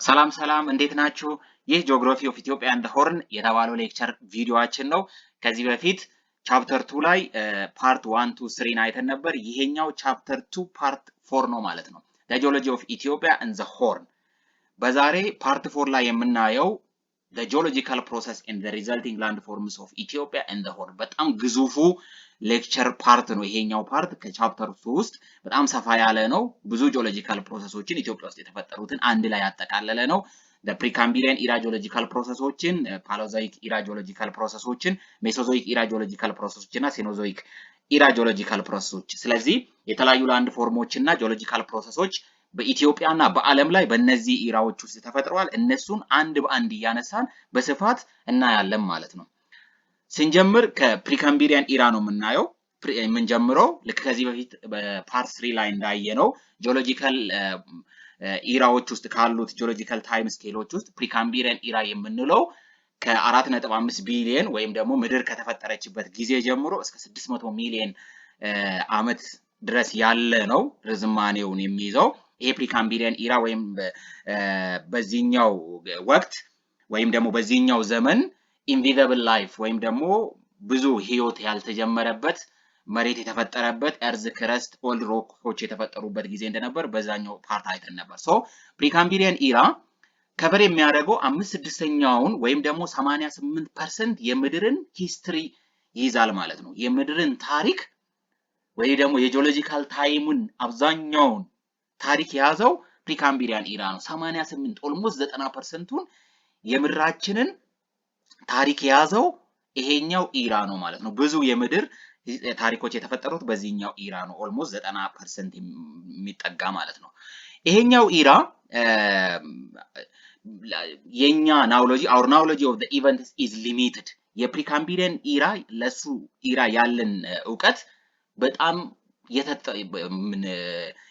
ሰላም ሰላም እንዴት ናችሁ? ይህ ጂኦግራፊ ኦፍ ኢትዮጵያ ኤንድ ሆርን የተባለው ሌክቸር ቪዲዮአችን ነው። ከዚህ በፊት ቻፕተር 2 ላይ ፓርት 1 2 3 አይተን ነበር። ይሄኛው ቻፕተር 2 ፓርት 4 ነው ማለት ነው። the geology of Ethiopia and the horn። በዛሬ ፓርት 4 ላይ የምናየው the geological process and the resulting landforms of Ethiopia and the horn በጣም ግዙፉ ሌክቸር ፓርት ነው። ይሄኛው ፓርት ከቻፕተር 2 ውስጥ በጣም ሰፋ ያለ ነው። ብዙ ጂኦሎጂካል ፕሮሰሶችን ኢትዮጵያ ውስጥ የተፈጠሩትን አንድ ላይ ያጠቃለለ ነው። the Precambrian era geological ፕሮሰሶችን፣ Paleozoic era geological ፕሮሰሶችን፣ Mesozoic era geological ፕሮሰሶችን እና Cenozoic era geological ፕሮሰሶች። ስለዚህ የተለያዩ ላንድ ፎርሞች እና ጂኦሎጂካል ፕሮሰሶች በኢትዮጵያ እና በዓለም ላይ በእነዚህ ኢራዎች ውስጥ ተፈጥረዋል። እነሱን አንድ በአንድ እያነሳን በስፋት እናያለን ማለት ነው። ስንጀምር ከፕሪካምቢሪያን ኢራ ነው የምናየው። የምንጀምረው ልክ ከዚህ በፊት በፓርት 3 ላይ እንዳየነው ጂኦሎጂካል ኢራዎች ውስጥ ካሉት ጂኦሎጂካል ታይም ስኬሎች ውስጥ ፕሪካምቢሪያን ኢራ የምንለው ከ4.5 ቢሊዮን ወይም ደግሞ ምድር ከተፈጠረችበት ጊዜ ጀምሮ እስከ 600 ሚሊዮን ዓመት ድረስ ያለ ነው ርዝማኔውን የሚይዘው። ይሄ ፕሪካምቢሪያን ኢራ ወይም በዚህኛው ወቅት ወይም ደግሞ በዚህኛው ዘመን ኢንቪዚብል ላይፍ ወይም ደግሞ ብዙ ህይወት ያልተጀመረበት መሬት የተፈጠረበት ኤርዝ ክረስት ኦልድ ሮኮች የተፈጠሩበት ጊዜ እንደነበር በዛኛው ፓርት አይተን ነበር። ሶ ፕሪካምቢሪያን ኢራ ከበር የሚያደርገው 5/6ኛውን ወይም ደግሞ 88% የምድርን ሂስትሪ ይይዛል ማለት ነው። የምድርን ታሪክ ወይ ደግሞ የጂኦሎጂካል ታይሙን አብዛኛውን ታሪክ የያዘው ፕሪካምቢሪያን ኢራ ነው። 88 ኦልሞስት 90%ቱን የምድራችንን ታሪክ የያዘው ይሄኛው ኢራ ነው ማለት ነው። ብዙ የምድር ታሪኮች የተፈጠሩት በዚህኛው ኢራ ነው። ኦልሞስት 90% የሚጠጋ ማለት ነው። ይሄኛው ኢራ የኛ ናውሎጂ our knowledge of the events is limited። የፕሪካምቢሪያን ኢራ ለሱ ኢራ ያለን ዕውቀት በጣም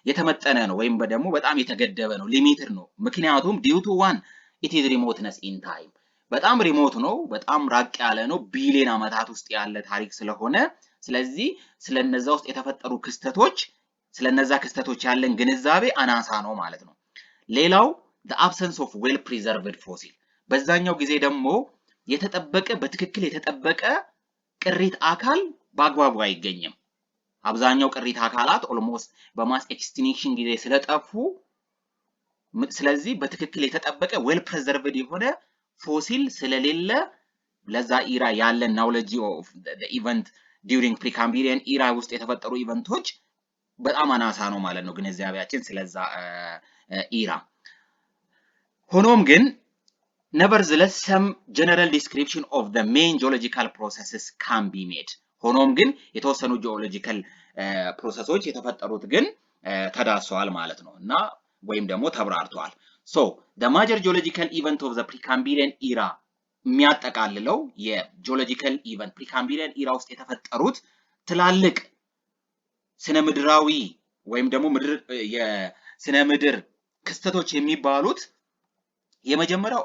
የተመጠነ ነው ወይም ደግሞ በጣም የተገደበ ነው፣ ሊሚትድ ነው። ምክንያቱም due to one it is remoteness in time በጣም ሪሞት ነው፣ በጣም ራቅ ያለ ነው፣ ቢሊዮን ዓመታት ውስጥ ያለ ታሪክ ስለሆነ ስለዚህ ስለነዛ ውስጥ የተፈጠሩ ክስተቶች ስለነዛ ክስተቶች ያለን ግንዛቤ አናሳ ነው ማለት ነው። ሌላው the absence of well preserved fossil በዛኛው ጊዜ ደግሞ የተጠበቀ በትክክል የተጠበቀ ቅሪት አካል በአግባቡ አይገኝም። አብዛኛው ቅሪት አካላት ኦልሞስት በማስ ኤክስቲንክሽን ጊዜ ስለጠፉ ስለዚህ በትክክል የተጠበቀ well preserved የሆነ ፎሲል ስለሌለ ለዛ ኢራ ያለን ናውሌጅ ኦፍ the event during Precambrian ኢራ ውስጥ የተፈጠሩ ኢቨንቶች በጣም አናሳ ነው ማለት ነው ግንዛቤያችን ስለዛ ኢራ። ሆኖም ግን nevertheless some general description of the main geological processes can be made። ሆኖም ግን የተወሰኑ ጂኦሎጂካል ፕሮሰሶች የተፈጠሩት ግን ተዳሰዋል ማለት ነው እና ወይም ደግሞ ተብራርተዋል። So the major geological event of the Precambrian era የሚያጠቃልለው የጂኦሎጂካል ኢቨንት ፕሪካምቢሪያን ኢራ ውስጥ የተፈጠሩት ትላልቅ ስነ ምድራዊ ወይም ደግሞ የስነ ምድር ክስተቶች የሚባሉት የመጀመሪያው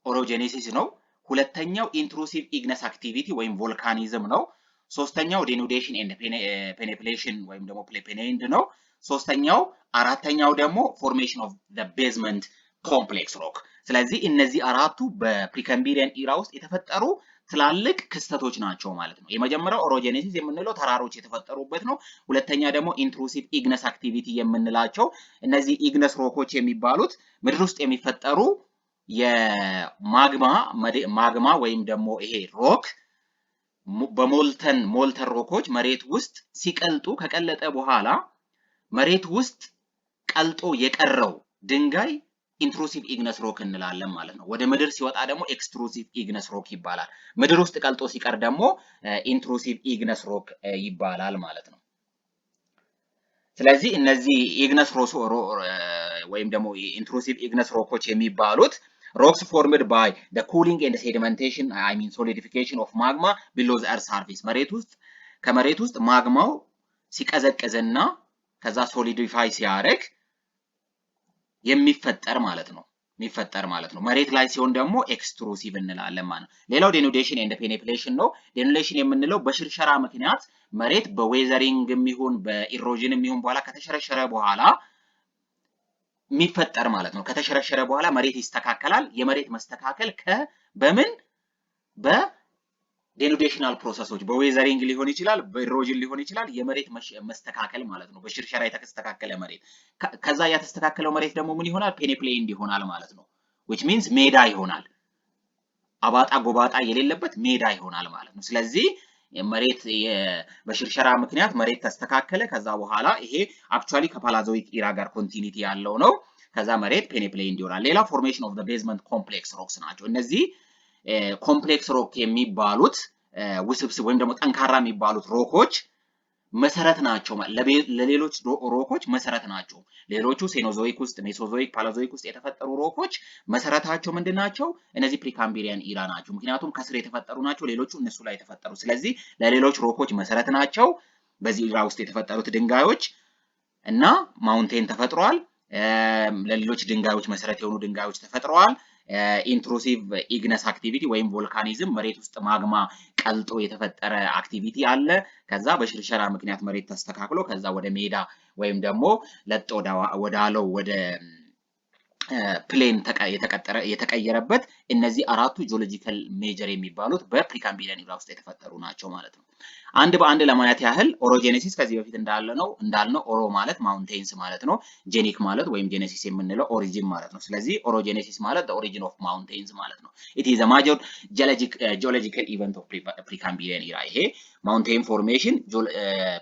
ኦሮጄኔሲስ ነው። ሁለተኛው ኢንትሩሲቭ ኢግነስ አክቲቪቲ ወይም ቮልካኒዝም ነው። ሶስተኛው ዴኑዴሽን ኤንድ ፔኔፕሌሽን ወይም ደግሞ ፕሌፔኔንድ ነው። አራተኛው ደግሞ ፎርሜሽን ኦፍ ዘ ቤዝመንት ኮምፕሌክስ ሮክ። ስለዚህ እነዚህ አራቱ በፕሪካምቢሪያን ኢራ ውስጥ የተፈጠሩ ትላልቅ ክስተቶች ናቸው ማለት ነው። የመጀመሪያው ኦሮጄኔሲስ የምንለው ተራሮች የተፈጠሩበት ነው። ሁለተኛ ደግሞ ኢንትሩሲቭ ኢግነስ አክቲቪቲ የምንላቸው እነዚህ ኢግነስ ሮኮች የሚባሉት ምድር ውስጥ የሚፈጠሩ የማግማ ወይም ደግሞ ይሄ ሮክ በሞልተን ሮኮች መሬት ውስጥ ሲቀልጡ ከቀለጠ በኋላ መሬት ውስጥ ቀልጦ የቀረው ድንጋይ ኢንትሩሲቭ ኢግነስ ሮክ እንላለን ማለት ነው። ወደ ምድር ሲወጣ ደግሞ ኤክስትሩሲቭ ኢግነስ ሮክ ይባላል። ምድር ውስጥ ቀልጦ ሲቀር ደግሞ ኢንትሩሲቭ ኢግነስ ሮክ ይባላል ማለት ነው። ስለዚህ እነዚህ ኢግነስ ወይም ደግሞ ኢንትሩሲቭ ኢግነስ ሮኮች የሚባሉት rocks formed by the cooling and sedimentation solidification of magma below the earth surface ከመሬት ውስጥ ማግማው ሲቀዘቅዝና ከዛ ሶሊዲፋይ ሲያደርግ የሚፈጠር ማለት ነው። መሬት ላይ ሲሆን ደግሞ ኤክስትሩሲቭ እንላለን ማለት ነው። ሌላው ዴኑዴሽን ኤንድ ፔኔፕሌሽን ነው። ዴኑዴሽን የምንለው በሽርሸራ ምክንያት መሬት በዌዘሪንግ የሚሆን በኢሮዥን የሚሆን በኋላ ከተሸረሸረ በኋላ የሚፈጠር ማለት ነው። ከተሸረሸረ በኋላ መሬት ይስተካከላል። የመሬት መስተካከል በምን በዴኑዴሽናል ፕሮሰሶች በዌዘሪንግ ሊሆን ይችላል፣ በኢሮዥን ሊሆን ይችላል። የመሬት መስተካከል ማለት ነው። በሽርሸራ የተስተካከለ መሬት ከዛ ያተስተካከለው መሬት ደግሞ ምን ይሆናል? ፔኔፕሌይንድ ይሆናል ማለት ነው። which means ሜዳ ይሆናል። አባጣ ጎባጣ የሌለበት ሜዳ ይሆናል ማለት ነው። ስለዚህ መሬት በሽርሸራ ምክንያት መሬት ተስተካከለ። ከዛ በኋላ ይሄ አክቹአሊ ከፓላዞይክ ኢራ ጋር ኮንቲኒቲ ያለው ነው። ከዛ መሬት ፔኔፕሌይንድ ይሆናል። ሌላ ፎርሜሽን ኦፍ ዘ ቤዝመንት ኮምፕሌክስ ሮክስ ናቸው። እነዚህ ኮምፕሌክስ ሮክ የሚባሉት ውስብስብ ወይም ደግሞ ጠንካራ የሚባሉት ሮኮች መሰረት ናቸው። ለሌሎች ሮኮች መሰረት ናቸው። ሌሎቹ ሴኖዞይክ ውስጥ፣ ሜሶዞይክ፣ ፓላዞይክ ውስጥ የተፈጠሩ ሮኮች መሰረታቸው ምንድናቸው? እነዚህ ፕሪካምቢሪያን ኢራ ናቸው። ምክንያቱም ከስር የተፈጠሩ ናቸው፣ ሌሎቹ እነሱ ላይ የተፈጠሩ። ስለዚህ ለሌሎች ሮኮች መሰረት ናቸው በዚህ ኢራ ውስጥ የተፈጠሩት ድንጋዮች እና ማውንቴን ተፈጥሯል። ለሌሎች ድንጋዮች መሰረት የሆኑ ድንጋዮች ተፈጥረዋል። ኢንትሩሲቭ ኢግነስ አክቲቪቲ ወይም ቮልካኒዝም መሬት ውስጥ ማግማ ቀልጦ የተፈጠረ አክቲቪቲ አለ። ከዛ በሽርሸራ ምክንያት መሬት ተስተካክሎ ከዛ ወደ ሜዳ ወይም ደግሞ ለጥ ወዳለው ወደ ፕሌን የተቀየረበት እነዚህ አራቱ ጂኦሎጂካል ሜጀር የሚባሉት በፕሪካምቢሪያን ኢራ ውስጥ የተፈጠሩ ናቸው ማለት ነው። አንድ በአንድ ለማየት ያህል ኦሮጄኔሲስ ከዚህ በፊት እንዳልነው ኦሮ ማለት ማውንቴንስ ማለት ነው። ጄኒክ ማለት ወይም ጄኔሲስ የምንለው ኦሪጂን ማለት ነው። ስለዚህ ኦሮጄኔሲስ ማለት the origin of mountains ማለት ነው። it is a major geological event of Precambrian era። ይሄ ማውንቴን ፎርሜሽን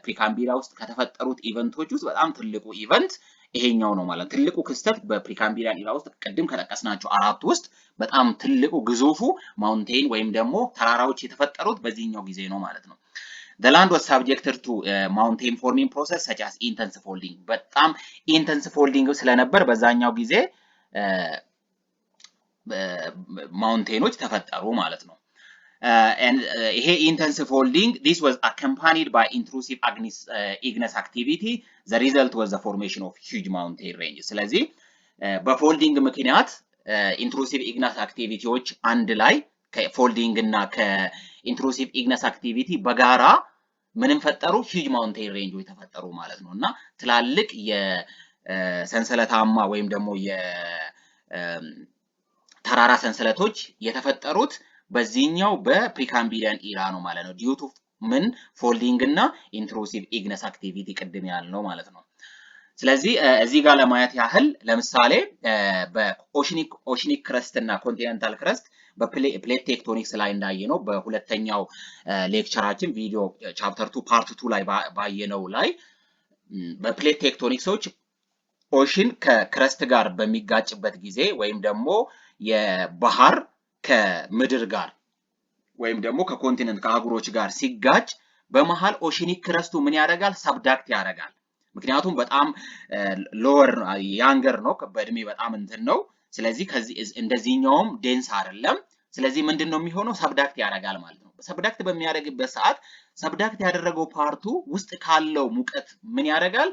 ፕሪካምቢሪያ ውስጥ ከተፈጠሩት ኢቨንቶች ውስጥ በጣም ትልቁ ኢቨንት ይሄኛው ነው ማለት። ትልቁ ክስተት በፕሪካምቢሪያን ኢራ ውስጥ ቅድም ከጠቀስናቸው አራት ውስጥ በጣም ትልቁ ግዙፉ ማውንቴን ወይም ደግሞ ተራራዎች የተፈጠሩት በዚህኛው ጊዜ ነው ማለት ነው። The land was subjected to mountain forming process such as intense folding። በጣም ኢንተንስ ፎልዲንግ ስለነበር በዛኛው ጊዜ ማውንቴኖች ተፈጠሩ ማለት ነው። ይሄ ኢንተንስ ፎልዲንግ this was accompanied by intrusive igneous activity. The result was the formation of huge mountain ranges። ስለዚህ በፎልዲንግ ምክንያት ኢንትሩሲቭ ኢግነስ አክቲቪቲዎች አንድ ላይ ከፎልዲንግ እና ከኢንትሩሲቭ ኢግነስ አክቲቪቲ በጋራ ምንም ፈጠሩ? ሂጅ ማውንቴን ሬንጆች ተፈጠሩ ማለት ነው። እና ትላልቅ የሰንሰለታማ ወይም ደግሞ የተራራ ሰንሰለቶች የተፈጠሩት በዚህኛው በፕሪካምቢሪያን ኢራ ነው ማለት ነው። ዲዩ ቱ ምን ፎልዲንግ እና ኢንትሩሲቭ ኢግነስ አክቲቪቲ ቅድም ያልነው ማለት ነው። ስለዚህ እዚህ ጋር ለማየት ያህል ለምሳሌ በኦሽኒክ ክረስት እና ኮንቲኔንታል ክረስት በፕሌት ቴክቶኒክስ ላይ እንዳየነው በሁለተኛው ሌክቸራችን ቪዲዮ ቻፕተር 2 ፓርት 2 ላይ ባየነው ላይ በፕሌት ቴክቶኒክሶች ኦሽን ከክረስት ጋር በሚጋጭበት ጊዜ ወይም ደግሞ የባህር ከምድር ጋር ወይም ደግሞ ከኮንቲኔንት ከአህጉሮች ጋር ሲጋጭ በመሃል ኦሽኒክ ክረስቱ ምን ያደርጋል? ሰብዳክት ያደርጋል። ምክንያቱም በጣም ሎወር ያንገር ነው፣ በእድሜ በጣም እንትን ነው። ስለዚህ ከዚህ እንደዚህኛውም ዴንስ አይደለም። ስለዚህ ምንድነው የሚሆነው? ሰብዳክት ያደርጋል ማለት ነው። ሰብዳክት በሚያደርግበት ሰዓት ሰብዳክት ያደረገው ፓርቱ ውስጥ ካለው ሙቀት ምን ያደርጋል?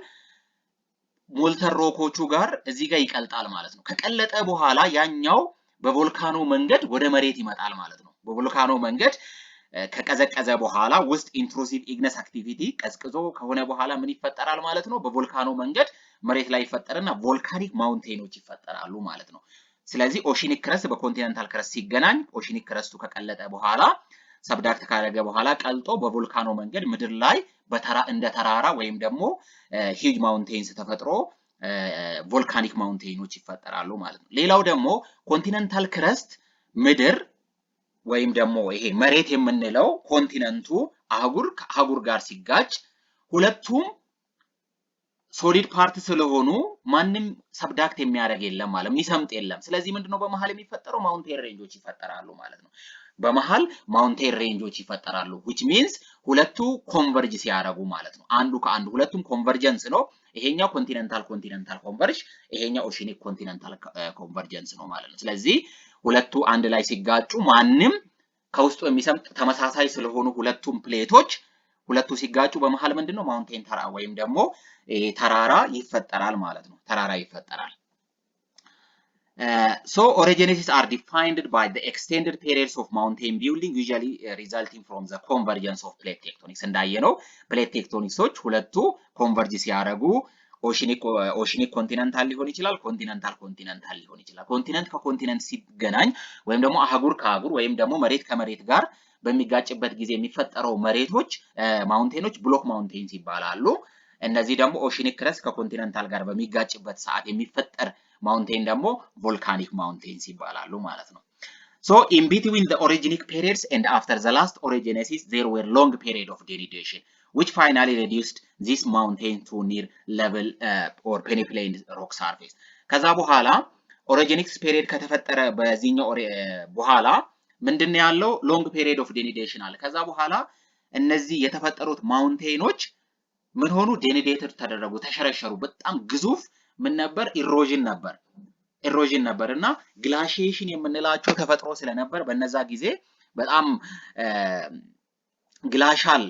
ሞልተን ሮኮቹ ጋር እዚህ ጋር ይቀልጣል ማለት ነው። ከቀለጠ በኋላ ያኛው በቮልካኖ መንገድ ወደ መሬት ይመጣል ማለት ነው። በቮልካኖ መንገድ ከቀዘቀዘ በኋላ ውስጥ ኢንትሩሲቭ ኢግነስ አክቲቪቲ ቀዝቅዞ ከሆነ በኋላ ምን ይፈጠራል ማለት ነው? በቮልካኖ መንገድ መሬት ላይ ይፈጠርና ቮልካኒክ ማውንቴኖች ይፈጠራሉ ማለት ነው። ስለዚህ ኦሽኒክ ክረስት በኮንቲኔንታል ክረስት ሲገናኝ ኦሽኒክ ክረስቱ ከቀለጠ በኋላ ሰብዳክት ካደረገ በኋላ ቀልጦ በቮልካኖ መንገድ ምድር ላይ እንደ ተራራ ወይም ደግሞ ሂጅ ማውንቴንስ ተፈጥሮ ቮልካኒክ ማውንቴኖች ይፈጠራሉ ማለት ነው። ሌላው ደግሞ ኮንቲኔንታል ክረስት ምድር ወይም ደግሞ ይሄ መሬት የምንለው ኮንቲኔንቱ አህጉር ከአህጉር ጋር ሲጋጭ ሁለቱም ሶሊድ ፓርት ስለሆኑ ማንም ሰብዳክት የሚያደርግ የለም ማለት የሚሰምጥ የለም። ስለዚህ ምንድነው በመሃል የሚፈጠረው? ማውንቴን ሬንጆች ይፈጠራሉ ማለት ነው። በመሃል ማውንቴን ሬንጆች ይፈጠራሉ which means ሁለቱ ኮንቨርጅ ሲያደርጉ ማለት ነው። አንዱ ከአንዱ ሁለቱም ኮንቨርጀንስ ነው። ይሄኛው ኮንቲኔንታል ኮንቨርጅ፣ ይሄኛው ኦሽኒክ ኮንቲኔንታል ኮንቨርጀንስ ነው ማለት ነው። ስለዚህ ሁለቱ አንድ ላይ ሲጋጩ ማንም ከውስጡ የሚሰምጥ ተመሳሳይ ስለሆኑ ሁለቱም ፕሌቶች ሁለቱ ሲጋጩ በመሃል ምንድነው? ማውንቴን ተራ ወይም ደግሞ ተራራ ይፈጠራል ማለት ነው። ተራራ ይፈጠራል። So orogenesis are defined by the extended periods of mountain building usually resulting from the convergence of plate tectonics። እንዳየነው ፕሌት ቴክቶኒክሶች ሁለቱ ኮንቨርጅ ሲያደርጉ ኦሽኒክ ኮንቲነንታል ሊሆን ይችላል፣ ኮንቲነንታል ሊሆን ይችላል። ኮንቲነንት ከኮንቲነንት ሲገናኝ ወይም ደግሞ አህጉር ከአህጉር ወይም ደግሞ መሬት ከመሬት ጋር በሚጋጭበት ጊዜ የሚፈጠረው መሬቶች ማውንቴኖች ብሎክ ማውንቴንስ ይባላሉ። እነዚህ ደግሞ ኦሽኒክ ክረስት ከኮንቲነንታል ጋር በሚጋጭበት ሰዓት የሚፈጠር ማውንቴን ደግሞ ቮልካኒክ ማውንቴንስ ይባላሉ ማለት ነው። So in between the orogenic periods and after the last orogenesis, there were long period of denudation, which finally reduced this mountain to near level or peneplain rock surface. ከዛ በኋላ ኦሮጀኒክ ፔሪየድ ከተፈጠረ በዚህኛው በኋላ ምንድነው ያለው ሎንግ ፔሪየድ ኦፍ ዴኒዴሽን አለ። ከዛ በኋላ እነዚህ የተፈጠሩት ማውንቴኖች ምን ሆኑ? ዴኒዴትድ ተደረጉ፣ ተሸረሸሩ። በጣም ግዙፍ ምን ነበር? ኢሮዥን ነበርና ግላሺዬሽን የምንላቸው ተፈጥሮ ስለነበር በነዛ ጊዜ በጣም ግላሻል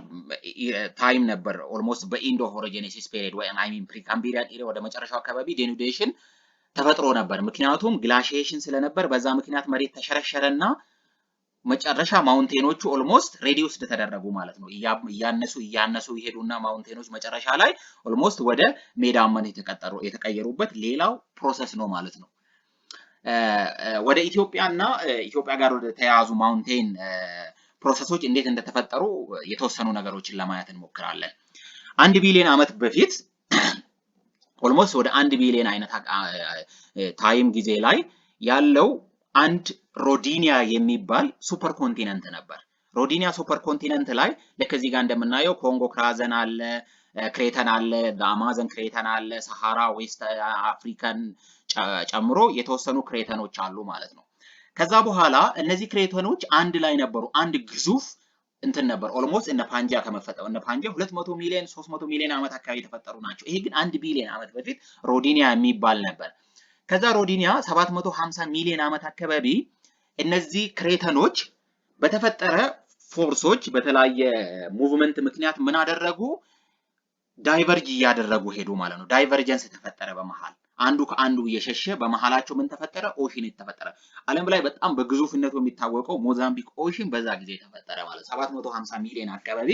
ታይም ነበር። ኦልሞስት በኢንድ ኦፍ ኦሮጀኔሲስ ፔሪየድ ወይ አይ ሚን ፕሪካምብሪያን ኤሪያ ወደ መጨረሻው አካባቢ ዴኒዴሽን ተፈጥሮ ነበር። ምክንያቱም ግላሺዬሽን ስለነበር በዛ ምክንያት መሬት ተሸረሸረና መጨረሻ ማውንቴኖቹ ኦልሞስት ሬዲዩስድ ተደረጉ ማለት ነው። እያነሱ ይሄዱና ማውንቴኖች መጨረሻ ላይ ኦልሞስት ወደ ሜዳማነት የተቀየሩበት ሌላው ፕሮሰስ ነው ማለት ነው። ወደ ኢትዮጵያና ኢትዮጵያ ጋር ወደ ተያያዙ ማውንቴን ፕሮሰሶች እንዴት እንደተፈጠሩ የተወሰኑ ነገሮችን ለማየት እንሞክራለን። 1 ቢሊዮን ዓመት በፊት ኦልሞስት ወደ 1 ቢሊዮን አይነት ታይም ጊዜ ላይ ያለው አንድ ሮዲኒያ የሚባል ሱፐር ኮንቲነንት ነበር። ሮዲኒያ ሱፐር ኮንቲነንት ላይ ልክ እዚህ ጋር እንደምናየው ኮንጎ ክራዘን አለ፣ ክሬተን አለ፣ አማዘን ክሬተን አለ፣ ሰሃራ ዌስት አፍሪካን ጨምሮ የተወሰኑ ክሬተኖች አሉ ማለት ነው። ከዛ በኋላ እነዚህ ክሬተኖች አንድ ላይ ነበሩ። አንድ ግዙፍ እንትን ነበር። ኦልሞስት እነ ፓንጂያ ከመፈጠሩ እነ ፓንጂያ 200 ሚሊዮን 300 ሚሊዮን ዓመት አካባቢ የተፈጠሩ ናቸው። ይሄ ግን 1 ቢሊዮን ዓመት በፊት ሮዲኒያ የሚባል ነበር። ከዛ ሮዲኒያ 750 ሚሊዮን ዓመት አካባቢ እነዚህ ክሬተኖች በተፈጠረ ፎርሶች በተለያየ ሙቭመንት ምክንያት ምን አደረጉ? ዳይቨርጅ እያደረጉ ሄዱ ማለት ነው። ዳይቨርጀንስ ተፈጠረ በመሃል አንዱ ከአንዱ እየሸሸ በመሃላቸው ምን ተፈጠረ? ኦሽን ተፈጠረ። ዓለም ላይ በጣም በግዙፍነቱ የሚታወቀው ሞዛምቢክ ኦሽን በዛ ጊዜ ተፈጠረ ማለት 750 ሚሊዮን አካባቢ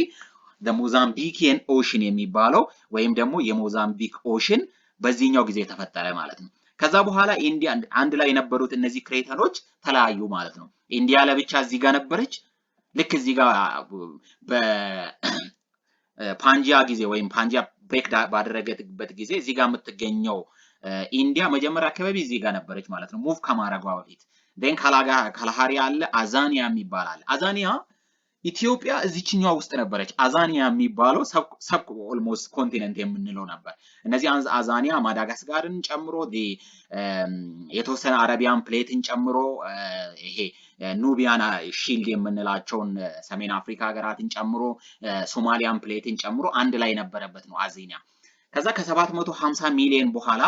ሞዛምቢኪያን ኦሽን የሚባለው ወይም ደግሞ የሞዛምቢክ ኦሽን በዚህኛው ጊዜ ተፈጠረ ማለት ነው። ከዛ በኋላ ኢንዲያ አንድ ላይ የነበሩት እነዚህ ክሬተኖች ተለያዩ ማለት ነው። ኢንዲያ ለብቻ እዚህ ጋር ነበረች። ልክ እዚህ ጋር በፓንጂያ ጊዜ ወይም ፓንጂያ ብሬክ ባደረገበት ጊዜ እዚህ ጋር የምትገኘው ኢንዲያ መጀመሪያ አካባቢ እዚህ ጋር ነበረች ማለት ነው። ሙቭ ከማረጓ በፊት ደን ካላሃሪ አለ፣ አዛኒያ የሚባል አለ። አዛኒያ ኢትዮጵያ እዚችኛው ውስጥ ነበረች። አዛኒያ የሚባለው ሰብ ኦልሞስት ኮንቲነንት የምንለው ነበር። እነዚህ አዛኒያ ማዳጋስካርን ጨምሮ የተወሰነ አረቢያን ፕሌትን ጨምሮ ይሄ ኑቢያን ሺልድ የምንላቸውን ሰሜን አፍሪካ ሀገራትን ጨምሮ ሶማሊያን ፕሌትን ጨምሮ አንድ ላይ ነበረበት ነው አዛኒያ። ከዛ ከ750 ሚሊዮን በኋላ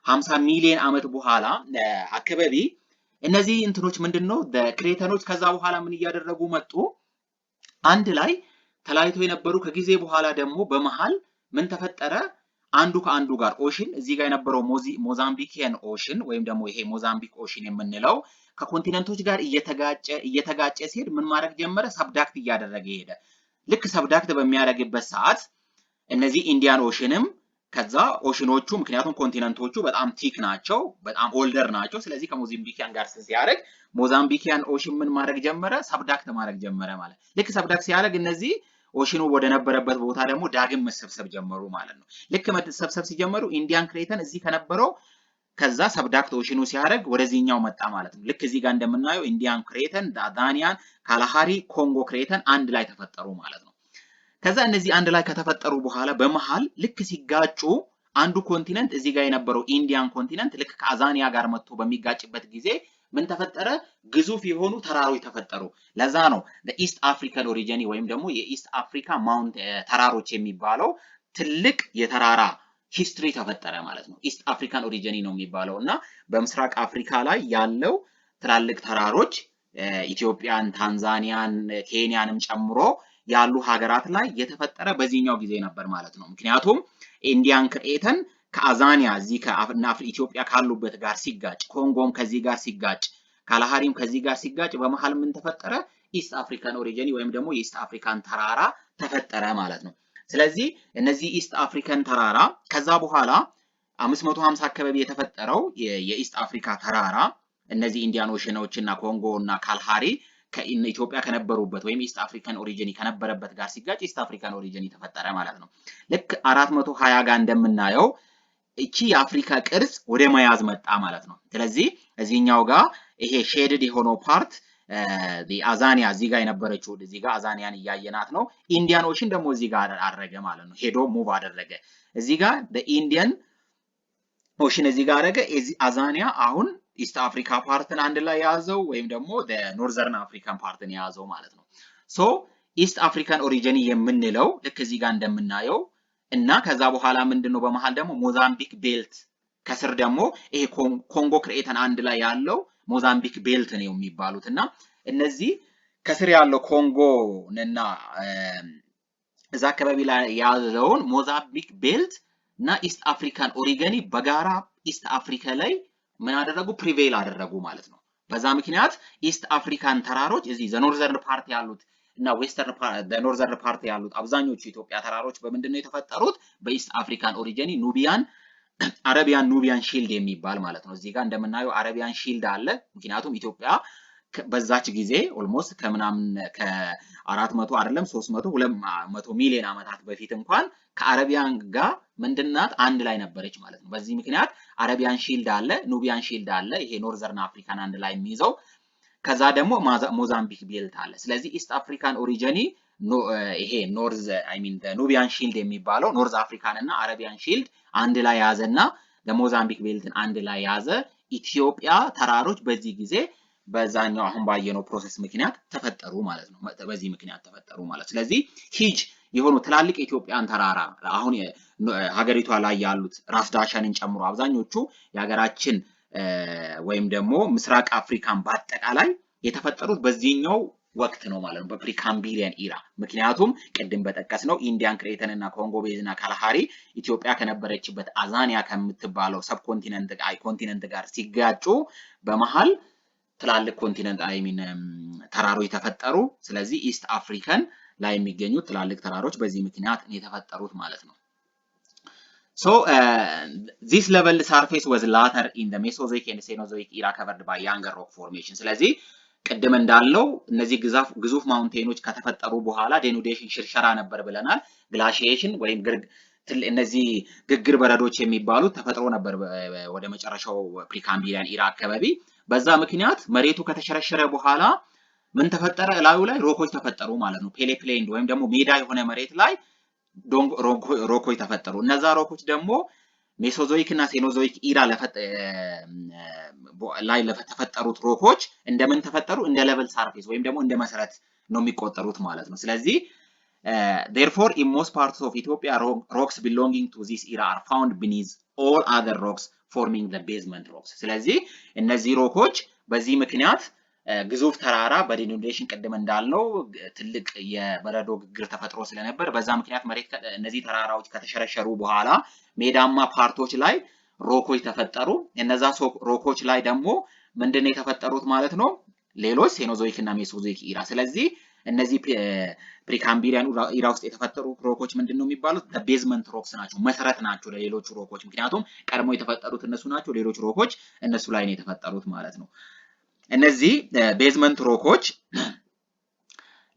50 ሚሊዮን ዓመት በኋላ አካባቢ እነዚህ እንትኖች ምንድነው ክሬተኖች ከዛ በኋላ ምን እያደረጉ መጡ? አንድ ላይ ተለያይቶ የነበሩ ከጊዜ በኋላ ደግሞ በመሃል ምን ተፈጠረ? አንዱ ከአንዱ ጋር ኦሽን እዚህ ጋር የነበረው ሞዛምቢኪያን ኦሽን ወይም ደግሞ ይሄ ሞዛምቢክ ኦሽን የምንለው ከኮንቲነንቶች ጋር እየተጋጨ ሲሄድ ምን ማድረግ ጀመረ? ሰብዳክት እያደረገ ሄደ። ልክ ሰብዳክት በሚያደርግበት ሰዓት እነዚህ ኢንዲያን ኦሽንም ከዛ ኦሽኖቹ ምክንያቱም ኮንቲነንቶቹ በጣም ቲክ ናቸው፣ በጣም ኦልደር ናቸው። ስለዚህ ከሞዛምቢኪያን ጋር ሲያደርግ ሞዛምቢኪያን ኦሽን ምን ማድረግ ጀመረ? ሰብዳክት ማድረግ ጀመረ ማለት። ልክ ሰብዳክት ሲያደርግ እነዚህ ኦሽኑ ወደ ነበረበት ቦታ ደግሞ ዳግም መሰብሰብ ጀመሩ ማለት ነው። ልክ መሰብሰብ ሲጀመሩ ኢንዲያን ክሬተን እዚህ ከነበረው ከዛ ሰብዳክት ኦሽኑ ሲያደርግ ወደዚህኛው መጣ ማለት ነው። ልክ እዚህ ጋር እንደምናየው ኢንዲያን ክሬተን፣ ዳዳኒያን፣ ካላሃሪ፣ ኮንጎ ክሬተን አንድ ላይ ተፈጠሩ ማለት ነው። ከዛ እነዚህ አንድ ላይ ከተፈጠሩ በኋላ በመሃል ልክ ሲጋጩ አንዱ ኮንቲነንት እዚህ ጋር የነበረው ኢንዲያን ኮንቲነንት ልክ ከአዛኒያ ጋር መጥቶ በሚጋጭበት ጊዜ ምን ተፈጠረ? ግዙፍ የሆኑ ተራሮች ተፈጠሩ። ለዛ ነው ኢስት አፍሪካን ኦሪጂን ወይም ደግሞ የኢስት አፍሪካ ማውንት ተራሮች የሚባለው ትልቅ የተራራ ሂስትሪ ተፈጠረ ማለት ነው። ኢስት አፍሪካን ኦሪጂን ነው የሚባለው እና በምስራቅ አፍሪካ ላይ ያለው ትላልቅ ተራሮች ኢትዮጵያን፣ ታንዛኒያን፣ ኬንያንም ጨምሮ ያሉ ሀገራት ላይ የተፈጠረ በዚህኛው ጊዜ ነበር ማለት ነው። ምክንያቱም ኢንዲያን ክሬተን ከአዛኒያ እዚህ ኢትዮጵያ ካሉበት ጋር ሲጋጭ፣ ኮንጎም ከዚህ ጋር ሲጋጭ፣ ካላሃሪም ከዚህ ጋር ሲጋጭ በመሃል ምን ተፈጠረ? ኢስት አፍሪካን ኦሪጂን ወይም ደግሞ የኢስት አፍሪካን ተራራ ተፈጠረ ማለት ነው። ስለዚህ እነዚህ ኢስት አፍሪካን ተራራ ከዛ በኋላ 550 አካባቢ የተፈጠረው የኢስት አፍሪካ ተራራ እነዚህ ኢንዲያን ኦሽኖች እና ኮንጎ እና ካልሃሪ ከኢትዮጵያ ከነበሩበት ወይም ኢስት አፍሪካን ኦሪጂን ከነበረበት ጋር ሲጋጭ ኢስት አፍሪካን ኦሪጂን ተፈጠረ ማለት ነው። ልክ 420 ጋር እንደምናየው እቺ የአፍሪካ ቅርጽ ወደ መያዝ መጣ ማለት ነው። ስለዚህ እዚህኛው ጋር ይሄ ሼድድ የሆነው ፓርት አዛኒያ እዚህ ጋር የነበረችው እዚህ ጋር አዛኒያን እያየናት ነው። ኢንዲያን ኦሽን ደግሞ እዚህ ጋር አደረገ ማለት ነው። ሄዶ ሙቭ አደረገ እዚህ ጋር ኢንዲያን ኦሽን እዚህ ጋር አደረገ። አዛኒያ አሁን ኢስት አፍሪካ ፓርትን አንድ ላይ ያዘው ወይም ደግሞ ኖርዘርን አፍሪካን ፓርትን ያዘው ማለት ነው። ሶ ኢስት አፍሪካን ኦሪጂን የምንለው ልክ እዚህ ጋር እንደምናየው እና ከዛ በኋላ ምንድነው በመሃል ደግሞ ሞዛምቢክ ቤልት ከስር ደግሞ ይሄ ኮንጎ ክሬተን አንድ ላይ ያለው ሞዛምቢክ ቤልት ነው የሚባሉት እና እነዚህ ከስር ያለው ኮንጎ እና እዛ አካባቢ ላይ ያለውን ሞዛምቢክ ቤልት እና ኢስት አፍሪካን ኦሪጂን በጋራ ኢስት አፍሪካ ላይ ምን አደረጉ ፕሪቬል አደረጉ ማለት ነው። በዛ ምክንያት ኢስት አፍሪካን ተራሮች እዚህ ኖርዘርን ፓርት ያሉት እና ዌስተርን ኖርዘርን ፓርት ያሉት አብዛኞቹ ኢትዮጵያ ተራሮች በምንድነው የተፈጠሩት? በኢስት አፍሪካን ኦሪጂን ኑቢያን አረቢያን ኑቢያን ሺልድ የሚባል ማለት ነው። እዚህ ጋር እንደምናየው አረቢያን ሺልድ አለ። ምክንያቱም ኢትዮጵያ በዛች ጊዜ ኦልሞስት ከምናምን ከ400 አይደለም 300 200 ሚሊዮን ዓመታት በፊት እንኳን ከአረቢያን ጋር ምንድናት አንድ ላይ ነበረች ማለት ነው። በዚህ ምክንያት አረቢያን ሺልድ አለ፣ ኑቢያን ሺልድ አለ። ይሄ ኖርዘርን አፍሪካን አንድ ላይ የሚይዘው ከዛ ደግሞ ሞዛምቢክ ቤልት አለ። ስለዚህ ኢስት አፍሪካን ኦሪጂን ይሄ ኖርዝ ኑቢያን ሺልድ የሚባለው ኖርዝ አፍሪካን እና አረቢያን ሺልድ አንድ ላይ ያዘና ለሞዛምቢክ ቤልትን አንድ ላይ ያዘ። ኢትዮጵያ ተራሮች በዚህ ጊዜ በዛኛው አሁን ባየነው ፕሮሰስ ምክንያት ተፈጠሩ ማለት ነው። በዚህ ምክንያት ተፈጠሩ ማለት ስለዚህ ሂጅ የሆኑ ትላልቅ ኢትዮጵያን ተራራ አሁን ሀገሪቷ ላይ ያሉት ራስ ዳሸንን ጨምሮ አብዛኞቹ የሀገራችን ወይም ደግሞ ምስራቅ አፍሪካን በአጠቃላይ የተፈጠሩት በዚህኛው ወቅት ነው ማለት ነው፣ በፕሪካምቢሪያን ኢራ። ምክንያቱም ቅድም በጠቀስነው ኢንዲያን ክሬተን እና ኮንጎ ቤዝና ካልሃሪ ኢትዮጵያ ከነበረችበት አዛኒያ ከምትባለው ኮንቲነንት ጋር ሲጋጩ በመሃል ትላልቅ ኮንቲነንት ተራሮች ተፈጠሩ። ስለዚህ ኢስት አፍሪካን ላይ የሚገኙ ትላልቅ ተራሮች በዚህ ምክንያት የተፈጠሩት ማለት ነው። So this level surface was later in the Mesozoic and Cenozoic era covered by younger rock formation. ስለዚህ ቅድም እንዳለው እነዚህ ግዙፍ ማውንቴኖች ከተፈጠሩ በኋላ ዴኑዴሽን ሽርሸራ ነበር ብለናል። ግላሺዬሽን ወይም እነዚህ ግግር በረዶች የሚባሉት ተፈጥሮ ነበር ወደ መጨረሻው ፕሪካምቢሪያን ኢራ አካባቢ። በዛ ምክንያት መሬቱ ከተሸረሸረ በኋላ ምን ተፈጠረ? ላዩ ላይ ሮኮች ተፈጠሩ ማለት ነው። ፔሌፕሌንድ ወይም ደግሞ ሜዳ የሆነ መሬት ላይ ሮኮች ተፈጠሩ። እነዛ ሮኮች ደግሞ ሜሶዞይክ እና ሴኖዞይክ ኢራ ላይ ለተፈጠሩት ሮኮች እንደምን ተፈጠሩ? እንደ ሌቨል ሰርፌስ ወይም ደግሞ እንደ መሰረት ነው የሚቆጠሩት ማለት ነው። ስለዚህ therefore in most parts of Ethiopia rocks belonging to this era are found beneath all other rocks forming the basement rocks. ስለዚህ እነዚህ ሮኮች በዚህ ምክንያት ግዙፍ ተራራ በዴኑዴሽን ቀደም እንዳልነው ትልቅ የበረዶ ግግር ተፈጥሮ ስለነበር በዛ ምክንያት መሬት እነዚህ ተራራዎች ከተሸረሸሩ በኋላ ሜዳማ ፓርቶች ላይ ሮኮች ተፈጠሩ። እነዛ ሮኮች ላይ ደግሞ ምንድነው የተፈጠሩት ማለት ነው? ሌሎች ሴኖዞይክ እና ሜሶዞይክ ኢራ። ስለዚህ እነዚህ ፕሪካምቢሪያን ኢራ ውስጥ የተፈጠሩ ሮኮች ምንድነው የሚባሉት? ቤዝመንት ሮክስ ናቸው፣ መሰረት ናቸው ለሌሎች ሮኮች። ምክንያቱም ቀድሞ የተፈጠሩት እነሱ ናቸው፣ ሌሎች ሮኮች እነሱ ላይ ነው የተፈጠሩት ማለት ነው። እነዚህ ቤዝመንት ሮኮች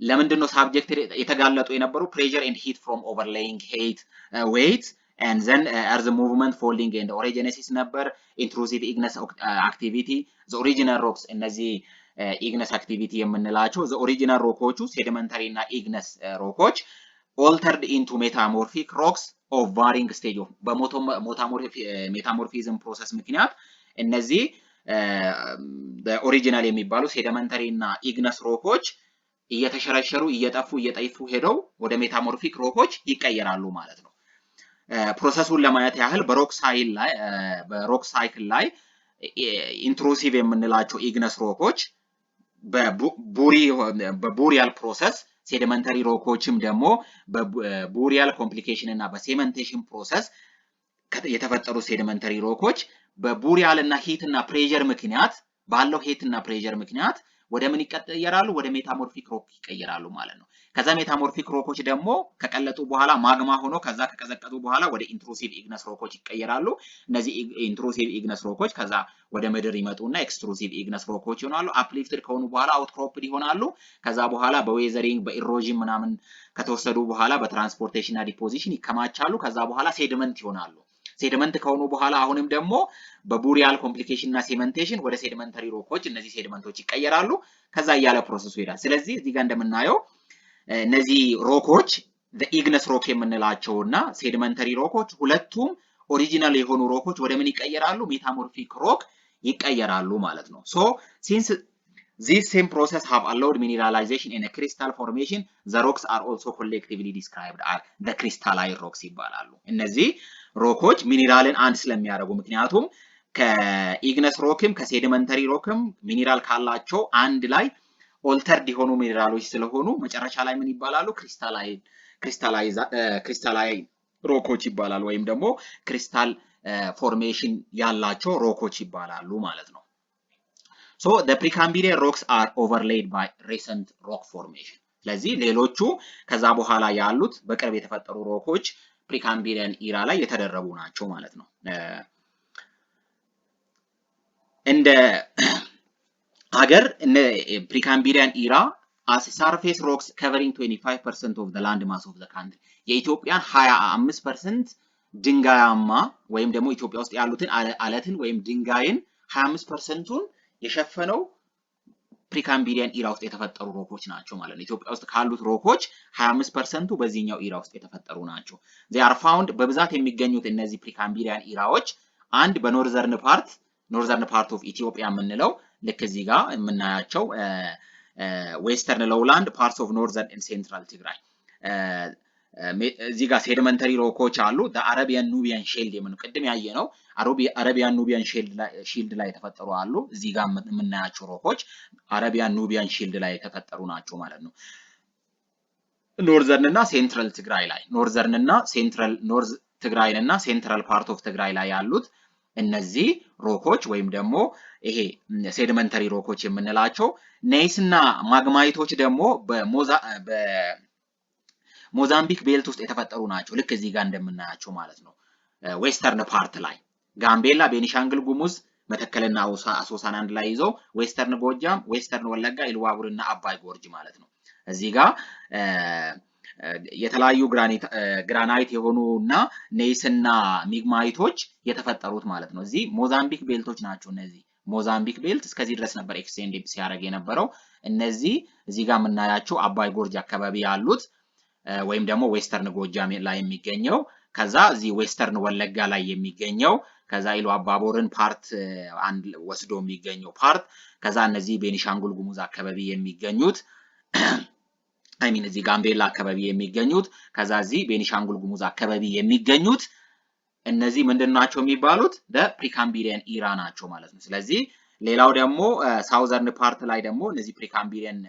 ለምንድነው ሳብጀክት የተጋለጡ የነበሩ? ፕሬሸር ኤንድ ሂት ፍሮም ኦቨርሌይንግ ዌይት and then earth movement folding and ኦሪጂነሲስ ነበር። ኢንትሩሲቭ ኢግነስ አክቲቪቲ the original rocks እነዚህ ኢግነስ አክቲቪቲ የምንላቸው the original ሮኮቹ ሴዲመንታሪ እና ኢግነስ ሮኮች altered into metamorphic rocks of varying stage of በሜታሞርፊዝም ፕሮሰስ ምክንያት እነዚህ ኦሪጂናል የሚባሉ ሴዲመንታሪ እና ኢግነስ ሮኮች እየተሸረሸሩ እየጠፉ ሄደው ወደ ሜታሞርፊክ ሮኮች ይቀየራሉ ማለት ነው። ፕሮሰሱን ለማየት ያህል በሮክ ሳይክል ላይ ኢንትሩሲቭ የምንላቸው ኢግነስ ሮኮች በቡሪያል ፕሮሰስ፣ ሴዲመንታሪ ሮኮችም ደግሞ በቡሪያል ኮምፕሊኬሽን እና በሴመንቴሽን ፕሮሰስ የተፈጠሩ ሴዲመንታሪ ሮኮች በቡሪያል እና ሂት እና ፕሬሸር ምክንያት ባለው ሂት እና ፕሬሸር ምክንያት ወደ ምን ይቀየራሉ? ወደ ሜታሞርፊክ ሮክ ይቀየራሉ ማለት ነው። ከዛ ሜታሞርፊክ ሮኮች ደግሞ ከቀለጡ በኋላ ማግማ ሆኖ ከዛ ከቀዘቀዙ በኋላ ወደ ኢንትሩሲቭ ኢግነስ ሮኮች ይቀየራሉ። እነዚህ ኢንትሩሲቭ ኢግነስ ሮኮች ከዛ ወደ ምድር ይመጡና ኤክስትሩሲቭ ኢግነስ ሮኮች ይሆናሉ። አፕሊፍትድ ከሆኑ በኋላ አውትክሮፕድ ይሆናሉ። ከዛ በኋላ በዌዘሪንግ በኢሮዥን ምናምን ከተወሰዱ በኋላ በትራንስፖርቴሽን እና ዲፖዚሽን ይከማቻሉ። ከዛ በኋላ ሴድመንት ይሆናሉ። ሴድመንት ከሆኑ በኋላ አሁንም ደግሞ በቡሪያል ኮምፕሊኬሽን እና ሴመንቴሽን ወደ ሴድመንተሪ ሮኮች እነዚህ ሴድመንቶች ይቀየራሉ። ከዛ እያለ ፕሮሰሱ ይሄዳል። ስለዚህ እዚህ ጋር እንደምናየው እነዚህ ሮኮች ኢግነስ ሮክ የምንላቸውና ሴድመንተሪ ሮኮች ሁለቱም ኦሪጂናል የሆኑ ሮኮች ወደ ምን ይቀየራሉ? ሜታሞርፊክ ሮክ ይቀየራሉ ማለት ነው። ሶ ሲንስ this same process have allowed mineralization in a crystal formation, the rocks are also collectively described as the crystalline rocks ይባላሉ። እነዚህ ሮኮች ሚኒራልን አንድ ስለሚያደርጉ ምክንያቱም ከኢግነስ ሮክም ከሴዲመንተሪ ሮክም ሚኒራል ካላቸው አንድ ላይ ኦልተርድ የሆኑ ሚኒራሎች ስለሆኑ መጨረሻ ላይ ምን ይባላሉ? ክሪስታላይን ሮኮች ይባላሉ ወይም ደግሞ ክሪስታል ፎርሜሽን ያላቸው ሮኮች ይባላሉ ማለት ነው። So the Precambrian rocks are overlaid by recent rock formation. ስለዚህ ሌሎቹ ከዛ በኋላ ያሉት በቅርብ የተፈጠሩ ሮኮች ፕሪካምቢሪያን ኢራ ላይ የተደረቡ ናቸው ማለት ነው። እንደ ሀገር ፕሪካምቢሪያን ኢራ as surface rocks covering 25% of the land mass of the country የኢትዮጵያን 25% ድንጋያማ ወይም ደግሞ ኢትዮጵያ ውስጥ ያሉትን አለትን ወይም ድንጋይን 25%ን የሸፈነው ፕሪካምቢሪያን ኢራ ውስጥ የተፈጠሩ ሮኮች ናቸው ማለት ነው። ኢትዮጵያ ውስጥ ካሉት ሮኮች 25%ቱ በዚህኛው ኢራ ውስጥ የተፈጠሩ ናቸው። they are found በብዛት የሚገኙት እነዚህ ፕሪካምቢሪያን ኢራዎች አንድ በኖርዘርን ፓርት ኦፍ ኢትዮጵያ የምንለው ልክ እዚህ ጋር የምናያቸው ዌስተርን ሎውላንድ ፓርትስ ኦፍ ኖርዘርን ኤንድ ሴንትራል ትግራይ እዚህ ጋር ሴዲመንተሪ ሮኮች አሉ። አረቢያን ኑቢያን ሼልድ የምንለው ቅድም ያየነው አረቢያን ኑቢያን ሺልድ ላይ የተፈጠሩ አሉ። እዚህ ጋር የምናያቸው ሮኮች አረቢያን ኑቢያን ሺልድ ላይ የተፈጠሩ ናቸው ማለት ነው። ኖርዘርን እና ሴንትራል ትግራይ ላይ ኖርዝ ትግራይን እና ሴንትራል ፓርት ኦፍ ትግራይ ላይ ያሉት እነዚህ ሮኮች ወይም ደግሞ ይሄ ሴዲመንተሪ ሮኮች የምንላቸው ኔይስ እና ማግማይቶች ደግሞ በሞዛምቢክ ቤልት ውስጥ የተፈጠሩ ናቸው። ልክ እዚህ ጋር እንደምናያቸው ማለት ነው። ዌስተርን ፓርት ላይ ጋምቤላ፣ ቤኒሻንግል ጉሙዝ፣ መተከልና አሶሳን አንድ ላይ ይዘው ዌስተርን ጎጃም፣ ዌስተርን ወለጋ፣ ኢሉባቡር እና አባይ ጎርጅ ማለት ነው። እዚህ ጋር የተለያዩ ግራናይት የሆኑና ኔይስና ሚግማይቶች የተፈጠሩት ማለት ነው። እዚህ ሞዛምቢክ ቤልቶች ናቸው። እነዚህ ሞዛምቢክ ቤልት እስከዚህ ድረስ ነበር ኤክስቴንድ ሲያደርግ የነበረው። እነዚህ እዚህ ጋር የምናያቸው አባይ ጎርጅ አካባቢ ያሉት ወይም ደግሞ ዌስተርን ጎጃም ላይ የሚገኘው ከዛ እዚህ ዌስተርን ወለጋ ላይ የሚገኘው ከዛ ኢሉ አባቦርን ፓርት አንድ ወስዶ የሚገኘው ፓርት ከዛ እነዚህ ቤኒሻንጉል ጉሙዝ አካባቢ የሚገኙት እዚህ ጋምቤላ አካባቢ የሚገኙት ከዛ እዚህ ቤኒሻንጉል ጉሙዝ አካባቢ የሚገኙት እነዚህ ምንድናቸው የሚባሉት ፕሪካምቢሪያን ኢራ ናቸው ማለት ነው። ስለዚህ ሌላው ደግሞ ሳውዘርን ፓርት ላይ ደግሞ እነዚህ ፕሪካምቢሪያን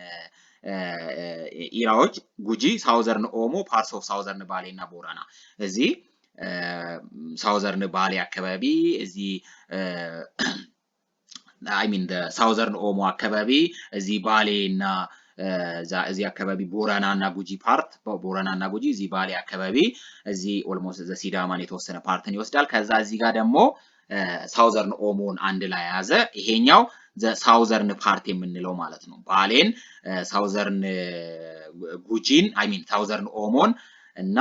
ኢራዎች ጉጂ፣ ሳውዘርን ኦሞ፣ ፓርትስ ኦፍ ሳውዘርን ባሌ እና ቦረና እዚህ ሳውዘርን ባሌ አካባቢ እዚህ ሳውዘርን ኦሞ አካባቢ እዚህ ባሌ እና እዚህ አካባቢ ቦረና እና ጉጂ ፓርት ቦረና እና ጉጂ እዚህ ባሌ አካባቢ እዚህ ኦልሞስት ዘ ሲዳማን የተወሰነ ፓርትን ይወስዳል። ከዛ እዚህ ጋር ደግሞ ሳውዘርን ኦሞን አንድ ላይ ያዘ። ይሄኛው ዘ ሳውዘርን ፓርት የምንለው ማለት ነው። ባሌን ሳውዘርን ጉጂን ሳውዘርን ኦሞን እና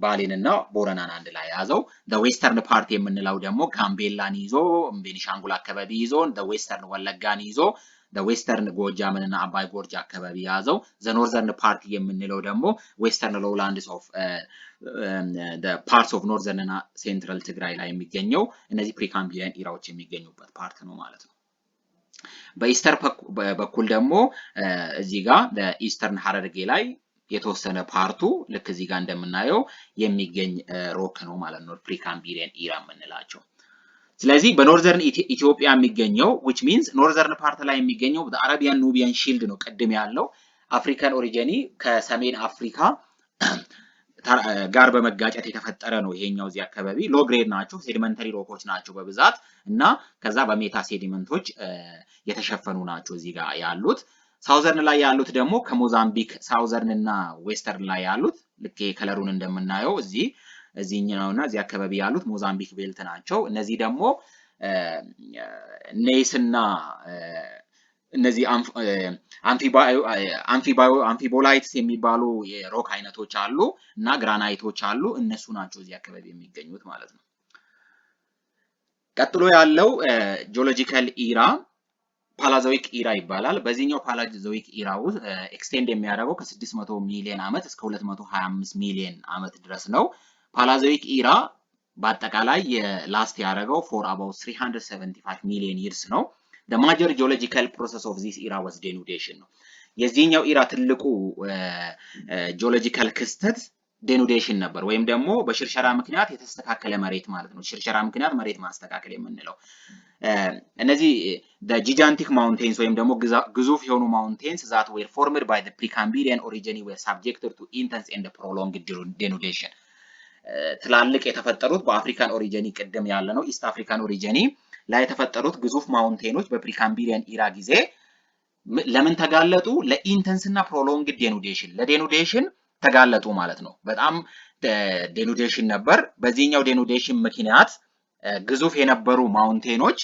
ባሌን እና ቦረናን አንድ ላይ ያዘው። ዘ ዌስተርን ፓርት የምንለው ደግሞ ጋምቤላን ይዞ ቤኒሻንጉል አካባቢ ይዞ ዘ ዌስተርን ወለጋን ይዞ the western ጎጃምን እና አባይ ጎርጅ አካባቢ ያዘው። the northern part የምንለው ደግሞ western lowlands of the parts of northern እና central ትግራይ ላይ የሚገኘው እነዚህ ፕሪካምቢሪያን ኢራዎች የሚገኙበት ፓርት ነው ማለት ነው። በኢስተር በኩል ደግሞ እዚህ ጋር በኢስተርን ሐረርጌ ላይ የተወሰነ ፓርቱ ልክ እዚህ ጋር እንደምናየው የሚገኝ ሮክ ነው ማለት ነው ፕሪካምቢሪያን ኢራ የምንላቸው። ስለዚህ በኖርዘርን ኢትዮጵያ የሚገኘው which means ኖርዘርን ፓርት ላይ የሚገኘው በአረቢያን ኑቢያን ሺልድ ነው። ቅድም ያለው አፍሪካን ኦሪጂኒ ከሰሜን አፍሪካ ጋር በመጋጨት የተፈጠረ ነው። ይሄኛው እዚህ አካባቢ ሎ ግሬድ ናቸው፣ ሴዲመንተሪ ሮኮች ናቸው በብዛት እና ከዛ በሜታ ሴዲመንቶች የተሸፈኑ ናቸው እዚህ ጋር ያሉት። ሳውዘርን ላይ ያሉት ደግሞ ከሞዛምቢክ ሳውዘርን እና ዌስተርን ላይ ያሉት ልክ ከለሩን እንደምናየው እዚህኛውና እዚህ አካባቢ ያሉት ሞዛምቢክ ቤልት ናቸው። እነዚህ ደግሞ ኔይስ እና እነዚህ አምፊቦላይትስ የሚባሉ የሮክ አይነቶች አሉ እና ግራናይቶች አሉ። እነሱ ናቸው እዚህ አካባቢ የሚገኙት ማለት ነው። ቀጥሎ ያለው ጂኦሎጂካል ኢራ ፓላዞይክ ኢራ ይባላል። በዚህኛው ፓላዞይክ ኢራ ውስጥ ኤክስቴንድ የሚያደርገው ከ600 ሚሊዮን ዓመት እስከ 225 ሚሊዮን ዓመት ድረስ ነው። ፓላዞይክ ኢራ በአጠቃላይ ላስት ያደረገው for about 375 ሚሊዮን ይርስ ነው። the major geological process of this era was denudation ነው። የዚህኛው ኢራ ትልቁ ጂኦሎጂካል ክስተት ዴኑዴሽን ነበር፣ ወይም ደግሞ በሽርሸራ ምክንያት የተስተካከለ መሬት ማለት ነው። ሽርሸራ ምክንያት መሬት ማስተካከል የምንለው እነዚህ the gigantic mountains ወይም ደግሞ ግዙፍ የሆኑ mountains that were formed by the Precambrian orogeny were subjected to intense and prolonged denudation ትላልቅ የተፈጠሩት በአፍሪካን ኦሪጂኒ ቅድም ያለ ነው ኢስት አፍሪካን ኦሪጂኒ ላይ የተፈጠሩት ግዙፍ ማውንቴኖች በፕሪካምቢሪያን ኢራ ጊዜ ለምን ተጋለጡ? ለኢንተንስ እና ፕሮሎንግ ዴኑዴሽን፣ ለዴኑዴሽን ተጋለጡ ማለት ነው። በጣም ዴኑዴሽን ነበር። በዚህኛው ዴኑዴሽን ምክንያት ግዙፍ የነበሩ ማውንቴኖች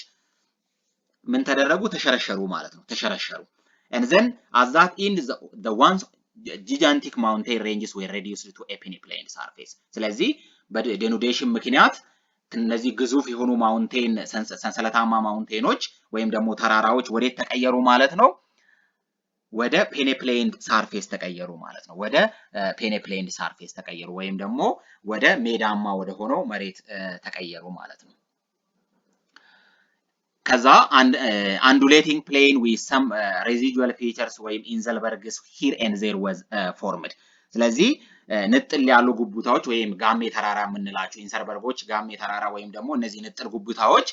ምን ተደረጉ? ተሸረሸሩ ማለት ነው። ተሸረሸሩ and then as that in the ones gigantic mountain ranges were reduced to a peneplain surface። ስለዚህ በዴኑዴሽን ምክንያት እነዚህ ግዙፍ የሆኑ ማውንቴን ሰንሰለታማ ማውንቴኖች ወይም ደግሞ ተራራዎች ወዴት ተቀየሩ ማለት ነው? ወደ ፔኔፕሌንድ ሳርፌስ ተቀየሩ ማለት ነው። ወደ ፔኔፕሌንድ ሳርፌስ ተቀየሩ ወይም ደግሞ ወደ ሜዳማ ወደ ሆነው መሬት ተቀየሩ ማለት ነው። ከዛ undulating plain with some residual features ወይም ኢንዘልበርግስ here and there was formed። ስለዚህ ንጥል ያሉ ጉቡታዎች ወይም ጋሜ ተራራ የምንላቸው ኢንሰርበርጎች ጋሜ ተራራ ወይም ደግሞ እነዚህ ንጥል ጉቡታዎች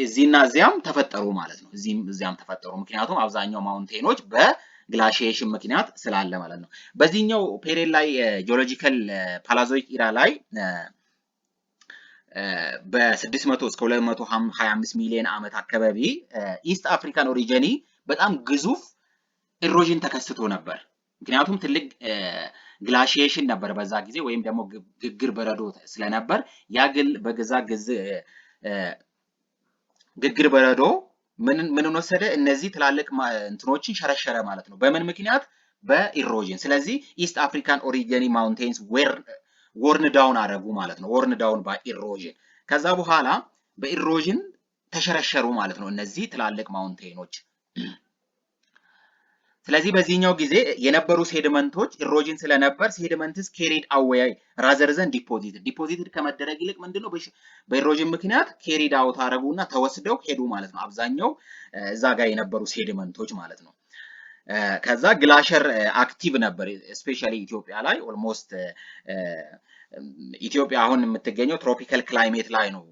እዚህና እዚያም ተፈጠሩ ማለት ነው። እዚያም ተፈጠሩ ምክንያቱም አብዛኛው ማውንቴኖች በግላሺዬሽን ምክንያት ስላለ ማለት ነው። በዚህኛው ፔሪድ ላይ ጂኦሎጂካል ፓላዞይክ ኢራ ላይ በ600 እስከ 225 ሚሊዮን ዓመት አካባቢ ኢስት አፍሪካን ኦሪጂኒ በጣም ግዙፍ ኢሮዥን ተከስቶ ነበር። ምክንያቱም ትልቅ ግላሺዬሽን ነበር በዛ ጊዜ ወይም ደግሞ ግግር በረዶ ስለነበር በገዛ ግግር በረዶ ምን ወሰደ? እነዚህ ትላልቅ እንትኖችን ሸረሸረ ማለት ነው። በምን ምክንያት? በኢሮዥን። ስለዚህ ኢስት አፍሪካን ኦሪጂኒ ማውንቴንስ ወርን ዳውን አደረጉ ማለት ነው። ወርን ዳውን ባይ ኢሮዥን። ከዛ በኋላ በኢሮዥን ተሸረሸሩ ማለት ነው እነዚህ ትላልቅ ማውንቴኖች። ስለዚህ በዚህኛው ጊዜ የነበሩ ሴዲመንቶች ኢሮዥን ስለነበር ሴዲመንትስ carried away rather than deposited ከመደረግ ይልቅ ምንድነው በኢሮዥን ምክንያት carried out አደረጉና ተወስደው ሄዱ ማለት ነው። አብዛኛው እዛ ጋር የነበሩ ሴዲመንቶች ማለት ነው። ከዛ ግላሸር አክቲቭ ነበር ስፔሻሊ ኢትዮጵያ ላይ ኦልሞስት ኢትዮጵያ አሁን የምትገኘው ትሮፒካል ክላይሜት ላይ ነው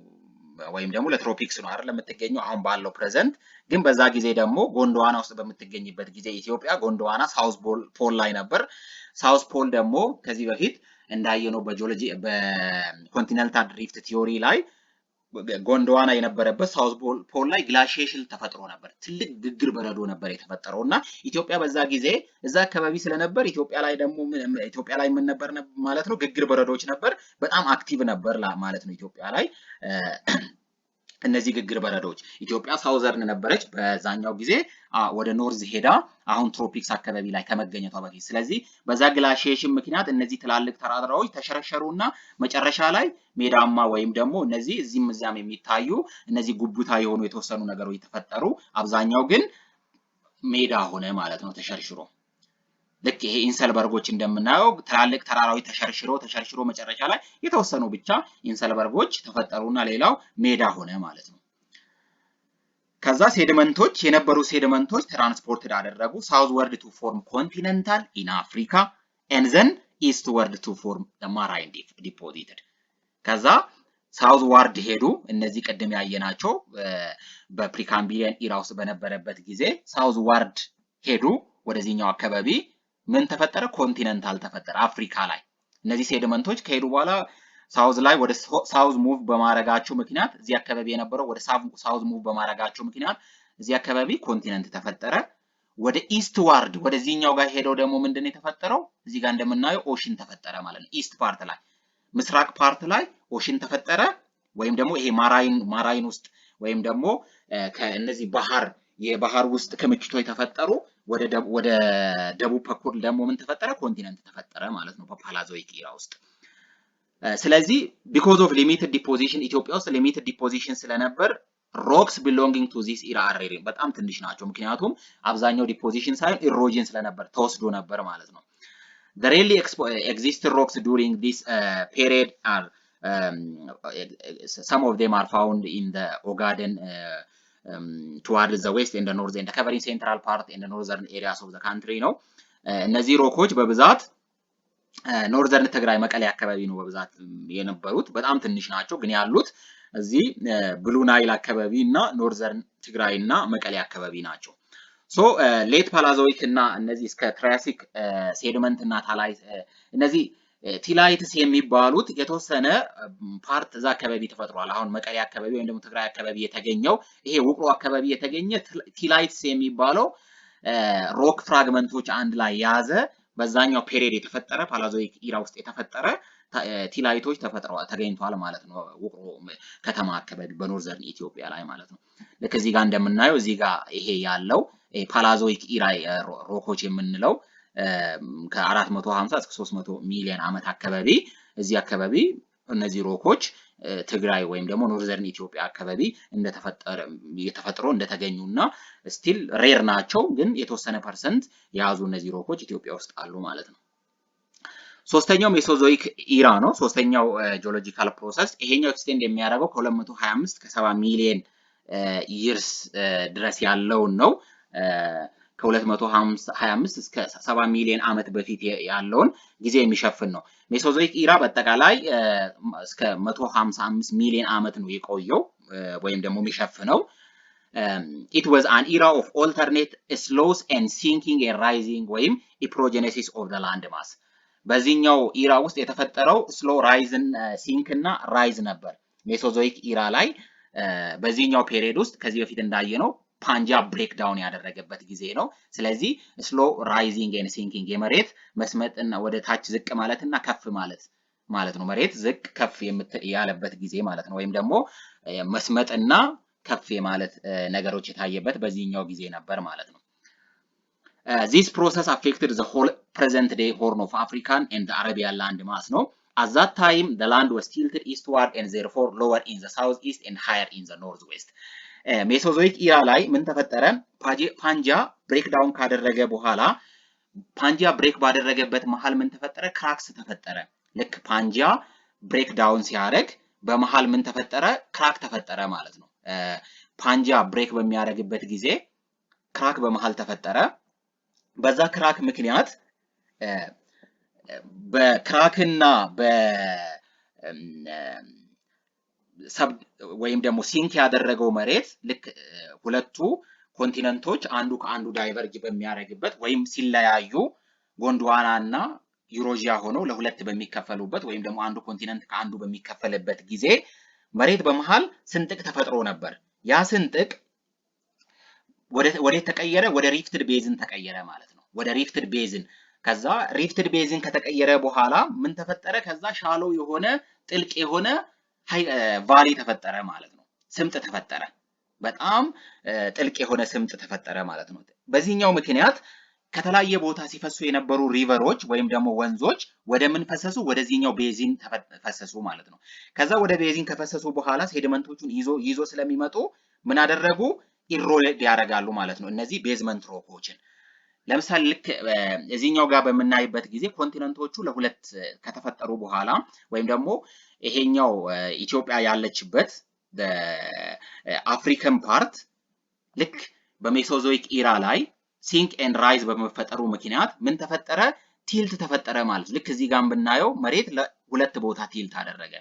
ወይም ደግሞ ለትሮፒክስ ነው አይደል የምትገኘው አሁን ባለው ፕሬዘንት። ግን በዛ ጊዜ ደግሞ ጎንዶዋና ውስጥ በምትገኝበት ጊዜ ኢትዮጵያ ጎንዶዋና ሳውዝ ፖል ላይ ነበር። ሳውዝ ፖል ደግሞ ከዚህ በፊት እንዳየነው በጂኦሎጂ በኮንቲኔንታል ድሪፍት ቲዮሪ ላይ ጎንዶዋና የነበረበት ሳውዝ ፖል ላይ ግላሺዬሽን ተፈጥሮ ነበር። ትልቅ ግግር በረዶ ነበር የተፈጠረው እና ኢትዮጵያ በዛ ጊዜ እዛ አካባቢ ስለነበር ኢትዮጵያ ላይ ምን ነበር ማለት ነው? ግግር በረዶች ነበር። በጣም አክቲቭ ነበር ማለት ነው ኢትዮጵያ ላይ እነዚህ ግግር በረዶች። ኢትዮጵያ ሳውዘርን ነበረች በዛኛው ጊዜ ወደ ኖርዝ ሄዳ አሁን ትሮፒክስ አካባቢ ላይ ከመገኘቷ በፊት። ስለዚህ በዛ ግላሺዬሽን ምክንያት እነዚህ ትላልቅ ተራራዎች ተሸረሸሩና መጨረሻ ላይ ሜዳማ ወይም ደግሞ እነዚህ እዚህም እዚያም የሚታዩ እነዚህ ጉቡታ የሆኑ የተወሰኑ ነገሮች ተፈጠሩ። አብዛኛው ግን ሜዳ ሆነ ማለት ነው ተሸርሽሮ። ልክ ይሄ ኢንሰልበርጎች እንደምናየው ትላልቅ ተራራዎች ተሸርሽሮ መጨረሻ ላይ የተወሰኑ ብቻ ኢንሰልበርጎች ተፈጠሩና ሌላው ሜዳ ሆነ ማለት ነው። ከዛ ሴዲመንቶች የነበሩ ሴዲመንቶች ትራንስፖርትድ አደረጉ ሳውዝወርድ ቱ ፎርም ኮንቲኔንታል ኢን አፍሪካ and then eastward to form the marine deposited። ከዛ ሳውዝዋርድ ሄዱ። እነዚህ ቀደም ያየናቸው በፕሪካምቢሪያን ኢራ ውስጥ በነበረበት ጊዜ ሳውዝዋርድ ሄዱ ወደዚህኛው አካባቢ ምን ተፈጠረ? ኮንቲኔንታል ተፈጠረ አፍሪካ ላይ። እነዚህ ሴዲመንቶች ከሄዱ በኋላ ሳውዝ ላይ ወደ ሳውዝ ሙቭ በማድረጋቸው ምክንያት እዚህ አካባቢ የነበረው ወደ ሳውዝ ሙቭ በማድረጋቸው ምክንያት እዚህ አካባቢ ኮንቲነንት ተፈጠረ። ወደ ኢስት ዋርድ ወደዚህኛው ጋር ሄደው ደግሞ ምንድነው የተፈጠረው? እዚህ ጋር እንደምናየው ኦሽን ተፈጠረ ማለት ነው። ኢስት ፓርት ላይ ምስራቅ ፓርት ላይ ኦሽን ተፈጠረ፣ ወይም ደግሞ ይሄ ማራይን ውስጥ ወይም ደግሞ ከእነዚህ የባህር ውስጥ ክምችቶች ተፈጠሩ። ወደ ደቡብ በኩል ደግሞ ምን ተፈጠረ? ኮንቲነንት ተፈጠረ ማለት ነው በፓላዞይክ ኢራ ውስጥ። ስለዚህ because of limited deposition ኢትዮጵያ ውስጥ limited deposition ስለነበር rocks belonging to this era are rare በጣም ትንሽ ናቸው። ምክንያቱም አብዛኛው ዲፖዚሽን ሳይሆን ኢሮዥን ስለነበር ተወስዶ ነበር ማለት ነው። The rarely existed rocks during this period are some of them are found in the Ogaden towards the west and the north and covering central part in the northern areas of the country ነው። እነዚህ ሮኮች በብዛት ኖርዘርን ትግራይ መቀሌ አካባቢ ነው በብዛት የነበሩት። በጣም ትንሽ ናቸው ግን ያሉት እዚህ ብሉ ናይል አካባቢ እና ኖርዘርን ትግራይ እና መቀሌ አካባቢ ናቸው። ሶ ሌት ፓላዞይክ እና እነዚህ እስከ ትራያሲክ ሴዲመንት እና ታላይት እነዚህ ቲላይትስ የሚባሉት የተወሰነ ፓርት እዛ አካባቢ ተፈጥሯል። አሁን መቀሌ አካባቢ ወይም ደግሞ ትግራይ አካባቢ የተገኘው ይሄ ውቅሮ አካባቢ የተገኘ ቲላይትስ የሚባለው ሮክ ፍራግመንቶች አንድ ላይ ያዘ በዛኛው ፔሪድ የተፈጠረ ፓላዞይክ ኢራ ውስጥ የተፈጠረ ቲላይቶች ተገኝቷል ማለት ነው። ውቅሮ ከተማ አካባቢ በኖርዘርን ኢትዮጵያ ላይ ማለት ነው። ልክ እዚህ ጋር እንደምናየው እዚህ ጋር ይሄ ያለው ፓላዞይክ ኢራ ሮኮች የምንለው ከ450 እስከ 300 ሚሊዮን ዓመት አካባቢ እዚህ አካባቢ እነዚህ ሮኮች ትግራይ ወይም ደግሞ ኖርዘርን ኢትዮጵያ አካባቢ የተፈጠሩ እንደተገኙና ስቲል ሬር ናቸው ግን የተወሰነ ፐርሰንት የያዙ እነዚህ ሮኮች ኢትዮጵያ ውስጥ አሉ ማለት ነው። ሶስተኛው ሜሶዞይክ ኢራ ነው። ሶስተኛው ጂኦሎጂካል ፕሮሰስ ይሄኛው ኤክስቴንድ የሚያደርገው ከ225 ከ70 ሚሊዮን ይርስ ድረስ ያለውን ነው። ከ225 እስከ 70 ሚሊዮን ዓመት በፊት ያለውን ጊዜ የሚሸፍን ነው። ሜሶዞይክ ኢራ በአጠቃላይ እስከ 155 ሚሊዮን ዓመት ነው የቆየው ወይም ደግሞ የሚሸፍነው። it was an era of alternate slows and sinking and rising ወይም epirogenesis of the land mass በዚህኛው ኢራ ውስጥ የተፈጠረው ስሎ ራይዝን ሲንክ እና ራይዝ ነበር ሜሶዞይክ ኢራ ላይ። በዚህኛው ፔሪድ ውስጥ ከዚህ በፊት እንዳየነው ፓንጃ ብሬክ ዳውን ያደረገበት ጊዜ ነው። ስለዚህ ስሎ ራይዚንግ ኤንድ ሲንኪንግ የመሬት መስመጥና ወደ ታች ዝቅ ማለትና ከፍ ማለት ነው። መሬት ዝቅ ከፍ ያለበት ጊዜ ማለት ነው። ወይም ደግሞ መስመጥና ከፍ የማለት ነገሮች የታየበት በዚህኛው ጊዜ ነበር ማለት ነው። This process affected the whole present day Horn of African and the Arabian land mass ነው። At that time the land was tilted eastward and therefore lower in the southeast and higher in the northwest. ሜሶዞይክ ኢራ ላይ ምን ተፈጠረ? ፓንጃ ብሬክ ዳውን ካደረገ በኋላ ፓንጃ ብሬክ ባደረገበት መሃል ምን ተፈጠረ? ክራክስ ተፈጠረ። ልክ ፓንጃ ብሬክ ዳውን ሲያደርግ በመሃል ምን ተፈጠረ? ክራክ ተፈጠረ ማለት ነው። ፓንጃ ብሬክ በሚያደርግበት ጊዜ ክራክ በመሃል ተፈጠረ። በዛ ክራክ ምክንያት በክራክና ወይም ደግሞ ሲንክ ያደረገው መሬት ልክ ሁለቱ ኮንቲነንቶች አንዱ ከአንዱ ዳይቨርጅ በሚያደርግበት ወይም ሲለያዩ ጎንድዋናና ዩሮዥያ ሆነው ለሁለት በሚከፈሉበት ወይም ደግሞ አንዱ ኮንቲነንት ከአንዱ በሚከፈልበት ጊዜ መሬት በመሃል ስንጥቅ ተፈጥሮ ነበር። ያ ስንጥቅ ወደ ተቀየረ ወደ ሪፍትድ ቤዝን ተቀየረ ማለት ነው። ወደ ሪፍትድ ቤዝን ከዛ ሪፍትድ ቤዝን ከተቀየረ በኋላ ምን ተፈጠረ? ከዛ ሻሎ የሆነ ጥልቅ የሆነ ቫሊ ተፈጠረ ማለት ነው። ስምጥ ተፈጠረ። በጣም ጥልቅ የሆነ ስምጥ ተፈጠረ ማለት ነው። በዚህኛው ምክንያት ከተለያየ ቦታ ሲፈሱ የነበሩ ሪቨሮች ወይም ደግሞ ወንዞች ወደ ምን ፈሰሱ? ወደዚህኛው ቤዚን ፈሰሱ ማለት ነው። ከዛ ወደ ቤዚን ከፈሰሱ በኋላ ሴዲመንቶቹን ይዞ ስለሚመጡ ምን አደረጉ? ኢሮድ ያደርጋሉ ማለት ነው። እነዚህ ቤዝመንት ሮኮችን ለምሳሌ ልክ እዚህኛው ጋር በምናይበት ጊዜ ኮንቲነንቶቹ ለሁለት ከተፈጠሩ በኋላ ወይም ደግሞ ይሄኛው ኢትዮጵያ ያለችበት አፍሪካን ፓርት ልክ በሜሶዞይክ ኢራ ላይ ሲንክ ኤንድ ራይዝ በመፈጠሩ ምክንያት ምን ተፈጠረ? ቲልት ተፈጠረ ማለት ልክ እዚህ ጋር ብናየው መሬት ለሁለት ቦታ ቲልት አደረገ።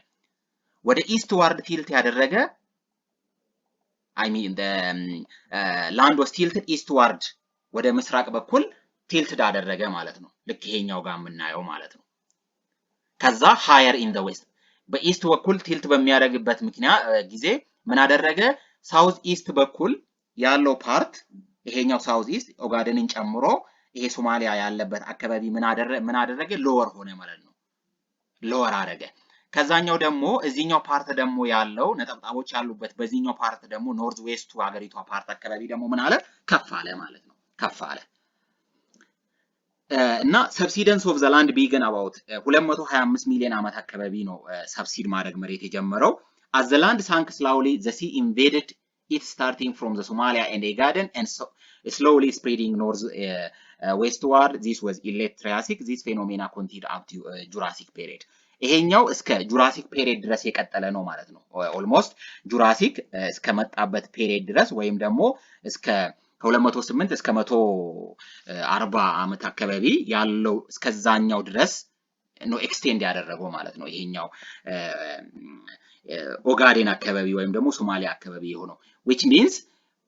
ወደ ኢስት ዋርድ ቲልት ያደረገ the land was tilted eastward ወደ ምስራቅ በኩል ቲልትድ አደረገ ማለት ነው። ልክ ይሄኛው ጋር የምናየው ማለት ነው። ከዛ ሃየር ኢን ዘ ዌስት በኢስት በኩል ቲልት በሚያደርግበት ምክንያት ጊዜ ምን አደረገ? ሳውዝ ኢስት በኩል ያለው ፓርት ይሄኛው ሳውዝ ኢስት ኦጋዴንን ጨምሮ ይሄ ሶማሊያ ያለበት አካባቢ ምን አደረገ? ሎወር ሆነ ማለት ነው። ሎወር አደረገ። ከዛኛው ደግሞ እዚህኛው ፓርት ደግሞ ያለው ነጠብጣቦች ያሉበት በዚህኛው ፓርት ደግሞ ኖርዝ ዌስቱ ሀገሪቷ ፓርት አካባቢ ደግሞ ምን አለ? ከፍ አለ ማለት ነው። ከፍ አለ እና ሰብሲደንስ ኦፍ ዘ ላንድ ቢገን አባውት 225 ሚሊዮን ዓመት አካባቢ ነው ሰብሲድ ማድረግ መሬት የጀመረው። as the land sank slowly the sea invaded it starting from the Somalia and Ogaden and so slowly spreading north westward. This was late Triassic. This phenomena continued up to Jurassic period. ይሄኛው እስከ ጁራሲክ ፔሪየድ ድረስ የቀጠለ ነው ማለት ነው። ኦልሞስት ጁራሲክ እስከመጣበት ፔሪየድ ድረስ ወይም ደግሞ እስከ ከ208 እስከ 140 ዓመት አካባቢ ያለው እስከዛኛው ድረስ ነው ኤክስቴንድ ያደረገው ማለት ነው። ይሄኛው ኦጋዴን አካባቢ ወይም ደግሞ ሶማሊያ አካባቢ የሆነው which means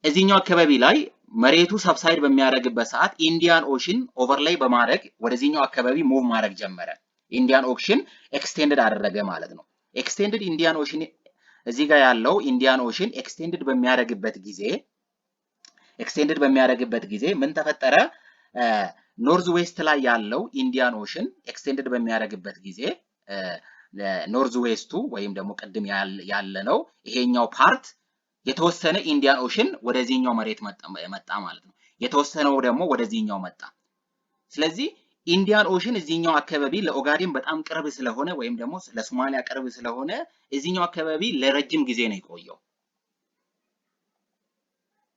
እዚህኛው አካባቢ ላይ መሬቱ ሰብሳይድ በሚያደርግበት ሰዓት ኢንዲያን ኦሽን ኦቨርላይ በማድረግ ወደዚህኛው አካባቢ ሙቭ ማድረግ ጀመረ። ኢንዲያን ኦሽን ኤክስቴንድድ አደረገ ማለት ነው። ኤክስቴንድድ ኢንዲያን ኦሽን እዚህ ጋር ያለው ኢንዲያን ኦሽን ኤክስቴንድድ በሚያደርግበት ጊዜ ምን ተፈጠረ? ኖርዝ ዌስት ላይ ያለው ኢንዲያን ኦሽን ኤክስቴንድድ በሚያደርግበት ጊዜ ኖርዝ ዌስቱ ወይም ደግሞ ቅድም ያለ ነው ይሄኛው ፓርት የተወሰነ ኢንዲያን ኦሽን ወደዚህኛው መሬት መጣ ማለት ነው። የተወሰነው ደግሞ ወደዚህኛው መጣ። ስለዚህ ኢንዲያን ኦሽን እዚህኛው አካባቢ ለኦጋዴን በጣም ቅርብ ስለሆነ ወይም ደግሞ ለሶማሊያ ቅርብ ስለሆነ እዚህኛው አካባቢ ለረጅም ጊዜ ነው የቆየው።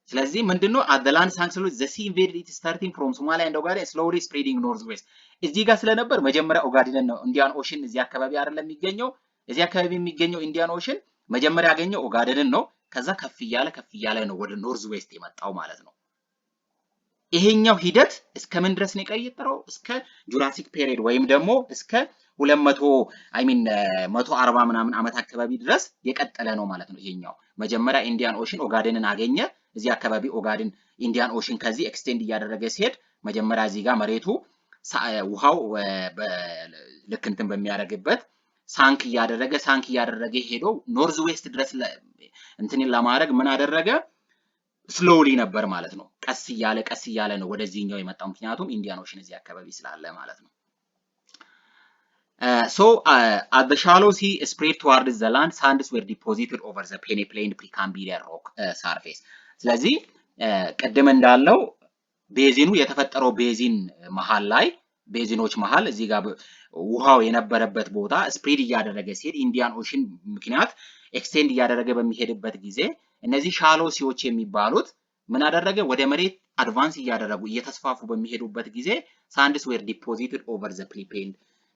ስለዚህ ምንድነው at the land sank slowly the sea invaded it starting from Somalia and Ogaden slowly spreading northwest. እዚህ ጋር ስለነበር መጀመሪያ ኦጋዴንን ነው ኢንዲያን ኦሽን እዚህ አካባቢ አይደለም የሚገኘው። እዚህ አካባቢ የሚገኘው ኢንዲያን ኦሽን መጀመሪያ ያገኘው ኦጋዴንን ነው። ከዛ ከፍ እያለ ነው ወደ ኖርዝ ዌስት የመጣው ማለት ነው። ይሄኛው ሂደት እስከ ምን ድረስ ነው የቀየጠረው? እስከ ጁራሲክ ፔሪየድ ወይም ደግሞ እስከ 140 ምናምን ዓመት አካባቢ ድረስ የቀጠለ ነው ማለት ነው። ይሄኛው መጀመሪያ ኢንዲያን ኦሽን ኦጋዴንን አገኘ። እዚህ አካባቢ ኦጋዴን ኢንዲያን ኦሽን ከዚህ ኤክስቴንድ እያደረገ ሲሄድ መጀመሪያ እዚህ ጋር መሬቱ ውሃው ልክ እንትን በሚያደርግበት ሳንክ እያደረገ ሄዶ ኖርዝ ዌስት ድረስ እንትን ለማድረግ ምን አደረገ? ስሎሊ ነበር ማለት ነው። ቀስ እያለ ነው ወደዚህኛው የመጣው ምክንያቱም ኢንዲያን ኦሽን እዚህ አካባቢ ስላለ ማለት ነው። So at the shallow sea spread towards the land sands were deposited over the peneplain precambrian rock surface. ስለዚህ ቀደም እንዳለው ቤዚኑ የተፈጠረው ቤዚን መሃል ላይ ቤዚኖች መሃል እዚህ ጋር ውሃው የነበረበት ቦታ ስፕሬድ እያደረገ ሲሄድ ኢንዲያን ኦሽን ምክንያት ኤክስቴንድ እያደረገ በሚሄድበት ጊዜ እነዚህ ሻሎ ሲዎች የሚባሉት ምን አደረገ? ወደ መሬት አድቫንስ እያደረጉ እየተስፋፉ በሚሄዱበት ጊዜ ሳንድስ ዌር ዲፖዚትድ ኦቨር ዘ ፕሊፔን።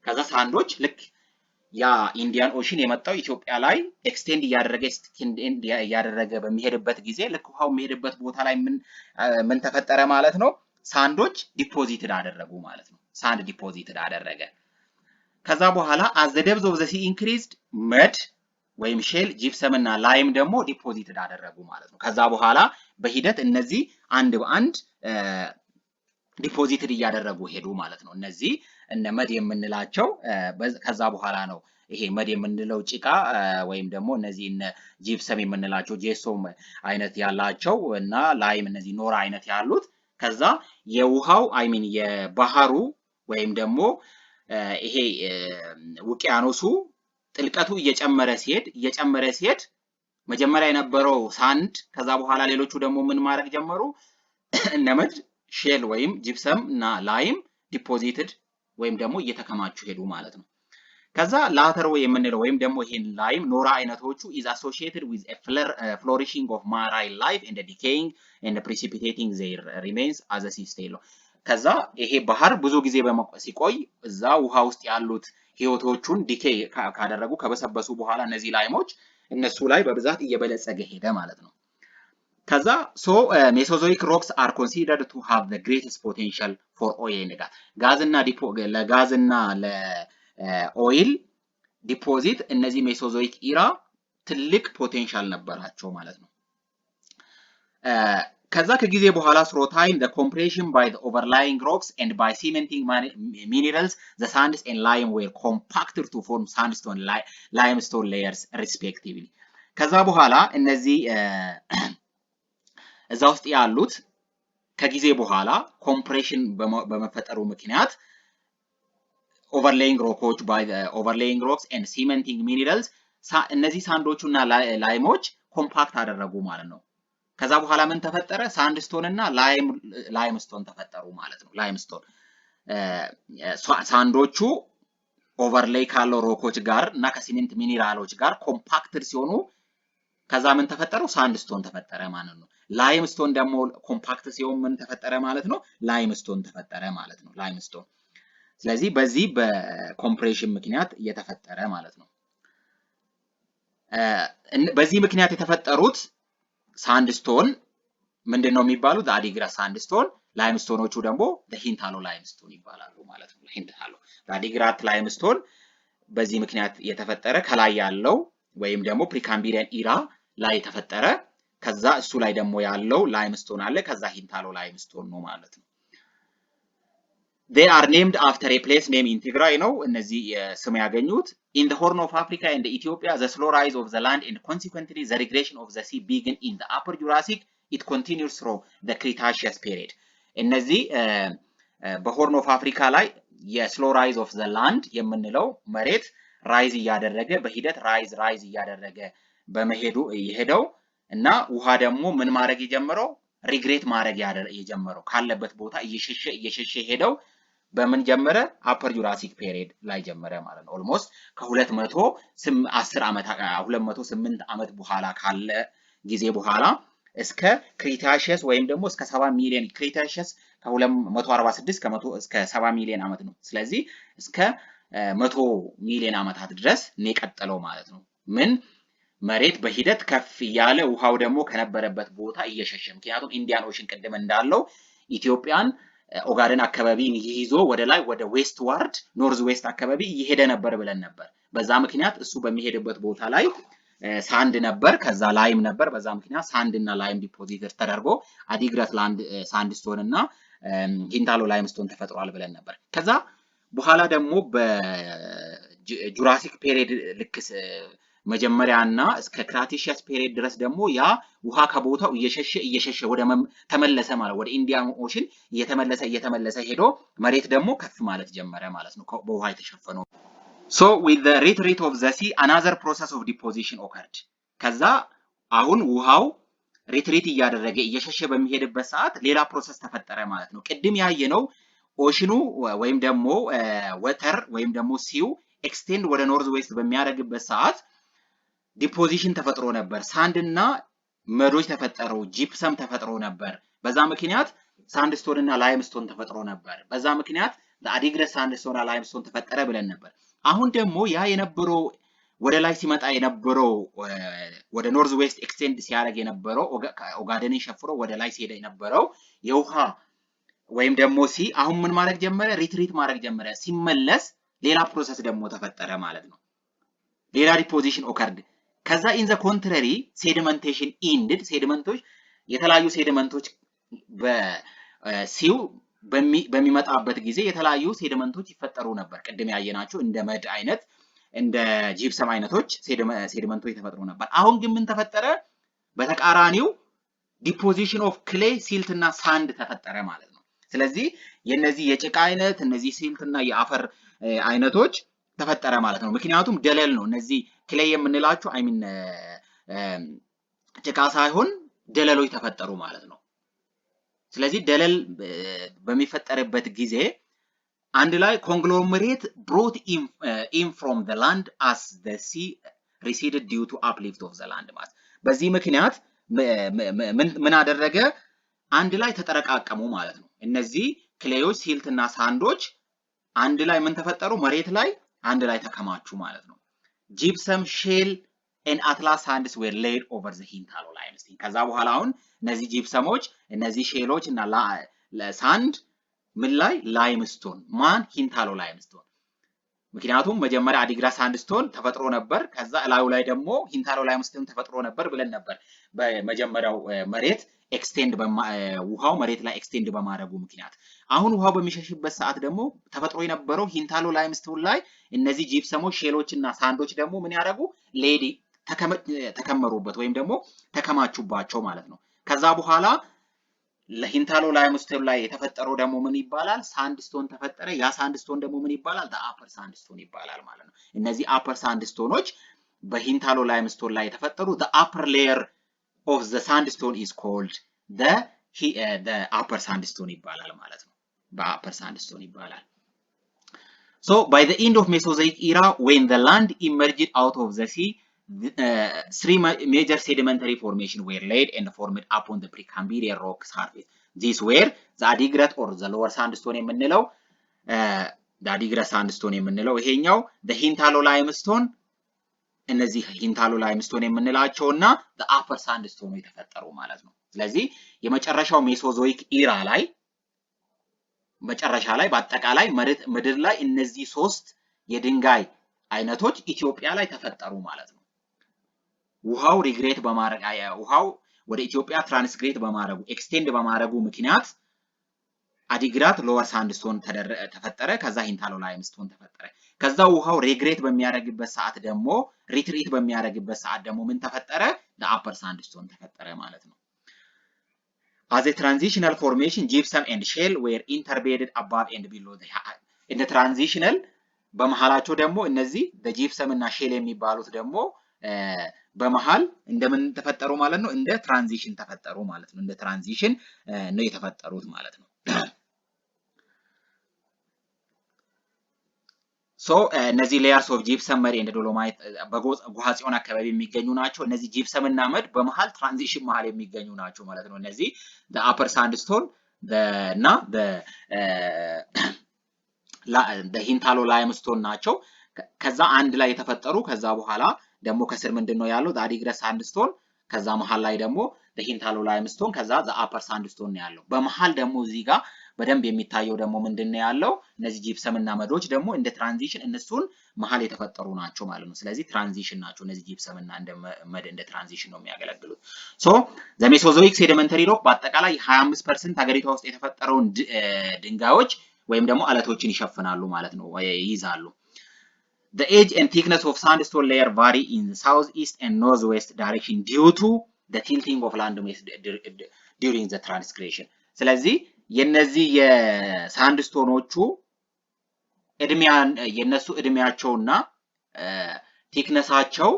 ከዛ ሳንዶች ልክ ያ ኢንዲያን ኦሽን የመጣው ኢትዮጵያ ላይ ኤክስቴንድ እያደረገ በሚሄድበት ጊዜ ልክ ውሃው የሚሄድበት ቦታ ላይ ምን ተፈጠረ ማለት ነው? ሳንዶች ዲፖዚትድ አደረጉ ማለት ነው። ሳንድ ዲፖዚትድ አደረገ። ከዛ በኋላ as the depth of the sea increased mud ወይም ሼል ጂፕሰም እና ላይም ደግሞ ዲፖዚትድ አደረጉ ማለት ነው። ከዛ በኋላ በሂደት እነዚህ አንድ በአንድ ዲፖዚትድ እያደረጉ ሄዱ ማለት ነው። እነዚህ እነ መድ የምንላቸው ከዛ በኋላ ነው ይሄ መድ የምንለው ጭቃ ወይም ደግሞ እነዚህ እነ ጂፕሰም የምንላቸው ጄሶም አይነት ያላቸው እና ላይም እነዚህ ኖራ አይነት ያሉት ከዛ የውሃው የባህሩ ወይም ደግሞ ይሄ ውቅያኖሱ ጥልቀቱ እየጨመረ ሲሄድ መጀመሪያ የነበረው ሳንድ ከዛ በኋላ ሌሎቹ ደግሞ ምን ማድረግ ጀመሩ? እነ መድ ሼል ወይም ጂፕሰም እና ላይም ዲፖዚትድ ወይም ደግሞ እየተከማቹ ሄዱ ማለት ነው። ከዛ ላተር ወይ የምንለው ወይም ደግሞ ይሄን ላይም ኖራ አይነቶቹ is associated with a flourishing of marine life and decaying and precipitating their remains as a sea stay. ከዛ ይሄ ባህር ብዙ ጊዜ ሲቆይ እዛ ውሃ ውስጥ ያሉት ህይወቶቹን ዲኬይ ካደረጉ ከበሰበሱ በኋላ እነዚህ ላይሞች እነሱ ላይ በብዛት እየበለጸገ ሄደ ማለት ነው። ከዛ Mesozoic rocks are considered to have the greatest potential for oil and gas. ለጋዝና ለኦይል ዲፖዚት እነዚህ ሜሶዞይክ ኢራ ትልቅ ፖቴንሻል ነበራቸው ማለት ነው። ከዛ ከጊዜ በኋላ through time the compression by the overlying rocks and by cementing minerals the sands and lime were compacted to form sandstone limestone layers respectively ከዛ በኋላ እነዚህ እዛ ውስጥ ያሉት ከጊዜ በኋላ ኮምፕሬሽን በመፈጠሩ ምክንያት overlaying rocks and cementing minerals እነዚህ ሳንዶቹና ላይሞች ኮምፓክት አደረጉ ማለት ነው። ከዛ በኋላ ምን ተፈጠረ? ሳንድስቶን እና ላይምስቶን ተፈጠሩ ማለት ነው። ላይምስቶን ሳንዶቹ ኦቨርሌይ ካለው ሮኮች ጋር እና ከሲሜንት ሚኒራሎች ጋር ኮምፓክትድ ሲሆኑ ከዛ ምን ተፈጠሩ? ሳንድስቶን ተፈጠረ ማለት ነው። ላይምስቶን ደግሞ ኮምፓክት ሲሆን ምን ተፈጠረ ማለት ነው? ላይምስቶን ተፈጠረ ማለት ነው። ላይምስቶን ስለዚህ በዚህ በኮምፕሬሽን ምክንያት የተፈጠረ ማለት ነው። በዚህ ምክንያት የተፈጠሩት ሳንድስቶን ምንድነው የሚባሉት? አዲግራት ሳንድስቶን፣ ላይምስቶኖቹ ደግሞ ሂንታሎ ላይምስቶን ይባላሉ ማለት ነው። ሂንታሎ አዲግራት ላይምስቶን በዚህ ምክንያት የተፈጠረ ከላይ ያለው ወይም ደግሞ ፕሪካምቢሪያን ኢራ ላይ የተፈጠረ ከዛ እሱ ላይ ደግሞ ያለው ላይምስቶን አለ ከዛ ሂንታሎ ላይምስቶን ነው ማለት ነው። They are named after a place name in Tigray ነው እነዚህ ስም ያገኙት። In the Horn of Africa and Ethiopia the slow rise of the land and consequently the regression of the sea began in the upper Jurassic. It continues through the Cretaceous period. እነዚህ በሆርን ኦፍ አፍሪካ ላይ የስሎ ራይዝ ኦፍ ዘ ላንድ የምንለው መሬት ራይዝ እያደረገ በሂደት ራይዝ እያደረገ በመሄዱ የሄደው እና ውሃ ደግሞ ምን ማድረግ የጀመረው ሪግሬት ማድረግ የጀመረው ካለበት ቦታ እየሸሸ ሄደው በምን ጀመረ? አፐር ጁራሲክ ፔሪድ ላይ ጀመረ ማለት ነው። ኦልሞስት ከ208 ዓመት በኋላ ካለ ጊዜ በኋላ እስከ ክሪታሺየስ ወይም ደግሞ እስከ 70 ሚሊዮን ክሪታሺየስ ከ246 እስከ 70 ሚሊዮን ዓመት ነው። ስለዚህ እስከ 100 ሚሊዮን ዓመታት ድረስ ነው የቀጠለው ማለት ነው። ምን መሬት በሂደት ከፍ እያለ ውሃው ደግሞ ከነበረበት ቦታ እየሸሸ ምክንያቱም ኢንዲያን ኦሽን ቅድም እንዳለው ኢትዮጵያን ኦጋደን አካባቢ ይይዞ ወደ ላይ ወደ ዌስት ዋርድ ኖርዝ ዌስት አካባቢ እየሄደ ነበር ብለን ነበር። በዛ ምክንያት እሱ በሚሄድበት ቦታ ላይ ሳንድ ነበር ከዛ ላይም ነበር። በዛ ምክንያት ሳንድ እና ላይም ዲፖዚትድ ተደርጎ አዲግራት ላንድ ሳንድስቶን እና ሂንታሎ ላይምስቶን ተፈጥሯል ብለን ነበር። ከዛ በኋላ ደግሞ በጁራሲክ ፔሪድ ልክ መጀመሪያና እስከ ክራቲሺየስ ፔሪድ ድረስ ደግሞ ያ ውሃ ከቦታው እየሸሸ ወደ ተመለሰ ማለት ወደ ኢንዲያን ኦሽን እየተመለሰ ሄዶ መሬት ደግሞ ከፍ ማለት ጀመረ ማለት ነው በውሃ የተሸፈነው። So with the retreat of the sea another process of deposition occurred. ከዛ አሁን ውሃው ሪትሪት እያደረገ እየሸሸ በሚሄድበት ሰዓት ሌላ ፕሮሰስ ተፈጠረ ማለት ነው። ቅድም ያየነው ኦሽኑ ወይም ደግሞ ወተር ወይም ደግሞ ሲው ኤክስቴንድ ወደ ኖርዝ ዌስት በሚያደርግበት ሰዓት ዲፖዚሽን ተፈጥሮ ነበር። ሳንድ እና መዶች ተፈጠሩ፣ ጂፕሰም ተፈጥሮ ነበር። በዛ ምክንያት ሳንድስቶን እና ላይምስቶን ተፈጥሮ ነበር። በዛ ምክንያት አዲግራት ሳንድስቶን እና ላይምስቶን ተፈጠረ ብለን ነበር። አሁን ደግሞ ያ የነበረው ወደ ላይ ሲመጣ የነበረው ወደ ኖርዝ ዌስት ኤክስቴንድ ሲያደርግ የነበረው ኦጋደንን ሸፍሮ ወደ ላይ ሲሄድ የነበረው የውሃ ወይም ደግሞ አሁን ምን ማድረግ ጀመረ? ሪትሪት ማድረግ ጀመረ። ሲመለስ ሌላ ፕሮሰስ ደግሞ ተፈጠረ ማለት ነው። ሌላ ዲፖዚሽን ኦከርድ። ከዛ ኢን ዘ ኮንትራሪ ሴዲመንቴሽን ኢንድድ። ሴዲመንቶች የተለያዩ ሴዲመንቶች በሲው በሚመጣበት ጊዜ የተለያዩ ሴዲመንቶች ይፈጠሩ ነበር። ቅድም ያየናቸው እንደ መድ አይነት እንደ ጂፕሰም አይነቶች ሴዲመንቶች ተፈጥሮ ነበር። አሁን ግን ምን ተፈጠረ? በተቃራኒው ዲፖዚሽን ኦፍ ክሌይ ሲልት እና ሳንድ ተፈጠረ ማለት ነው። ስለዚህ የነዚህ የጭቃ አይነት እነዚህ ሲልት እና የአፈር አይነቶች ተፈጠረ ማለት ነው። ምክንያቱም ደለል ነው። እነዚህ ክሌይ የምንላቸው አይሚን ጭቃ ሳይሆን ደለሎች ተፈጠሩ ማለት ነው። ስለዚህ ደለል በሚፈጠርበት ጊዜ አንድ ላይ ኮንግሎሜሬት brought in from the land as the sea receded due to uplift of the land mass። በዚህ ምክንያት ምን አደረገ? አንድ ላይ ተጠረቃቀሙ ማለት ነው። እነዚህ ክሌዮች ሲልት እና ሳንዶች አንድ ላይ ምን ተፈጠሩ? መሬት ላይ አንድ ላይ ተከማቹ ማለት ነው። ጂፕሰም ሼል and atlas sands were laid over the hintalo limestone። ከዛ በኋላ አሁን እነዚህ ጂፕሰሞች እነዚህ ሼሎች እና ሳንድ ምን ላይ ላይምስቶን ማን ሂንታሎ ላይምስቶን። ምክንያቱም መጀመሪያ አዲግራት ሳንድስቶን ተፈጥሮ ነበር። ከዛ ላዩ ላይ ደግሞ ሂንታሎ ላይምስቶን ተፈጥሮ ነበር ብለን ነበር በመጀመሪያው መሬት ኤክስቴንድ ውሃው መሬት ላይ ኤክስቴንድ በማድረጉ ምክንያት አሁን ውሃው በሚሸሽበት ሰዓት ደግሞ ተፈጥሮ የነበረው ሂንታሎ ላይምስቶን ላይ እነዚህ ጂፕሰሞች ሼሎች እና ሳንዶች ደግሞ ምን ያደረጉ ሌዲ ተከመሩበት ወይም ደግሞ ተከማቹባቸው ማለት ነው። ከዛ በኋላ ለሂንታሎ ላይምስቶን ላይ የተፈጠረው ደግሞ ምን ይባላል? ሳንድስቶን ተፈጠረ። ያ ሳንድስቶን ደግሞ ምን ይባላል? አፐር ሳንድስቶን ይባላል ማለት ነው። እነዚህ አፐር ሳንድስቶኖች በሂንታሎ ላይምስቶን ላይ የተፈጠሩ the upper layer of the sandstone is called the upper sandstone ይባላል ማለት ነው። በአፐር ሳንድስቶን ይባላል። So by the end of Mesozoic era, when the land emerged out of the sea, three major sedimentary formations were laid and formed upon the Precambrian rock surface. These were the Adigrat or the lower sandstone የምንለው the Adigrat sandstone የምንለው ይሄኛው the Hintalo limestone እነዚህ ሂንታሎ ላይምስቶን የምንላቸውና the upper sandstone የተፈጠሩ ማለት ነው። ስለዚህ የመጨረሻው ሜሶዞይክ ኢራ ላይ መጨረሻ ላይ በአጠቃላይ ምድር ላይ እነዚህ ሶስት የድንጋይ አይነቶች ኢትዮጵያ ላይ ተፈጠሩ ማለት ነው። ውሃው ሪግሬት በማድረግ ውሃው ወደ ኢትዮጵያ ትራንስግሬት በማድረጉ ኤክስቴንድ በማድረጉ ምክንያት አዲግራት ሎወር ሳንድስቶን ተፈጠረ። ከዛ ሂንታሎ ላይምስቶን ተፈጠረ። ከዛ ውሃው ሪግሬት በሚያደርግበት ሰዓት ደግሞ ሪትሪት በሚያደርግበት ሰዓት ደግሞ ምን ተፈጠረ? አፐር ሳንድስቶን ተፈጠረ ማለት ነው። As a transitional formation, gypsum and shale were interbedded above and below the in the transitional በመሃላቸው ደግሞ እነዚህ በጂፕሰም እና ሼል የሚባሉት ደግሞ በመሃል እንደምን ተፈጠሩ ማለት ነው? እንደ ትራንዚሽን ተፈጠሩ ማለት ነው። እንደ ትራንዚሽን ነው የተፈጠሩት ማለት ነው። ሶ እነዚህ ሌየርስ ኦፍ ጂፕሰም መድ እንደ ዶሎማይት በጓሃጽዮን አካባቢ የሚገኙ ናቸው። እነዚህ ጂፕሰም እና መድ በመሃል ትራንዚሽን መሃል የሚገኙ ናቸው ማለት ነው። እነዚህ the upper sandstone እና the ሂንታሎ ላይምስቶን ናቸው። ከዛ አንድ ላይ የተፈጠሩ ከዛ በኋላ ደግሞ ከስር ምንድነው ያለው? the Adigrat sandstone ከዛ መሃል ላይ ደግሞ the ሂንታሎ ላይምስቶን ከዛ the upper sandstone ነው ያለው። በመሃል ደግሞ እዚህ ጋር በደንብ የሚታየው ደግሞ ምንድነው ያለው? እነዚህ ጂፕሰም እና መዶች ደግሞ እንደ ትራንዚሽን እነሱን መሃል የተፈጠሩ ናቸው ማለት ነው። ስለዚህ ትራንዚሽን ናቸው እነዚህ ጂፕሰም እና እንደ መድ እንደ ትራንዚሽን ነው የሚያገለግሉት። ሶ the Mesozoic sedimentary rock በአጠቃላይ 25% ሀገሪቷ ውስጥ የተፈጠረውን ድንጋዮች ወይም ደግሞ አለቶችን ይሸፍናሉ ማለት ነው፣ ይይዛሉ። The age and thickness of sandstone layer vary in the southeast and northwest direction due to the tilting of land mass during the transgression. ስለዚህ የነዚህ የሳንድስቶኖቹ የነሱ እድሜያቸውና ቲክነሳቸው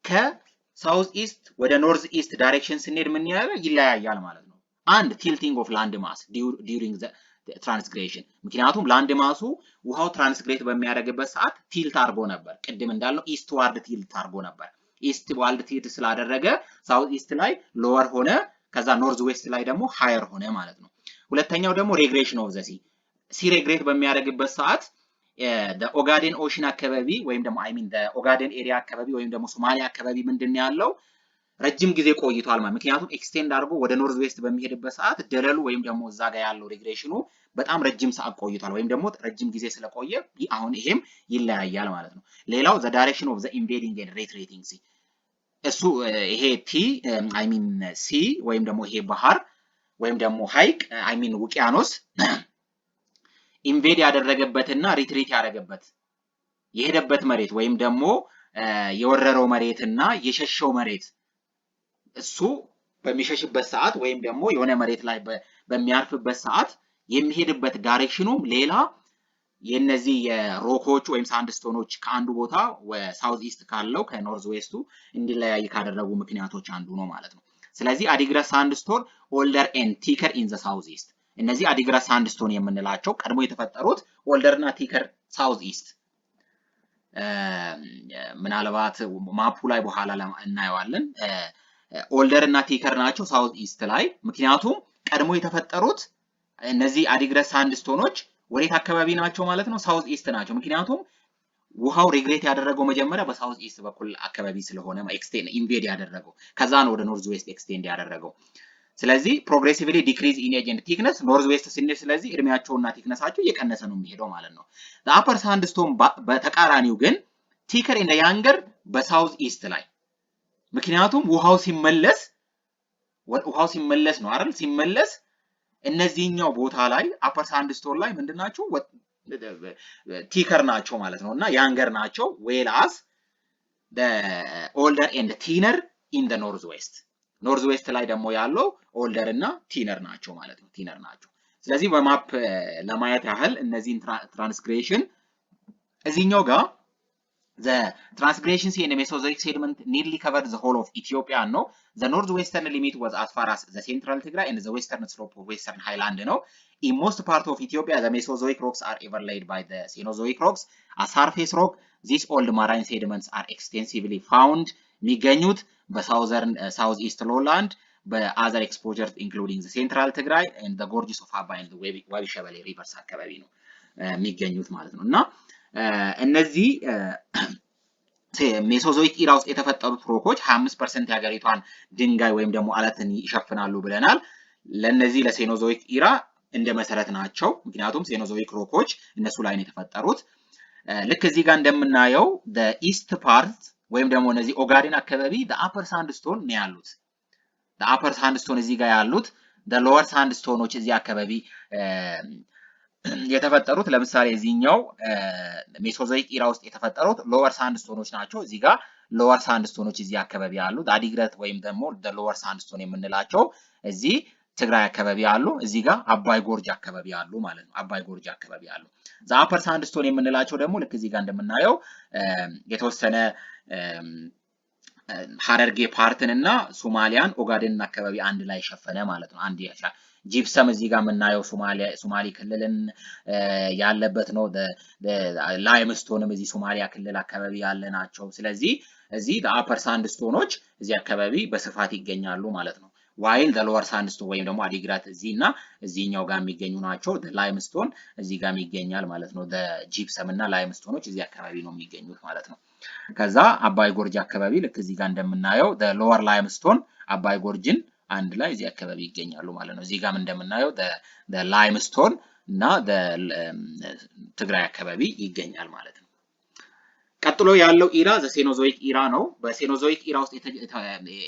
ከሳውዝ ኢስት ወደ ኖርዝ ኢስት ዳይሬክሽን ስንሄድ ምን ይለያያል ማለት ነው። አንድ ቲልቲንግ ኦፍ ላንድ ማስ ዱሪንግ ዘ ትራንስግሬሽን፣ ምክንያቱም ላንድ ማሱ ውሃው ትራንስግሬት በሚያደርግበት ሰዓት ቲልት አድርጎ ነበር። ቅድም እንዳልነው ኢስት ዋርድ ቲልት አድርጎ ነበር። ኢስት ዋርድ ቲልት ስላደረገ ሳውዝ ኢስት ላይ ሎወር ሆነ፣ ከዛ ኖርዝ ዌስት ላይ ደግሞ ሃየር ሆነ ማለት ነው። ሁለተኛው ደግሞ ሬግሬሽን ኦፍ ዘ ሲ ሬግሬት በሚያደርግበት ሰዓት ኦጋዴን ኦሽን አካባቢ ወይም ደግሞ አይ ሚን ኦጋዴን ኤሪያ አካባቢ ወይም ደግሞ ሶማሊያ አካባቢ ምንድን ያለው ረጅም ጊዜ ቆይቷል ማለት። ምክንያቱም ኤክስቴንድ አድርጎ ወደ ኖርዝ ዌስት በሚሄድበት ሰዓት ደለሉ ወይም ደግሞ እዛ ጋር ያለው ሬግሬሽኑ በጣም ረጅም ሰዓት ቆይቷል ወይም ደግሞ ረጅም ጊዜ ስለቆየ አሁን ይሄም ይለያያል ማለት ነው። ሌላው ዘ ዳይሬክሽን ኦፍ ዘ ኢንቬዲንግ ኤንድ ሬትሬቲንግ ሲ፣ እሱ ይሄ ቲ አይ ሚን ሲ ወይም ደግሞ ይሄ ባህር ወይም ደግሞ ሐይቅ አይ ሚን ውቅያኖስ ኢንቬድ ያደረገበትና ሪትሪት ያደረገበት የሄደበት መሬት ወይም ደግሞ የወረረው መሬትና የሸሸው መሬት እሱ በሚሸሽበት ሰዓት ወይም ደግሞ የሆነ መሬት ላይ በሚያርፍበት ሰዓት የሚሄድበት ዳይሬክሽኑም ሌላ የነዚህ የሮኮች ወይም ሳንድስቶኖች ከአንዱ ቦታ ሳውዝ ኢስት ካለው ከኖርዝ ዌስቱ እንዲለያይ ካደረጉ ምክንያቶች አንዱ ነው ማለት ነው። ስለዚህ አዲግራት ሳንድስቶን ኦልደር ኤንድ ቲከር ኢን ዘ ሳውዝ ኢስት፣ እነዚህ አዲግራት ሳንድስቶን የምንላቸው ቀድሞ የተፈጠሩት ኦልደር እና ቲከር ሳውዝ ኢስት፣ ምናልባት ማፑ ላይ በኋላ እናየዋለን። ኦልደር እና ቲከር ናቸው ሳውዝ ኢስት ላይ። ምክንያቱም ቀድሞ የተፈጠሩት እነዚህ አዲግራት ሳንድስቶኖች ወዴት አካባቢ ናቸው ማለት ነው? ሳውዝ ኢስት ናቸው። ምክንያቱም ውሃው ሪግሬት ያደረገው መጀመሪያ በሳውዝ ኢስት በኩል አካባቢ ስለሆነ ኤክስቴንድ ኢንቬድ ያደረገው ከዛ ነው ወደ ኖርዝ ዌስት ኤክስቴንድ ያደረገው። ስለዚህ ፕሮግሬሲቭሊ ዲክሪዝ ኢን ኤጅ ኤንድ ቲክነስ ኖርዝ ዌስት ስንል ስለዚህ እድሜያቸውና ቲክነሳቸው እየቀነሰ ነው የሚሄደው ማለት ነው። አፐር ሳንድስቶን በተቃራኒው ግን ቲከር ኢን ያንገር በሳውዝ ኢስት ላይ፣ ምክንያቱም ውሃው ሲመለስ ውሃው ሲመለስ ነው አይደል? ሲመለስ እነዚህኛው ቦታ ላይ አፐር ሳንድስቶን ላይ ምንድናቸው? ቲከር ናቸው ማለት ነው እና ያንገር ናቸው። ዌል አስ ኦልደር ኤንድ ቲነር ኢን ደ ኖርዝ ዌስት። ኖርዝ ዌስት ላይ ደግሞ ያለው ኦልደር እና ቲነር ናቸው ማለት ነው። ቲነር ናቸው። ስለዚህ በማፕ ለማየት ያህል እነዚህን ትራንስግሬሽን እዚህኛው ጋር the transgression sea in the Mesozoic sediment nearly covered the whole of Ethiopia. No, the northwestern limit was as far as the central Tigray and the western slope of western highland. No, in most part of Ethiopia, the Mesozoic rocks are overlaid by the Cenozoic rocks. As surface rock, these old marine sediments are extensively found. Miganyut, the southern southeast lowland, by other exposures including the central Tigray and the gorges of Abba and the Wabi Shabele rivers. Miganyut ማለት ነው እና እነዚህ ሜሶዞይክ ኢራ ውስጥ የተፈጠሩት ሮኮች 25% የሀገሪቷን ድንጋይ ወይም ደግሞ አለትን ይሸፍናሉ ብለናል። ለነዚህ ለሴኖዞይክ ኢራ እንደ መሰረት ናቸው። ምክንያቱም ሴኖዞይክ ሮኮች እነሱ ላይ ነው የተፈጠሩት። ልክ እዚህ ጋር እንደምናየው the east part ወይም ደግሞ እነዚህ ኦጋዴን አካባቢ the upper sandstone ነው ያሉት። the upper sandstone እዚህ ጋር ያሉት the lower sandstoneዎች እዚህ አካባቢ የተፈጠሩት ለምሳሌ እዚህኛው ሜሶዞይክ ኢራ ውስጥ የተፈጠሩት ሎወር ሳንድስቶኖች ናቸው። እዚህ ጋር ሎወር ሳንድስቶኖች እዚህ አካባቢ ያሉ አዲግራት ወይም ደግሞ ሎወር ሳንድስቶን የምንላቸው እዚህ ትግራይ አካባቢ ያሉ፣ እዚህ ጋር አባይ ጎርጅ አካባቢ ያሉ ማለት ነው። አባይ ጎርጅ አካባቢ ያሉ አፐር ሳንድስቶን የምንላቸው ደግሞ ልክ እዚህ ጋር እንደምናየው የተወሰነ ሐረርጌ ፓርትን እና ሶማሊያን ኦጋዴንን አካባቢ አንድ ላይ ሸፈነ ማለት ነው። አንድ ጂፕሰም እዚህ ጋር የምናየው ሶማሊ ክልልን ያለበት ነው። ላይምስቶንም እዚህ ሶማሊያ ክልል አካባቢ ያለ ናቸው። ስለዚህ እዚህ አፐር ሳንድስቶኖች እዚህ አካባቢ በስፋት ይገኛሉ ማለት ነው። ዋይል ሎወር ሳንድስቶን ወይም ደግሞ አዲግራት እዚህ እና እዚህኛው ጋር የሚገኙ ናቸው። ላይምስቶን እዚህ ጋር ይገኛል ማለት ነው። ጂፕሰም እና ላይምስቶኖች እዚህ አካባቢ ነው የሚገኙት ማለት ነው። ከዛ አባይ ጎርጅ አካባቢ ልክ እዚህ ጋር እንደምናየው ሎወር ላይምስቶን አባይ ጎርጅን አንድ ላይ እዚህ አካባቢ ይገኛሉ ማለት ነው። እዚህ ጋርም እንደምናየው ላይምስቶን እና ትግራይ አካባቢ ይገኛል ማለት ነው። ቀጥሎ ያለው ኢራ ሴኖዞይክ ኢራ ነው። በሴኖዞይክ ኢራ ውስጥ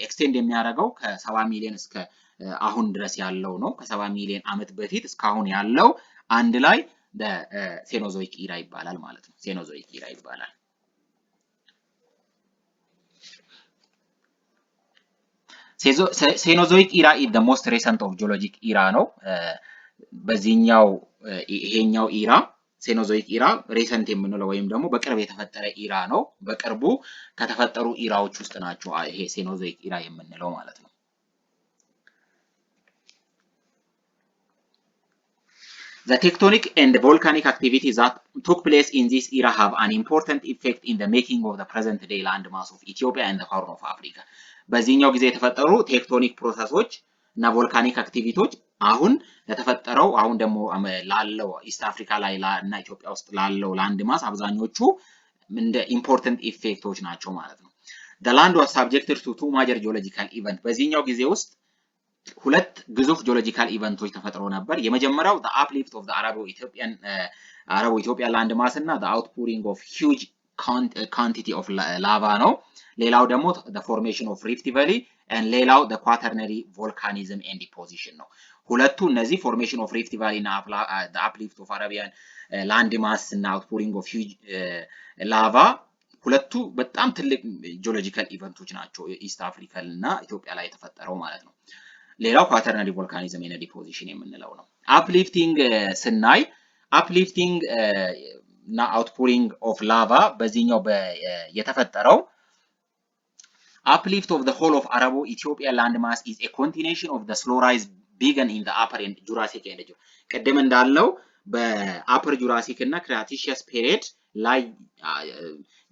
ኤክስቴንድ የሚያደርገው ከ70 ሚሊዮን እስከ አሁን ድረስ ያለው ነው። ከ70 ሚሊዮን ዓመት በፊት እስካሁን ያለው አንድ ላይ ሴኖዞይክ ኢራ ይባላል ማለት ነው። ሴኖዞይክ ኢራ ይባላል። ሴኖዞይክ ኢራ is the most recent of geologic era ነው። በዚህኛው ይሄኛው ኢራ ሴኖዞይክ ኢራ ሬሰንት የምንለው ወይም ደግሞ በቅርብ የተፈጠረ ኢራ ነው። በቅርቡ ከተፈጠሩ ኢራዎች ውስጥ ናቸው ይሄ ሴኖዞይክ ኢራ የምንለው ማለት ነው። The tectonic and volcanic activities that took place in this era have an important effect in the making of the present day land mass of Ethiopia and the Horn of Africa. በዚህኛው ጊዜ የተፈጠሩ ቴክቶኒክ ፕሮሰሶች እና ቮልካኒክ አክቲቪቲዎች አሁን ለተፈጠረው አሁን ደግሞ ላለው ኢስት አፍሪካ ላይ እና ኢትዮጵያ ውስጥ ላለው ላንድ ማስ አብዛኞቹ እንደ ኢምፖርታንት ኢፌክቶች ናቸው ማለት ነው። The land was subjected to two major geological events. በዚህኛው ጊዜ ውስጥ ሁለት ግዙፍ ጂኦሎጂካል ኢቨንቶች ተፈጥሮ ነበር። የመጀመሪያው the uplift of the Arabo-Ethiopian land mass እና the outpouring of huge quantity of lava ነው። ሌላው ደግሞ the formation of Rift Valley and ሌላው the quaternary volcanism and deposition ነው። ሁለቱ እነዚህ formation of Rift Valley እና the uplift of Arabian land mass እና outpouring of huge lava ሁለቱ በጣም ትልቅ ጂኦሎጂካል ኢቨንቶች ናቸው ኢስት አፍሪካ እና ኢትዮጵያ ላይ የተፈጠረው ማለት ነው። ሌላው ኳተርናሪ ቮልካኒዝም እና ዲፖዚሽን የምንለው ነው። አፕሊፍቲንግ ስናይ አፕሊፍቲንግ እና አውትፑሪንግ ኦፍ ላቫ በዚህኛው የተፈጠረው uplift of the whole of Arabo-Ethiopian landmass is a continuation of the slow rise begun in the upper and Jurassic age. ቀደም እንዳለው በአፐር ጁራሲክ እና ክሪታሺየስ ፔሪየድ ላይ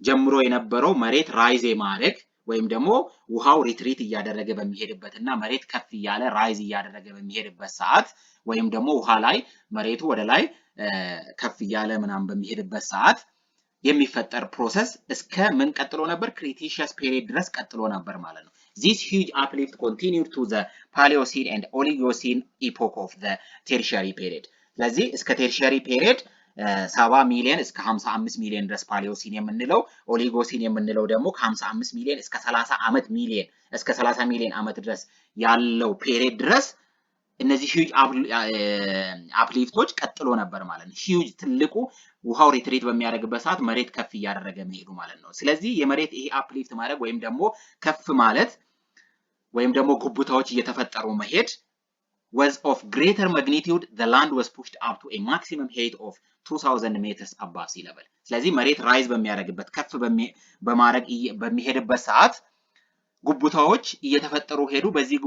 ጀምሮ የነበረው መሬት ራይዝ የማድረግ ወይም ደግሞ ውሃው ሪትሪት እያደረገ በሚሄድበት እና መሬት ከፍ እያለ ራይዝ እያደረገ በሚሄድበት ሰዓት ወይም ደግሞ ውሃ ላይ መሬቱ ወደ ላይ ከፍ እያለ ምናምን በሚሄድበት ሰዓት የሚፈጠር ፕሮሰስ እስከ ምን ቀጥሎ ነበር? ክሪታሺየስ ፔሪየድ ድረስ ቀጥሎ ነበር ማለት ነው። This huge uplift continued to the Paleocene and Oligocene epoch of the Tertiary period. ስለዚህ እስከ ቴርሺየሪ ፔሪየድ 70 ሚሊዮን እስከ 55 ሚሊዮን ድረስ ፓሊዮሲን የምንለው፣ ኦሊጎሲን የምንለው ደግሞ ከ55 ሚሊዮን እስከ 30 ሚሊዮን ዓመት ድረስ ያለው ፔሪድ ድረስ እነዚህ ሂውጅ አፕሊፍቶች ቀጥሎ ነበር ማለት ነው። ሂውጅ ትልቁ ውሃው ሪትሪት በሚያደርግበት ሰዓት መሬት ከፍ እያደረገ መሄዱ ማለት ነው። ስለዚህ የመሬት ይሄ አፕሊፍት ማድረግ ወይም ደግሞ ከፍ ማለት ወይም ደግሞ ጉብታዎች እየተፈጠሩ መሄድ was of greater magnitude, the land was pushed up to a maximum height of 2000 meters above sea level. ስለዚህ መሬት ራይዝ በሚያደርግበት ከፍ በማድረግ በሚሄድበት ሰዓት ጉብታዎች እየተፈጠሩ ሄዱ። በዚህ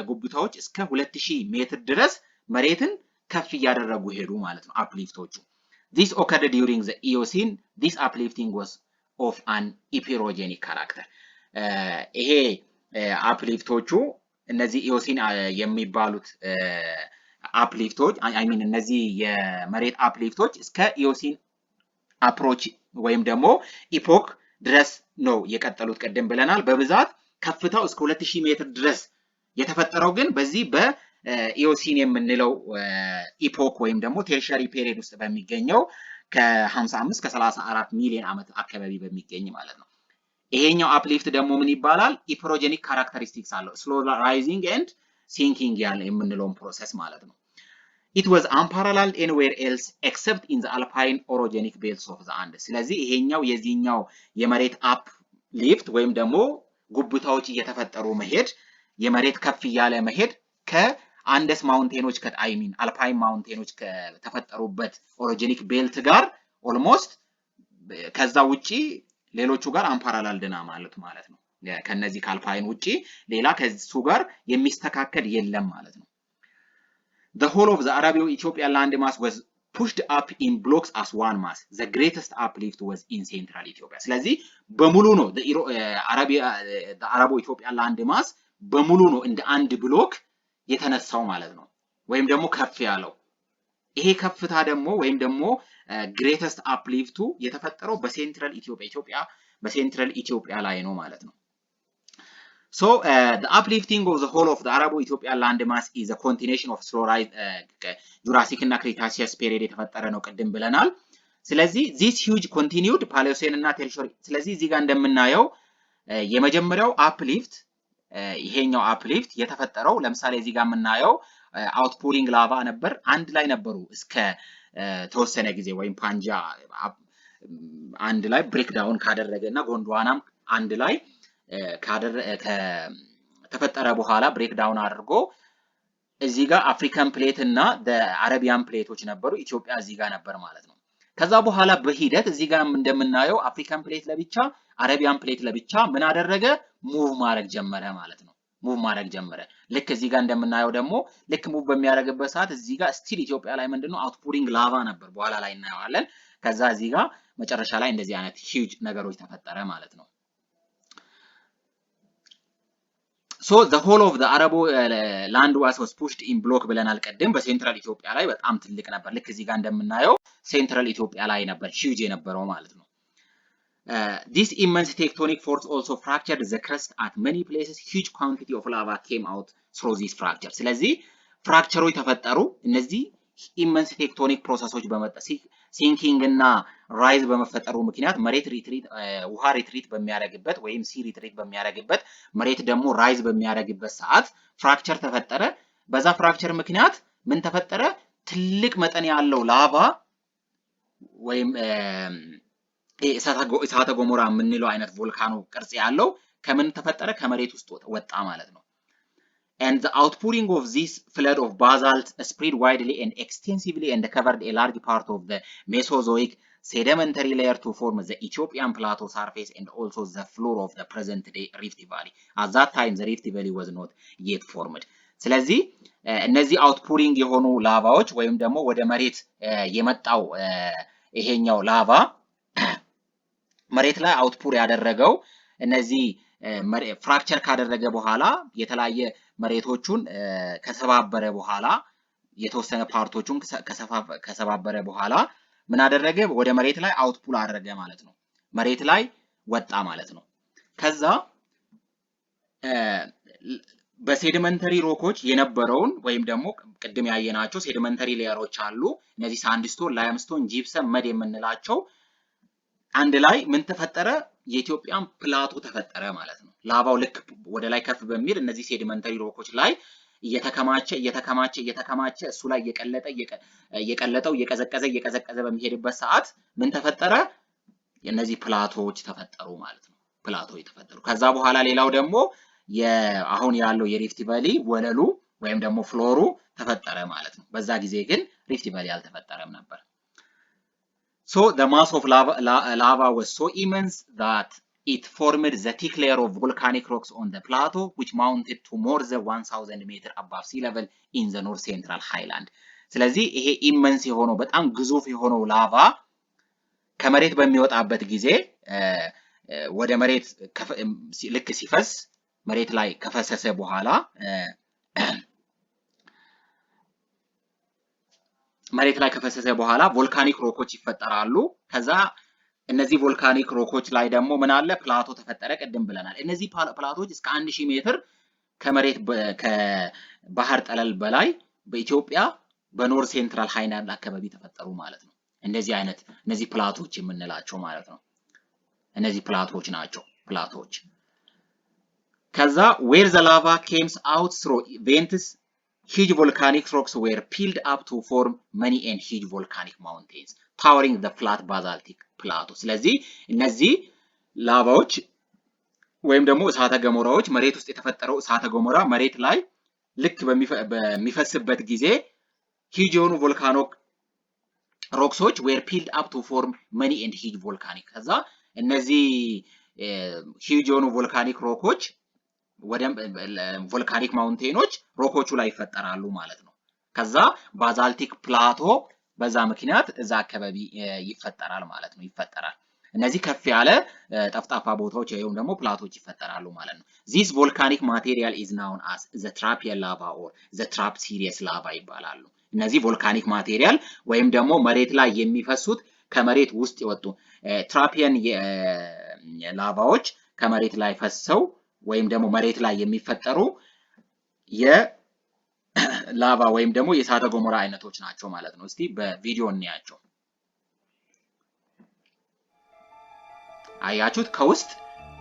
ጉብታዎች እስከ 2000 ሜትር ድረስ መሬትን ከፍ እያደረጉ ሄዱ ማለት ነው አፕሊፍቶቹ። This occurred during the Eocene. This uplifting was of an epeirogenic character. ይሄ አፕሊፍቶቹ እነዚህ ኢዮሲን የሚባሉት አፕሊፍቶች እነዚህ የመሬት አፕሊፍቶች እስከ ኢዮሲን አፕሮች ወይም ደግሞ ኢፖክ ድረስ ነው የቀጠሉት። ቀደም ብለናል። በብዛት ከፍታው እስከ 2000 ሜትር ድረስ የተፈጠረው ግን በዚህ በኢዮሲን የምንለው ኢፖክ ወይም ደግሞ ቴርሻሪ ፔሪድ ውስጥ በሚገኘው ከ55 ከ34 ሚሊዮን ዓመት አካባቢ በሚገኝ ማለት ነው። ይሄኛው አፕሊፍት ደግሞ ምን ይባላል? ኢፒሮጀኒክ ካራክተሪስቲክስ አለው። ስሎ ራይዚንግ ኤንድ ሲንኪንግ ያለ የምንለውን ፕሮሰስ ማለት ነው። It was unparalleled anywhere else except in the alpine orogenic belts of the Andes. ስለዚህ ይሄኛው የዚህኛው የመሬት አፕሊፍት ወይም ደግሞ ጉብታዎች እየተፈጠሩ መሄድ የመሬት ከፍ እያለ መሄድ ከአንደስ ማውንቴኖች አልፓይን ማውንቴኖች ከተፈጠሩበት ኦሮጀኒክ ቤልት ጋር ኦልሞስት ከዛ ውጪ ሌሎቹ ጋር አንፓራላልድና ማለት ነው። ከነዚህ ካልፓይን ውጪ ሌላ ከሱ ጋር የሚስተካከል የለም ማለት ነው። The whole of the Arabo-Ethiopian landmass was pushed up in blocks as one mass. The greatest uplift was in central Ethiopia. ስለዚህ በሙሉ ነው the Arabo-Ethiopian landmass በሙሉ ነው እንደ አንድ ብሎክ የተነሳው ማለት ነው። ወይም ደግሞ ከፍ ያለው ይሄ ከፍታ ደግሞ ወይም ደግሞ ግሬተስት አፕሊፍቱ የተፈጠረው በሴንትራል ኢትዮጵያ ላይ ነው ማለት ነው። So the uplifting of the whole of the Arabo-Ethiopian landmass is a continuation of slow rise Jurassic እና Cretaceous period የተፈጠረ ነው ቅድም ብለናል። ስለዚህ this huge continued Paleocene እና Tertiary ስለዚህ እዚህ ጋር እንደምናየው የመጀመሪያው አፕሊፍት ይሄኛው አፕሊፍት የተፈጠረው ለምሳሌ እዚህ ጋር የምናየው አውትፑሪንግ ላቫ ነበር። አንድ ላይ ነበሩ እስከ ተወሰነ ጊዜ ወይም ፓንጃ አንድ ላይ ብሬክ ዳውን ካደረገና ጎንዶዋናም አንድ ላይ ከተፈጠረ በኋላ ብሬክ ዳውን አድርጎ እዚህ ጋር አፍሪካን ፕሌት እና አረቢያን ፕሌቶች ነበሩ። ኢትዮጵያ እዚህ ጋር ነበር ማለት ነው። ከዛ በኋላ በሂደት እዚህ ጋር እንደምናየው አፍሪካን ፕሌት ለብቻ አረቢያን ፕሌት ለብቻ ምን አደረገ? ሙቭ ማድረግ ጀመረ ማለት ነው። ሙቭ ማድረግ ጀመረ። ልክ እዚህ ጋር እንደምናየው ደግሞ ልክ ሙቭ በሚያደርግበት ሰዓት እዚህ ጋር ስቲል ኢትዮጵያ ላይ ምንድነው አውትፑሪንግ ላቫ ነበር። በኋላ ላይ እናየዋለን። ከዛ እዚህ ጋር መጨረሻ ላይ እንደዚህ አይነት ሂውጅ ነገሮች ተፈጠረ ማለት ነው። So the whole of the Arabo land was pushed in block ብለናል ቀደም። በሴንትራል ኢትዮጵያ ላይ በጣም ትልቅ ነበር። ልክ እዚህ ጋር እንደምናየው ሴንትራል ኢትዮጵያ ላይ ነበር ሂውጅ የነበረው ማለት ነው። This immense tectonic force also fractured the crust at many places. Huge quantity of lava came out through this fracture. ስለዚህ ፍራክቸሮች ተፈጠሩ። እነዚህ ኢመንስ ቴክቶኒክ ፕሮሰሶች በመጣ ሲንኪንግ እና ራይዝ በመፈጠሩ ምክንያት መሬት ሪትሪት ውሃ ሪትሪት በሚያደርግበት ወይም ሲ ሪትሪት በሚያደርግበት መሬት ደግሞ ራይዝ በሚያደርግበት ሰዓት ፍራክቸር ተፈጠረ። በዛ ፍራክቸር ምክንያት ምን ተፈጠረ? ትልቅ መጠን ያለው ላቫ ወይም እሳተ ገሞራ የምንለው አይነት ቮልካኖ ቅርጽ ያለው ከምን ተፈጠረ? ከመሬት ውስጥ ወጣ ማለት ነው። And the outpouring of this flood of basalt spread widely and extensively and covered a large part of the Mesozoic sedimentary layer to form the Ethiopian plateau surface and also the floor of the present-day Rift Valley. At that time, the Rift Valley was not yet formed. ስለዚህ እነዚህ outpouring የሆኑ ላቫዎች ወይም ደግሞ ወደ መሬት የመጣው ይሄኛው ላቫ መሬት ላይ አውትፑር ያደረገው እነዚህ ፍራክቸር ካደረገ በኋላ የተለያየ መሬቶቹን ከሰባበረ በኋላ የተወሰነ ፓርቶቹን ከሰባበረ በኋላ ምን አደረገ? ወደ መሬት ላይ አውትፑል አደረገ ማለት ነው። መሬት ላይ ወጣ ማለት ነው። ከዛ በሴዲመንተሪ ሮኮች የነበረውን ወይም ደግሞ ቅድም ያየናቸው ሴዲመንተሪ ሌየሮች አሉ። እነዚህ ሳንድስቶን፣ ላይምስቶን፣ ጂፕሰም፣ መድ የምንላቸው አንድ ላይ ምን ተፈጠረ? የኢትዮጵያን ፕላቶ ተፈጠረ ማለት ነው። ላቫው ልክ ወደ ላይ ከፍ በሚል እነዚህ ሴዲመንተሪ ሮኮች ላይ እየተከማቸ እሱ ላይ እየቀለጠው እየቀዘቀዘ በሚሄድበት ሰዓት ምን ተፈጠረ? እነዚህ ፕላቶዎች ተፈጠሩ ማለት ነው። ፕላቶዎች ተፈጠሩ። ከዛ በኋላ ሌላው ደግሞ አሁን ያለው የሪፍት ቫሊ ወለሉ ወይም ደግሞ ፍሎሩ ተፈጠረ ማለት ነው። በዛ ጊዜ ግን ሪፍት ቫሊ አልተፈጠረም ነበር። So the mass of lava was so immense that it formed the thick layer of volcanic rocks on the plateau, which mounted to more than 1000 meters above sea level in the north central highland. ስለዚህ ይሄ ኢመንስ የሆነው በጣም ግዙፍ የሆነው ላቫ ከመሬት በሚወጣበት ጊዜ ወደ መሬት ልክ ሲፈስ መሬት ላይ ከፈሰሰ በኋላ ቮልካኒክ ሮኮች ይፈጠራሉ። ከዛ እነዚህ ቮልካኒክ ሮኮች ላይ ደግሞ ምን አለ? ፕላቶ ተፈጠረ። ቅድም ብለናል። እነዚህ ፕላቶች እስከ 1000 ሜትር ከመሬት ከባህር ጠለል በላይ በኢትዮጵያ በኖርዝ ሴንትራል ሃይላንድ አካባቢ ተፈጠሩ ማለት ነው። እነዚህ ፕላቶች የምንላቸው ማለት ነው። እነዚህ ፕላቶች ናቸው። ፕላቶች ከዛ where the lava came out through vents, huge volcanic rocks were peeled up to form many and huge volcanic mountains towering the flat basaltic plateau. ስለዚህ እነዚህ ላቫዎች ወይም ደግሞ እሳተ ገሞራዎች መሬት ውስጥ የተፈጠረው እሳተ ገሞራ መሬት ላይ ልክ በሚፈስበት ጊዜ huge የሆኑ volcanic rocks were peeled up to form many and huge volcanic ከዛ እነዚህ huge የሆኑ volcanic ሮኮች ወደ ቮልካኒክ ማውንቴኖች ሮኮቹ ላይ ይፈጠራሉ ማለት ነው። ከዛ ባዛልቲክ ፕላቶ በዛ ምክንያት እዛ አካባቢ ይፈጠራል ማለት ነው። እነዚህ ከፍ ያለ ጠፍጣፋ ቦታዎች ወይም ደግሞ ፕላቶች ይፈጠራሉ ማለት ነው። This volcanic material is known as the trappean lava or the trap series lava ይባላሉ። እነዚህ ቮልካኒክ ማቴሪያል ወይም ደግሞ መሬት ላይ የሚፈሱት ከመሬት ውስጥ የወጡ ትራፒየን ላቫዎች ከመሬት ላይ ፈሰው ወይም ደግሞ መሬት ላይ የሚፈጠሩ የላቫ ወይም ደግሞ የእሳተ ገሞራ አይነቶች ናቸው ማለት ነው። እስቲ በቪዲዮ እንያቸው። አያችሁት? ከውስጥ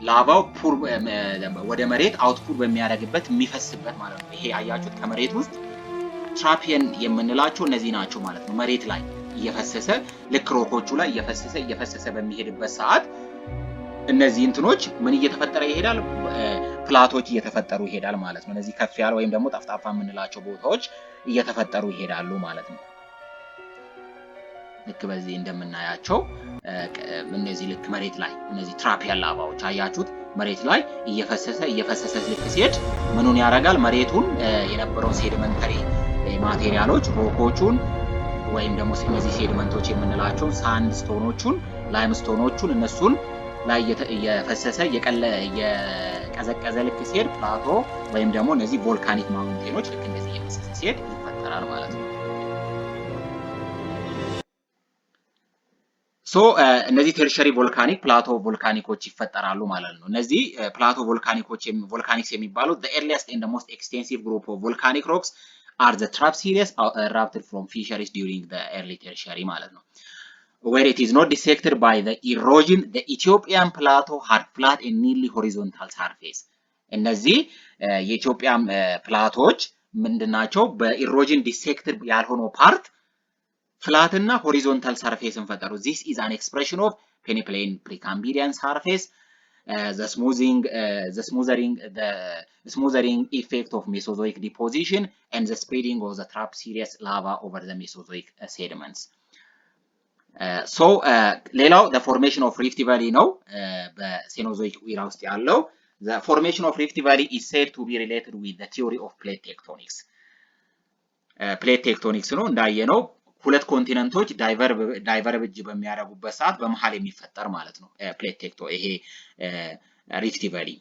ላቫው ወደ መሬት አውትፑት በሚያደርግበት የሚፈስበት ማለት ነው። ይሄ አያችሁት? ከመሬት ውስጥ ትራፒየን የምንላቸው እነዚህ ናቸው ማለት ነው። መሬት ላይ እየፈሰሰ ልክ ሮኮቹ ላይ እየፈሰሰ በሚሄድበት ሰዓት እነዚህ እንትኖች ምን እየተፈጠረ ይሄዳል? ፕላቶች እየተፈጠሩ ይሄዳል ማለት ነው። እነዚህ ከፍ ያለ ወይም ደግሞ ጠፍጣፋ የምንላቸው ቦታዎች እየተፈጠሩ ይሄዳሉ ማለት ነው። ልክ በዚህ እንደምናያቸው እነዚህ ልክ መሬት ላይ እነዚህ ትራፒየን ላቫዎች አያችሁት? መሬት ላይ እየፈሰሰ ልክ ሲሄድ ምኑን ያደርጋል? መሬቱን የነበረውን ሴዲመንተሪ ማቴሪያሎች ሮኮቹን ወይም ደግሞ እነዚህ ሴዲመንቶች የምንላቸው ሳንድስቶኖቹን፣ ላይምስቶኖቹን እነሱን ላይ እየፈሰሰ እየቀዘቀዘ ልክ ሲሄድ ፕላቶ ወይም ደግሞ እነዚህ ቮልካኒክ ማውንቴኖች ልክ እንደዚህ እየፈሰሰ ሲሄድ ይፈጠራል ማለት ነው። እነዚህ ቴርሸሪ ቮልካኒክ ፕላቶ ቮልካኒኮች ይፈጠራሉ ማለት ነው። እነዚህ ፕላቶ ቮልካኒክስ የሚባሉት the earliest and the most extensive group of volcanic rocks are the trap series erupted from fissures during the early tertiary ማለት ነው። Where it is not dissected by the erosion, the Ethiopian plateau had flat and nearly horizontal surface. እነዚህ የኢትዮጵያ ፕላቶዎች ምንድናቸው? በኢሮዥን ዲሴክትድ ያልሆነው ፓርት ፍላት እና ሆሪዞንታል ሰርፌስን ፈጠሩ። This is an expression of peneplain Precambrian surface, the smoothing effect of Mesozoic deposition and the spreading of the trap series lava over the Mesozoic sediments. ሌላው the formation of Rift Valley ነው። በሴኖዞይክ ኢራ ውስጥ ያለው the formation of Rift Valley is said to be related with the theory of plate tectonics. plate tectonics ነው እንዳየነው ሁለት ኮንቲነንቶች ዳይቨርጅ በሚያደርጉበት ሰዓት በመሃል የሚፈጠር ማለት ነው plate tectonics ይሄ Rift Valley.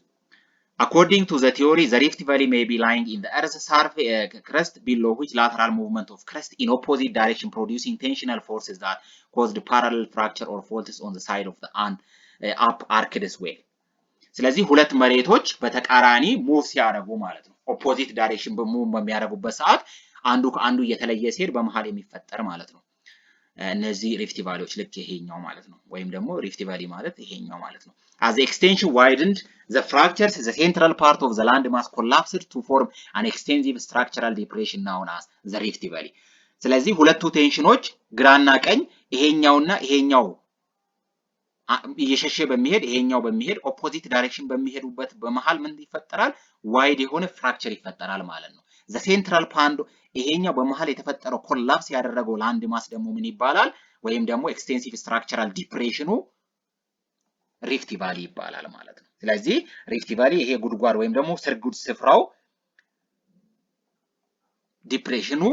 According to the theory, the Rift Valley may be lying in the Earth's surface crust below which lateral movement of crust in opposite direction producing tensional forces that caused parallel fracture or faults on the side of the up arced well. ስለዚህ ሁለት መሬቶች በተቃራኒ ሙቭ ሲያደርጉ ማለት ነው። ኦፖዚት ዳይሬክሽን በሚያደርጉበት ሰዓት አንዱ ከአንዱ እየተለየ ሲሄድ በመሃል የሚፈጠር ማለት ነው። እነዚህ ሪፍት ቫሊዎች ልክ ይሄኛው ማለት ነው። ወይም ደግሞ ሪፍት ቫሊ ማለት ይሄኛው ማለት ነው። as the extension widened the fractures the central part of the land mass collapsed to form an extensive structural depression known as the rift valley ስለዚህ ሁለቱ ቴንሽኖች ግራና ቀኝ ይሄኛውና ይሄኛው እየሸሸ በሚሄድ ይሄኛው በሚሄድ ኦፖዚት ዳይሬክሽን በሚሄዱበት በመሃል ምን ይፈጠራል? ዋይድ የሆነ ፍራክቸር ይፈጠራል ማለት ነው። the central part ይሄኛው በመሃል የተፈጠረው ኮላፕስ ያደረገው ላንድ ማስ ደግሞ ምን ይባላል? ወይም ደግሞ ኤክስቴንሲቭ ስትራክቸራል ዲፕሬሽኑ ሪፍት ቫሊ ይባላል ማለት ነው። ስለዚህ ሪፍት ቫሊ ይሄ ጉድጓድ ወይም ደግሞ ስርጉድ ስፍራው ዲፕሬሽኑ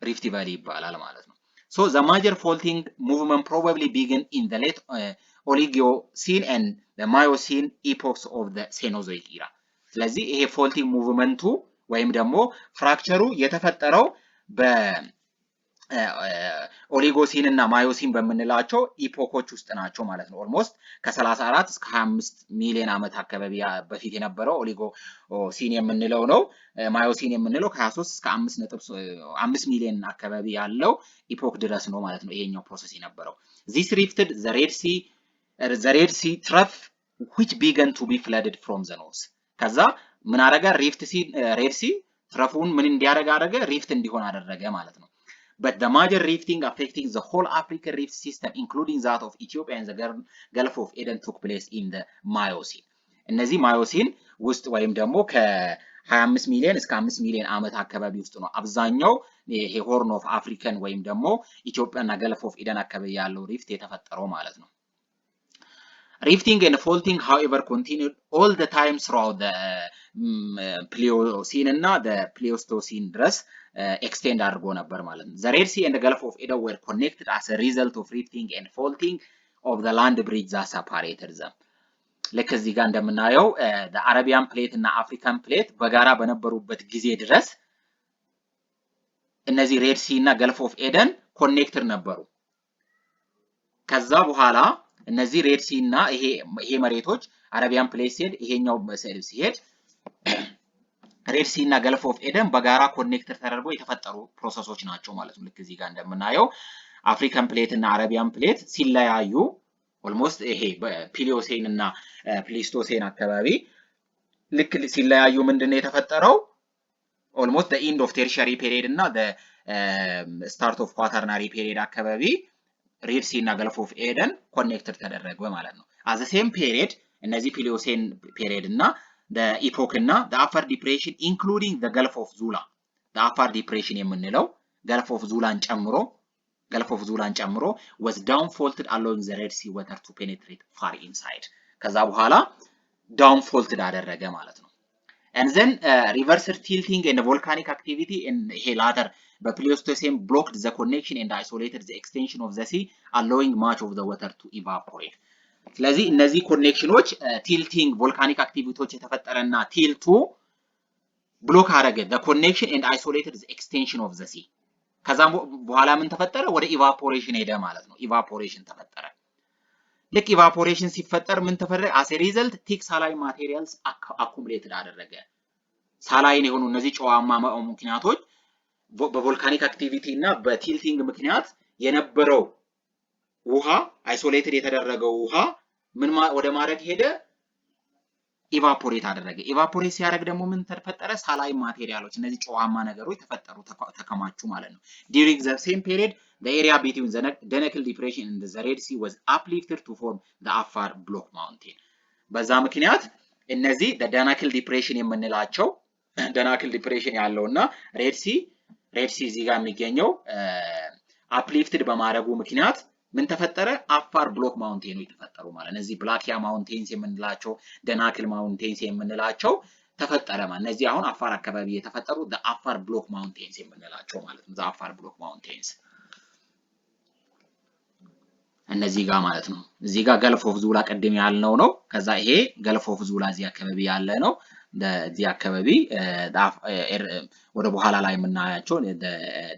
ሪፍት ቫሊ ይባላል ማለት ነው። so the major faulting movement probably began in the late Oligocene and the Miocene epochs of the Cenozoic era ስለዚህ ይሄ ፎልቲንግ ሙቭመንቱ ወይም ደግሞ ፍራክቸሩ የተፈጠረው በኦሊጎሲን እና ማዮሲን በምንላቸው ኢፖኮች ውስጥ ናቸው ማለት ነው። ኦልሞስት ከ34 እስከ 25 ሚሊዮን ዓመት አካባቢ በፊት የነበረው ኦሊጎሲን የምንለው ነው። ማዮሲን የምንለው ከ23 እስከ 5 ሚሊዮን አካባቢ ያለው ኢፖክ ድረስ ነው ማለት ነው ይሄኛው ፕሮሰስ የነበረው። this rifted the Red Sea trough which began to be flooded from the north ከዛ ምን አደረገ? ሬድ ሲ ትረፉን ምን እንዲያደርግ አደረገ? ሪፍት እንዲሆን አደረገ ማለት ነው። but the major rifting affecting the whole African rift system including that of Ethiopia and the Gulf of Aden took place in the Miocene እነዚህ ማዮሲን ውስጥ ወይም ደግሞ ከ25 ሚሊዮን እስከ 5 ሚሊዮን ዓመት አካባቢ ውስጥ ነው አብዛኛው ይሄ ሆርን ኦፍ አፍሪካን ወይም ደግሞ ኢትዮጵያና ገልፍ ኦፍ ኤደን አካባቢ ያለው ሪፍት የተፈጠረው ማለት ነው። Rifting and faulting, however, continued all the time throughout the Pliocene እና the Pleistocene ድረስ extend አድርጎ ነበር ማለት ነው። The Red Sea and the Gulf of Aden were connected as a result of rifting and faulting of the land bridge that separated them. ልክ እዚህ ጋር እንደምናየው the Arabian plate እና African plate በጋራ በነበሩበት ጊዜ ድረስ እነዚህ ሬድ ሲ እና ገልፍ ኦፍ ኤደን ኮኔክትድ ነበሩ። ከዛ በኋላ እነዚህ ሬድ ሲ እና ይሄ መሬቶች አረቢያን ፕሌት ሲሄድ ይሄኛው ሲሄድ ሬድ ሲ እና ገልፍ ኦፍ ኤደን በጋራ ኮኔክትድ ተደርገው የተፈጠሩ ፕሮሰሶች ናቸው ማለት ነው። ልክ እዚህ ጋር እንደምናየው አፍሪካን ፕሌት እና አረቢያን ፕሌት ሲለያዩ ኦልሞስት ይሄ ፕሊዮሴን እና ፕሊስቶሴን አካባቢ ልክ ሲለያዩ ምንድነው የተፈጠረው? ኦልሞስት the end of tertiary period እና the start of quaternary period አካባቢ ሬድ ሲ እና ገልፍ ኦፍ ኤደን ኮኔክትድ ተደረገ ማለት ነው። at the same period እነዚህ ፕሊዮሴን ፔሪድ እና the epoch እና the upper depression including the Gulf of Zula the upper depression የምንለው Gulf of Zulan ጨምሮ was down faulted allowing the Red Sea water to penetrate far inside ከዛ በኋላ down faulted አደረገ ማለት ነው። and then reversed tilting and volcanic activity in ይሄ later በፕሊዮስቶሴን blocked the connection and isolated the extension of the sea allowing much of the water to evaporate ስለዚህ እነዚህ ኮኔክሽኖች ቲልቲንግ ቮልካኒክ አክቲቪቲዎች የተፈጠረና ቲልቱ ብሎክ አደረገ the connection and isolated the extension of the sea ከዛ በኋላ ምን ተፈጠረ? ወደ ኢቫፖሬሽን ሄደ ማለት ነው። ኢቫፖሬሽን ተፈጠረ። ልክ ኢቫፖሬሽን ሲፈጠር ምን ተፈጠረ? as a result thick saline materials accumulated አደረገ። ሳላይን የሆኑ እነዚህ ጨዋማ ምክንያቶች በቮልካኒክ አክቲቪቲ እና በቲልቲንግ ምክንያት የነበረው ውሃ አይሶሌትድ የተደረገው ውሃ ምን ወደ ማድረግ ሄደ? ኢቫፖሬት አደረገ። ኢቫፖሬት ሲያደርግ ደግሞ ምን ተፈጠረ? ሳላይን ማቴሪያሎች እነዚህ ጨዋማ ነገሮች ተፈጠሩ ተከማቹ ማለት ነው። during the same period the area between the Danakil depression and the Red Sea was uplifted to form the Afar Block Mountain በዛ ምክንያት እነዚህ the Danakil depression ያለውና ሬድ ሲ እዚህ ጋር የሚገኘው uplifted በማድረጉ ምክንያት ምን ተፈጠረ? አፋር ብሎክ ማውንቴኖች ተፈጠሩ ማለት ነው። እነዚህ ብላኪያ ማውንቴንስ የምንላቸው ደናክል ማውንቴንስ የምንላቸው ተፈጠረ ማለት እነዚህ አሁን አፋር አካባቢ የተፈጠሩ አፋር ብሎክ ማውንቴንስ የምንላቸው ማለት ነው። አፋር ብሎክ ማውንቴንስ እነዚህ ጋር ማለት ነው። እዚህ ጋር ገልፍ ኦፍ ዙላ ቀደም ያልነው ነው። ከዛ ይሄ ገልፍ ኦፍ ዙላ እዚህ አካባቢ ያለ ነው። እዚህ አካባቢ ወደ በኋላ ላይ የምናያቸው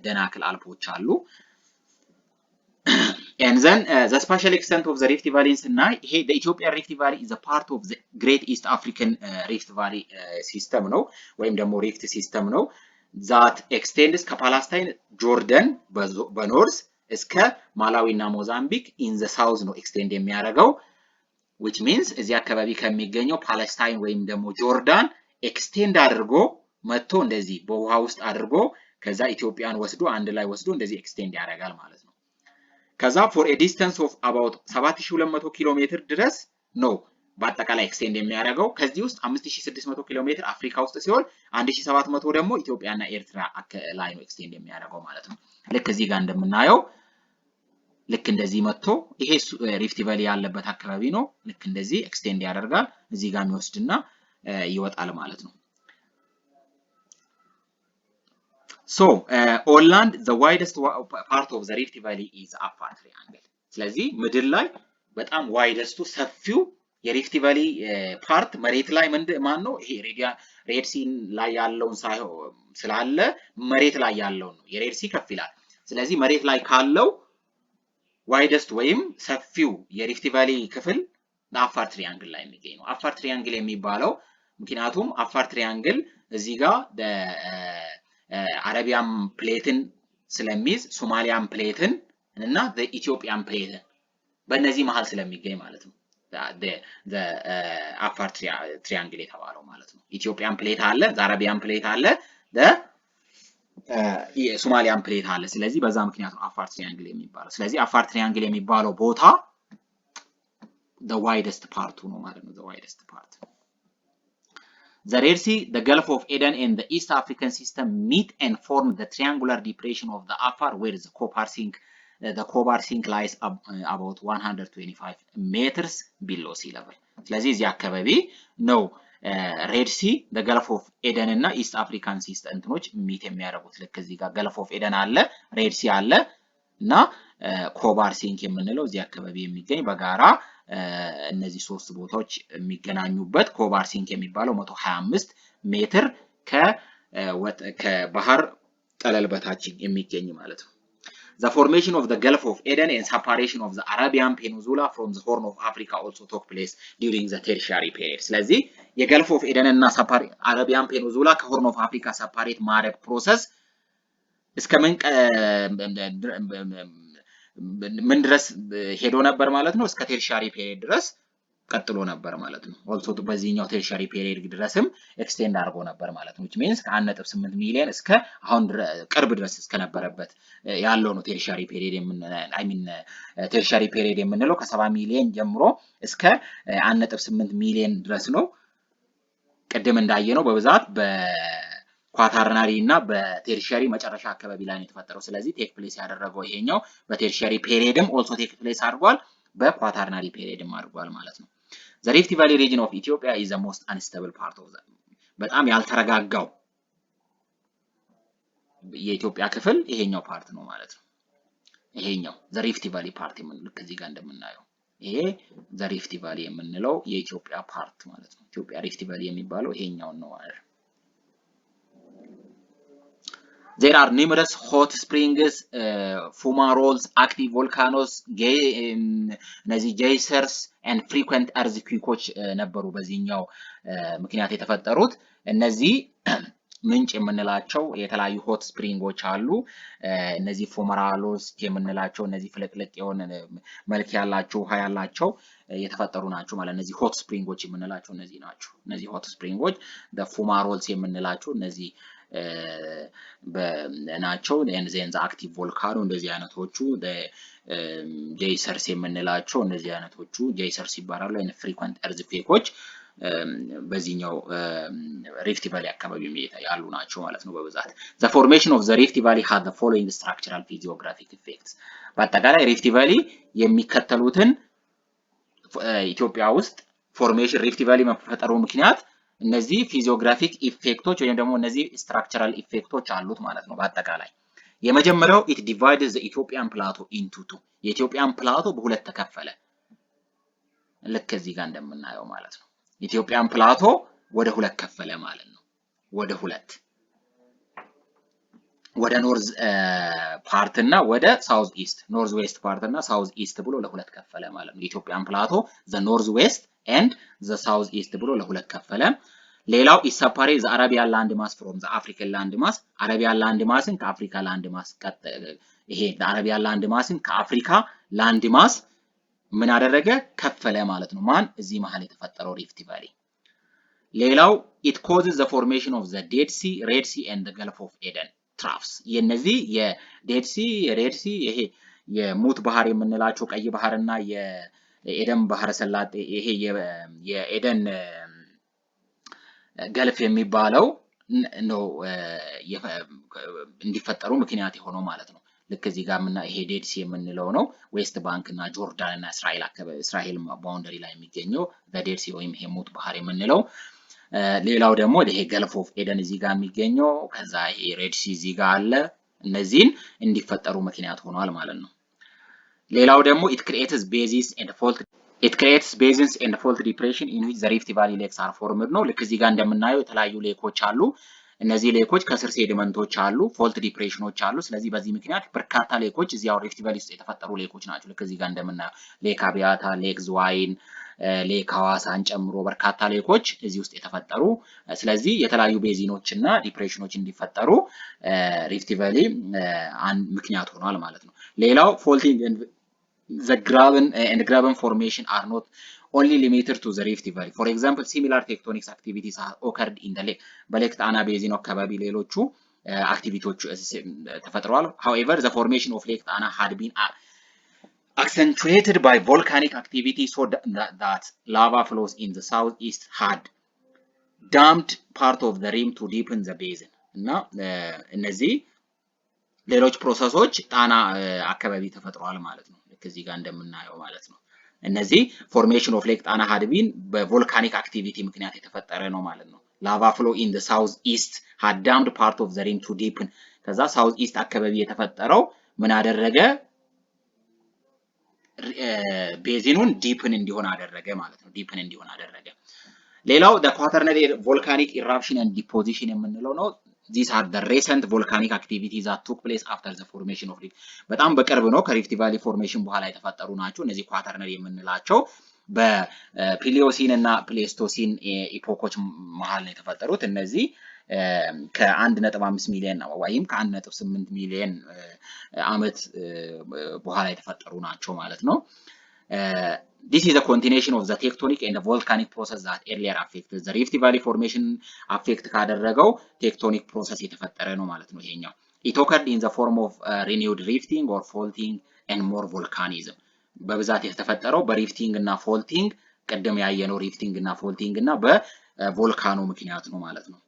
ደናክል አልፖች አሉ። And then the spatial extent of the Rift Valley ስናይ ይሄ the Ethiopian Rift Valley is a part of the Great East African Rift Valley system ነው ወይም ደግሞ Rift system ነው that extends ከፓላስታይን ጆርዳን በኖርዝ እስከ ማላዊ እና ሞዛምቢክ in the south ነው extend የሚያደርገው which means እዚህ አካባቢ ከሚገኘው ፓለስታይን ወይም ደግሞ ጆርዳን extend አድርጎ መጥቶ እንደዚህ በውሃ ውስጥ አድርጎ ከዛ ኢትዮጵያን ወስዶ አንድ ላይ ወስዶ እንደዚህ extend ያደርጋል ማለት ነው ከዛ for a distance of about 7200 ኪሎ ሜትር ድረስ ነው በአጠቃላይ ኤክስቴንድ የሚያደርገው ከዚህ ውስጥ 5600 ኪሎ ሜትር አፍሪካ ውስጥ ሲሆን 1700 ደግሞ ኢትዮጵያና ኤርትራ ላይ ነው ኤክስቴንድ የሚያደርገው ማለት ነው ልክ እዚህ ጋር እንደምናየው ልክ እንደዚህ መጥቶ ይሄ ሪፍት ቫሊ ያለበት አካባቢ ነው ልክ እንደዚህ ኤክስቴንድ ያደርጋል እዚህ ጋር የሚወስድና ይወጣል ማለት ነው So, on land, the widest part of the Rift Valley is Afar Triangle. ስለዚህ ምድር ላይ በጣም ዋይደስቱ ሰፊው የሪፍት ቫሊ ፓርት መሬት ላይ ማን ነው ይሄ ሬድ ሲ ላይ ያለውን ሳይሆን ስላለ መሬት ላይ ያለው ነው የሬድ ሲ ከፍ ይላል ስለዚህ መሬት ላይ ካለው ዋይደስት ወይም ሰፊው የሪፍት ቫሊ ክፍል አፋር ትሪያንግል ላይ የሚገኝ ነው አፋር ትሪያንግል የሚባለው ምክንያቱም አፋር ትሪያንግል እዚህ ጋር አረቢያን ፕሌትን ስለሚይዝ ሶማሊያን ፕሌትን እና ኢትዮጵያን ፕሌትን በእነዚህ መሃል ስለሚገኝ ማለት ነው the አፋር ትሪያንግል የተባለው ማለት ነው ኢትዮጵያን ፕሌት አለ አረቢያን ፕሌት አለ ሶማሊያን ፕሌት አለ ስለዚህ በዛ ምክንያት አፋር ትሪያንግል የሚባለው ስለዚህ አፋር ትሪያንግል የሚባለው ቦታ the widest part ነው ማለት ነው the widest part The Red Sea, the Gulf of Aden and the East African system meet and form the triangular depression of the Afar where the Khobar Sink lies about 125 meters below sea level. ስለዚህ እዚህ አካባቢ ነው ሬድ ሲ the Gulf of Aden እና East African system እንትኖች ሚት የሚያደርጉት ልክ እዚህ ጋር Gulf of Aden አለ ሬድ ሲ አለ እና ኮባር ሲንክ የምንለው እዚህ አካባቢ የሚገኝ በጋራ እነዚህ ሶስት ቦታዎች የሚገናኙበት ኮባር ሲንክ የሚባለው 125 ሜትር ከባህር ጠለል በታች የሚገኝ ማለት ነው The formation of the Gulf of Aden and separation of the Arabian Peninsula from the Horn of Africa also took place during the Tertiary period. ስለዚህ የገልፍ ኦፍ ኤደን እና አረቢያን ፔኒንሱላ ከሆርን ኦፍ አፍሪካ ሰፓሬት ማድረግ ፕሮሰስ እስከ ምን ድረስ ሄዶ ነበር ማለት ነው እስከ ቴርሻሪ ፔሪድ ድረስ ቀጥሎ ነበር ማለት ነው ኦልሶ በዚህኛው ቴርሻሪ ፔሪድ ድረስም ኤክስቴንድ አድርጎ ነበር ማለት ነው which means ከ1.8 ሚሊዮን እስከ አሁን ቅርብ ድረስ እስከ ነበረበት ያለው ነው ቴርሻሪ ፔሪድ ቴርሻሪ ፔሪድ የምንለው ከ7 ሚሊዮን ጀምሮ እስከ 1.8 ሚሊዮን ድረስ ነው ቀደም እንዳየነው በብዛት ኳታርናሪ እና በቴርሻሪ መጨረሻ አካባቢ ላይ ነው የተፈጠረው ስለዚህ ቴክ ፕሌስ ያደረገው ይሄኛው በቴርሻሪ ፔሪድም ኦልሶ ቴክ ፕሌስ አድርጓል በኳታርናሪ ፔሪድም አድርጓል ማለት ነው The Rift Valley region of Ethiopia is the most unstable part of them በጣም ያልተረጋጋው የኢትዮጵያ ክፍል ይሄኛው ፓርት ነው ማለት ነው ይሄኛው The Rift Valley part የምንለው ከዚህ ጋር እንደምናየው ይሄ The Rift Valley የምንለው የኢትዮጵያ ፓርት ማለት ነው ኢትዮጵያ Rift Valley የሚባለው ይሄኛው ነው ማለት There are numerous hot springs, fumaroles, active volcanoes, geysers, and frequent earthquakes ነበሩ በዚህኛው ምክንያት የተፈጠሩት እነዚህ ምንጭ የምንላቸው የተለያዩ ሆት ስፕሪንጎች አሉ እነዚህ ፉማሮልስ የምንላቸው እነዚህ ፍልቅልቅ የሆነ መልክ ያላቸው ውሃ ያላቸው የተፈጠሩ ናቸው ማለት እነዚህ ሆት ስፕሪንጎች የምንላቸው እነዚህ ናቸው እነዚህ ሆት ስፕሪንጎች the fumaroles የምንላቸው እነዚህ በናቸው ዘ አክቲቭ ቮልካኖ እንደዚህ አይነቶቹ ጄይሰርስ የምንላቸው እንደዚህ አይነቶቹ ጄይሰርስ ይባላሉ እና ፍሪኩዌንት ኤርዝኩዌኮች በዚህኛው ሪፍት ቫሊ አካባቢ ያሉ ናቸው ማለት ነው በብዛት the formation of the Rift Valley had the following structural physiographic effects በአጠቃላይ ሪፍት ቫሊ የሚከተሉትን ኢትዮጵያ ውስጥ ፎርሜሽን ሪፍት ቫሊ መፈጠሩ ምክንያት እነዚህ ፊዚዮግራፊክ ኢፌክቶች ወይም ደግሞ እነዚህ ስትራክቸራል ኢፌክቶች አሉት ማለት ነው በአጠቃላይ የመጀመሪያው it divides the Ethiopian plateau into two የኢትዮጵያን ፕላቶ በሁለት ተከፈለ ልክ እዚህ ጋር እንደምናየው ማለት ነው ኢትዮጵያን ፕላቶ ወደ ሁለት ከፈለ ማለት ነው ወደ ሁለት ወደ ኖርዝ ፓርት እና ወደ ሳውዝ ኢስት ኖርዝ ዌስት ፓርት እና ሳውዝ ኢስት ብሎ ለሁለት ከፈለ ማለት ነው። የኢትዮጵያን ፕላቶ ዘ ኖርዝ ዌስት ኤንድ ዘ ሳውዝ ኢስት ብሎ ለሁለት ከፈለ። ሌላው ኢሰፓሬ ዘ አረቢያን ላንድ ማስ ፍሮም ዘ አፍሪካን ላንድ ማስ አረቢያን ላንድ ማስን ከአፍሪካ ላንድ ማስ ይሄ አረቢያን ላንድ ማስን ከአፍሪካ ላንድ ማስ ምን አደረገ ከፈለ ማለት ነው። ማን እዚህ መሃል የተፈጠረው ሪፍት ቫሊ። ሌላው ኢት ኮዝስ ዘ ፎርሜሽን ኦፍ ዘ ዴድ ሲ ሬድ ሲ ኤንድ ዘ ገልፍ ኦፍ ኤደን ትራፍስ የነዚህ የዴድ ሲ የሬድ ሲ ይሄ የሙት ባህር የምንላቸው ቀይ ባህርና የኤደን ባህረ ሰላጤ ይሄ የኤደን ገልፍ የሚባለው ነው እንዲፈጠሩ ምክንያት የሆነው ማለት ነው። ልክ እዚህ ጋር ይሄ ዴድ ሲ የምንለው ነው ዌስት ባንክ እና ጆርዳን እና እስራኤል ባውንደሪ ላይ የሚገኘው በዴድ ሲ ወይም ይሄ ሙት ባህር የምንለው። ሌላው ደግሞ ይሄ ገልፍ ኦፍ ኤደን እዚህ ጋር የሚገኘው ከዛ ይሄ ሬድ ሲ እዚህ ጋር አለ። እነዚህን እንዲፈጠሩ ምክንያት ሆኗል ማለት ነው። ሌላው ደግሞ it creates basins and fault depression in which the Rift Valley lakes are formed ነው። ልክ እዚህ ጋር እንደምናየው የተለያዩ ሌኮች አሉ። እነዚህ ሌኮች ከስር ሴዲመንቶች አሉ፣ ፎልት ዲፕሬሽኖች አሉ። ስለዚህ በዚህ ምክንያት በርካታ ሌኮች እዚያው ሪፍት ቫሊ ውስጥ የተፈጠሩ ሌኮች ናቸው። ልክ እዚህ ጋር እንደምናየው ሌክ አብያታ፣ ሌክ ዝዋይን፣ ሌክ ሐዋሳን ጨምሮ በርካታ ሌኮች እዚህ ውስጥ የተፈጠሩ። ስለዚህ የተለያዩ ቤዚኖች እና ዲፕሬሽኖች እንዲፈጠሩ ሪፍት ቫሊ ምክንያት ሆኗል ማለት ነው። ሌላው ፎልቲንግ the graben formation are not only limited to the Rift Valley. For example, similar tectonic activities have occurred in the lake. በሌክ ጣና ቤዚን አካባቢ ሌሎቹ አክቲቪቲዎች ተፈጥረዋል። However, the formation of Lake Tana had been accentuated by volcanic activity so that lava flows in the southeast had dammed part of the rim to deepen the basin. እና እነዚህ ሌሎች ፕሮሰሶች ጣና አካባቢ ተፈጥረዋል ማለት ነው። ከዚህ ጋር እንደምናየው ማለት ነው። እነዚህ ፎርሜሽን ኦፍ ሌክ ጣና ሃድቢን በቮልካኒክ አክቲቪቲ ምክንያት የተፈጠረ ነው ማለት ነው። ላቫ ፍሎ ኢን ዘ ሳውዝ ኢስት had dammed part of the rim to deepen ከዛ ሳውዝ ኢስት አካባቢ የተፈጠረው ምን አደረገ? ቤዚኑን ዲፕን እንዲሆን አደረገ ማለት ነው። ዲፕን እንዲሆን አደረገ። ሌላው the quaternary volcanic eruption and deposition የምንለው ነው። These are the recent volcanic activities that took place after the formation of rift. በጣም በቅርብ ነው ከሪፍት ቫሊ ፎርሜሽን በኋላ የተፈጠሩ ናቸው። እነዚህ ኳተርነሪ የምንላቸው በፕሊዮሲን እና ፕሌስቶሲን ኢፖኮች መሃል ነው የተፈጠሩት። እነዚህ ከ1.5 ሚሊዮን ወይም ከ1.8 ሚሊዮን ዓመት በኋላ የተፈጠሩ ናቸው ማለት ነው። This is a continuation of the tectonic and the volcanic process that earlier affected the Rift Valley formation affect ካደረገው ቴክቶኒክ ፕሮሰስ የተፈጠረ ነው ማለት ነው ይሄኛው። It occurred in the form of renewed rifting or faulting and more volcanism. በብዛት የተፈጠረው በሪፍቲንግ እና ፎልቲንግ ቀደም ያየነው ሪፍቲንግ እና ፎልቲንግ እና በቮልካኖ ምክንያት ነው ማለት ነው።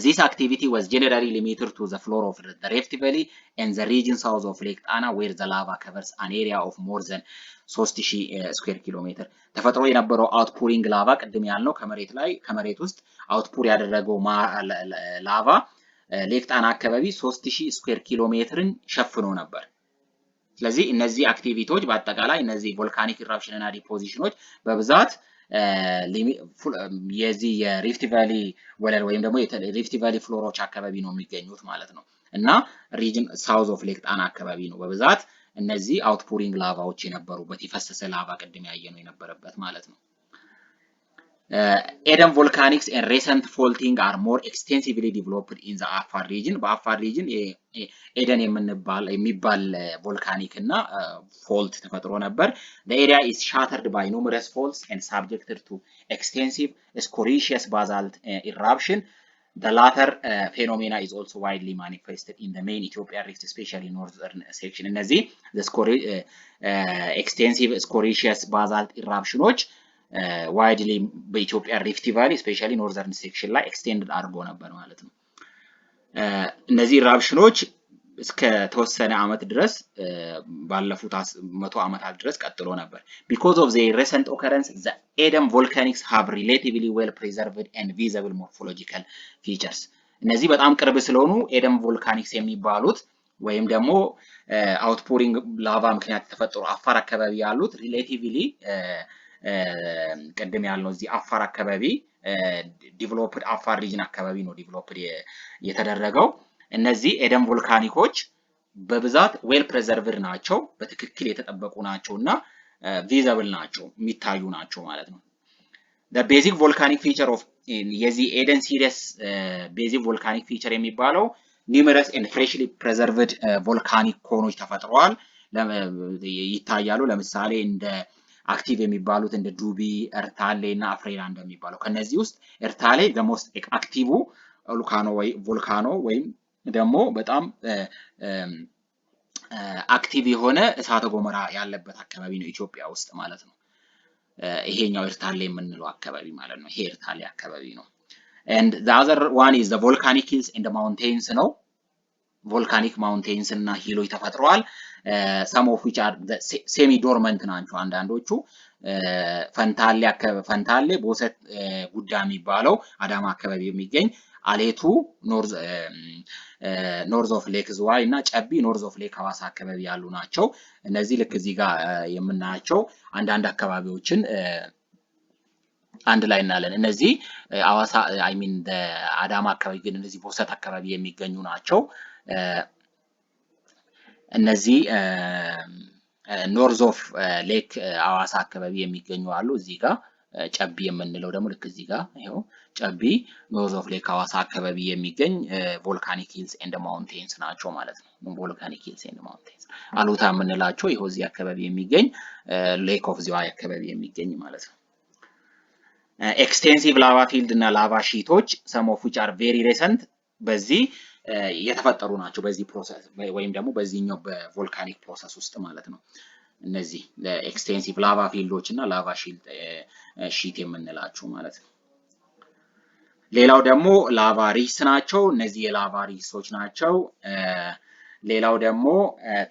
This activity was generally limited to the floor of the Rift Valley and the region south of Lake Tana where the lava covers an area of more than 3000 ስኩዌር ኪሎ ሜትር። ተፈጥሮ የነበረው አውትፑሪንግ ላቫ ቅድም ያልነው ከመሬት ውስጥ አውትፑር ያደረገው ላቫ ሌክ ጣና አካባቢ 3000 ስኩዌር ኪሎ ሜትርን ሸፍኖ ነበር። ስለዚህ እነዚህ አክቲቪቲዎች በአጠቃላይ እነዚህ ቮልካኒክ ኢራፕሽን እና ዲፖዚሽኖች በብዛት የዚህ የሪፍት ቫሊ ወለል ወይም ደግሞ የሪፍት ቫሊ ፍሎሮች አካባቢ ነው የሚገኙት ማለት ነው። እና ሪጅን ሳውዝ ኦፍ ሌክ ጣና አካባቢ ነው በብዛት እነዚህ አውትፑሪንግ ላቫዎች የነበሩበት የፈሰሰ ላቫ ቅድም ያየነው የነበረበት ማለት ነው። Eden volcanics and recent faulting are more extensively developed in the Afar region. በአፋር ሪጅን ኤደን የሚባል ቮልካኒክ እና ፎልት ተፈጥሮ ነበር። The area is shattered by numerous faults and subjected to extensive scoriaceous basalt eruption. The latter phenomena is also widely manifested in the main Ethiopian rift, especially northern section. እነዚህ extensive scoriaceous basalt eruptionዎች ዋይድሊ በኢትዮጵያ ሪፍት ቫሊ ስፔሻሊ ኖርዘርን ሴክሽን ላይ ኤክስቴንድ አድርጎ ነበር ማለት ነው። እነዚህ ኢራፕሽኖች እስከ ተወሰነ ዓመት ድረስ ባለፉት 100 ዓመታት ድረስ ቀጥሎ ነበር። Because of the recent occurrence, the Eden volcanics have relatively well preserved and visible morphological features. እነዚህ በጣም ቅርብ ስለሆኑ ኤደን ቮልካኒክስ የሚባሉት ወይም ደግሞ አውትፑሪንግ ላቫ ምክንያት ተፈጠሩ አፋር አካባቢ ያሉት ሪሌቲቭሊ ቀደም ያልነው እዚህ አፋር አካባቢ ዲቨሎፕድ አፋር ሪጅን አካባቢ ነው ዲቨሎፕድ የተደረገው። እነዚህ ኤደን ቮልካኒኮች በብዛት ዌል ፕሬዘርቭድ ናቸው፣ በትክክል የተጠበቁ ናቸውና ቪዚብል ናቸው፣ የሚታዩ ናቸው ማለት ነው። the basic volcanic feature of የዚህ ኤደን ሲሪየስ ቤዚክ ቮልካኒክ ፊቸር የሚባለው numerous and freshly preserved volcanic ኮኖች ተፈጥረዋል ይታያሉ። ለምሳሌ እንደ አክቲቭ የሚባሉት እንደ ዱቢ፣ ኤርታሌ እና አፍሬራ እንደሚባለው ከነዚህ ውስጥ ኤርታሌ the most አክቲቭ ቮልካኖ ወይም ደግሞ በጣም አክቲቭ የሆነ እሳተ ገሞራ ያለበት አካባቢ ነው ኢትዮጵያ ውስጥ ማለት ነው። ይሄኛው ኤርታሌ የምንለው አካባቢ ማለት ነው። ይሄ ኤርታሌ አካባቢ ነው። and the other one is the volcanic hills and the mountains ነው። volcanic mountains እና ሂሎች ተፈጥረዋል። some of which are the semi dormant ናቸው አንዳንዶቹ። ፈንታሌ ቦሰት ጉዳ የሚባለው አዳማ አካባቢ የሚገኝ፣ አሌቱ ኖርዝ ኦፍ ሌክ ዝዋይ እና ጨቢ ኖርዝ ኦፍ ሌክ ሐዋሳ አካባቢ ያሉ ናቸው። እነዚህ ልክ እዚህ ጋር የምናያቸው አንዳንድ አካባቢዎችን አንድ ላይ እናለን። እነዚህ ሐዋሳ አይ ሚን አዳማ አካባቢ ግን እነዚህ ቦሰት አካባቢ የሚገኙ ናቸው። እነዚህ ኖርዝ ኦፍ ሌክ ሐዋሳ አካባቢ የሚገኙ አሉ። እዚህ ጋር ጨቢ የምንለው ደግሞ ልክ እዚህ ጋር ይሄው ጨቢ ኖርዝ ኦፍ ሌክ ሐዋሳ አካባቢ የሚገኝ ቮልካኒክ ሂልስ ኤንድ ማውንቴንስ ናቸው ማለት ነው። ቮልካኒክ ሂልስ ኤንድ ማውንቴንስ አሉታ የምንላቸው ይሄው እዚህ አካባቢ የሚገኝ ሌክ ኦፍ ዝዋይ አካባቢ የሚገኝ ማለት ነው። ኤክስቴንሲቭ ላቫ ፊልድ እና ላቫ ሺቶች some of which are very recent በዚህ የተፈጠሩ ናቸው። በዚህ ፕሮሰስ ወይም ደግሞ በዚህኛው በቮልካኒክ ፕሮሰስ ውስጥ ማለት ነው። እነዚህ ኤክስቴንሲቭ ላቫ ፊልዶች እና ላቫ ሺት የምንላቸው ማለት ነው። ሌላው ደግሞ ላቫ ሪስ ናቸው። እነዚህ የላቫ ሪሶች ናቸው። ሌላው ደግሞ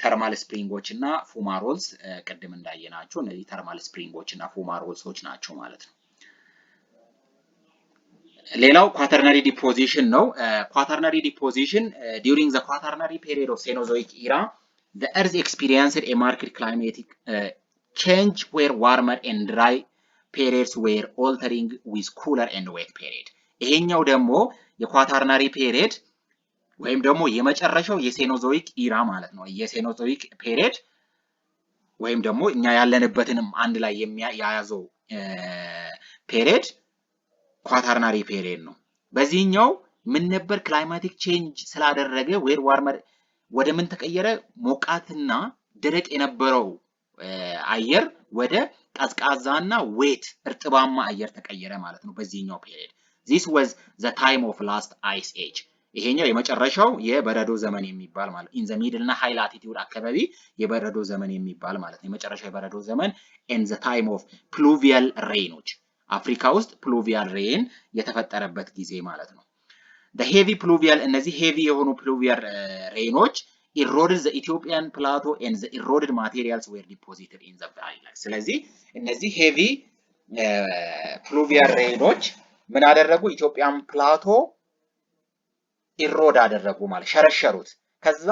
ተርማል ስፕሪንጎች እና ፉማሮልስ ቅድም እንዳየናቸው እነዚህ ተርማል ስፕሪንጎች እና ፉማሮልሶች ናቸው ማለት ነው። ሌላው ኳተርነሪ ዲፖዚሽን ነው። ኳተርነሪ ዲፖዚሽን during the quaternary period of Cenozoic era the earth experienced a marked climatic change where warmer and dry periods were altering with cooler and wet period። ይሄኛው ደግሞ የኳተርነሪ ፔሪየድ ወይም ደግሞ የመጨረሻው የሴኖዞይክ ኢራ ማለት ነው። የሴኖዞይክ ፔሪየድ ወይም ደግሞ እኛ ያለንበትንም አንድ ላይ የያዘው ፔሪየድ ኳተርናሪ ፔሪየድ ነው። በዚህኛው ምን ነበር ክላይማቲክ ቼንጅ ስላደረገ ዌር ዋርመር ወደ ምን ተቀየረ? ሞቃትና ደረቅ የነበረው አየር ወደ ቀዝቃዛና ዌት እርጥባማ አየር ተቀየረ ማለት ነው በዚህኛው ፔሪየድ። this was the time of last ice age። ይሄኛው የመጨረሻው የበረዶ ዘመን የሚባል ማለት in the middle እና high latitude አካባቢ የበረዶ ዘመን የሚባል ማለት ነው። የመጨረሻው የበረዶ ዘመን and the time of pluvial rainoች አፍሪካ ውስጥ ፕሉቪያል ሬን የተፈጠረበት ጊዜ ማለት ነው። the heavy pluvial እነዚህ heavy የሆኑ pluvial ሬኖች eroded the Ethiopian plateau and the eroded materials were deposited in the valley። ስለዚህ እነዚህ heavy pluvial ሬኖች ምን አደረጉ? ኢትዮጵያን ፕላቶ ኢሮድ አደረጉ ማለት ሸረሸሩት። ከዛ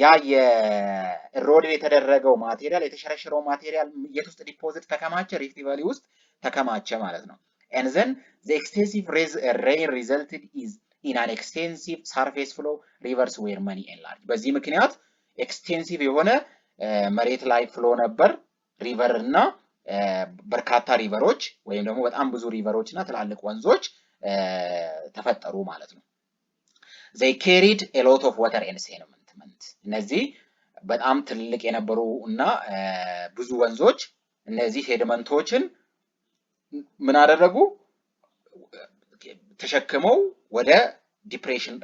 ያ የኢሮድ የተደረገው ማቴሪያል የተሸረሸረው ማቴሪያል የት ውስጥ ዲፖዚት ተከማቸ? ሪፍት ቫሊ ውስጥ ተከማቸ ማለት ነው። and then the extensive rain resulted in an extensive surface flow rivers were many and large። በዚህ ምክንያት ኤክስቴንሲቭ የሆነ መሬት ላይ ፍሎ ነበር ሪቨር እና በርካታ ሪቨሮች ወይም ደግሞ በጣም ብዙ ሪቨሮች እና ትላልቅ ወንዞች ተፈጠሩ ማለት ነው። they carried a lot of water and sediment። እነዚህ በጣም ትልቅ የነበሩ እና ብዙ ወንዞች እነዚህ ሴዲመንቶችን ምን አደረጉ? ተሸክመው ወደ ዲፕሬሽን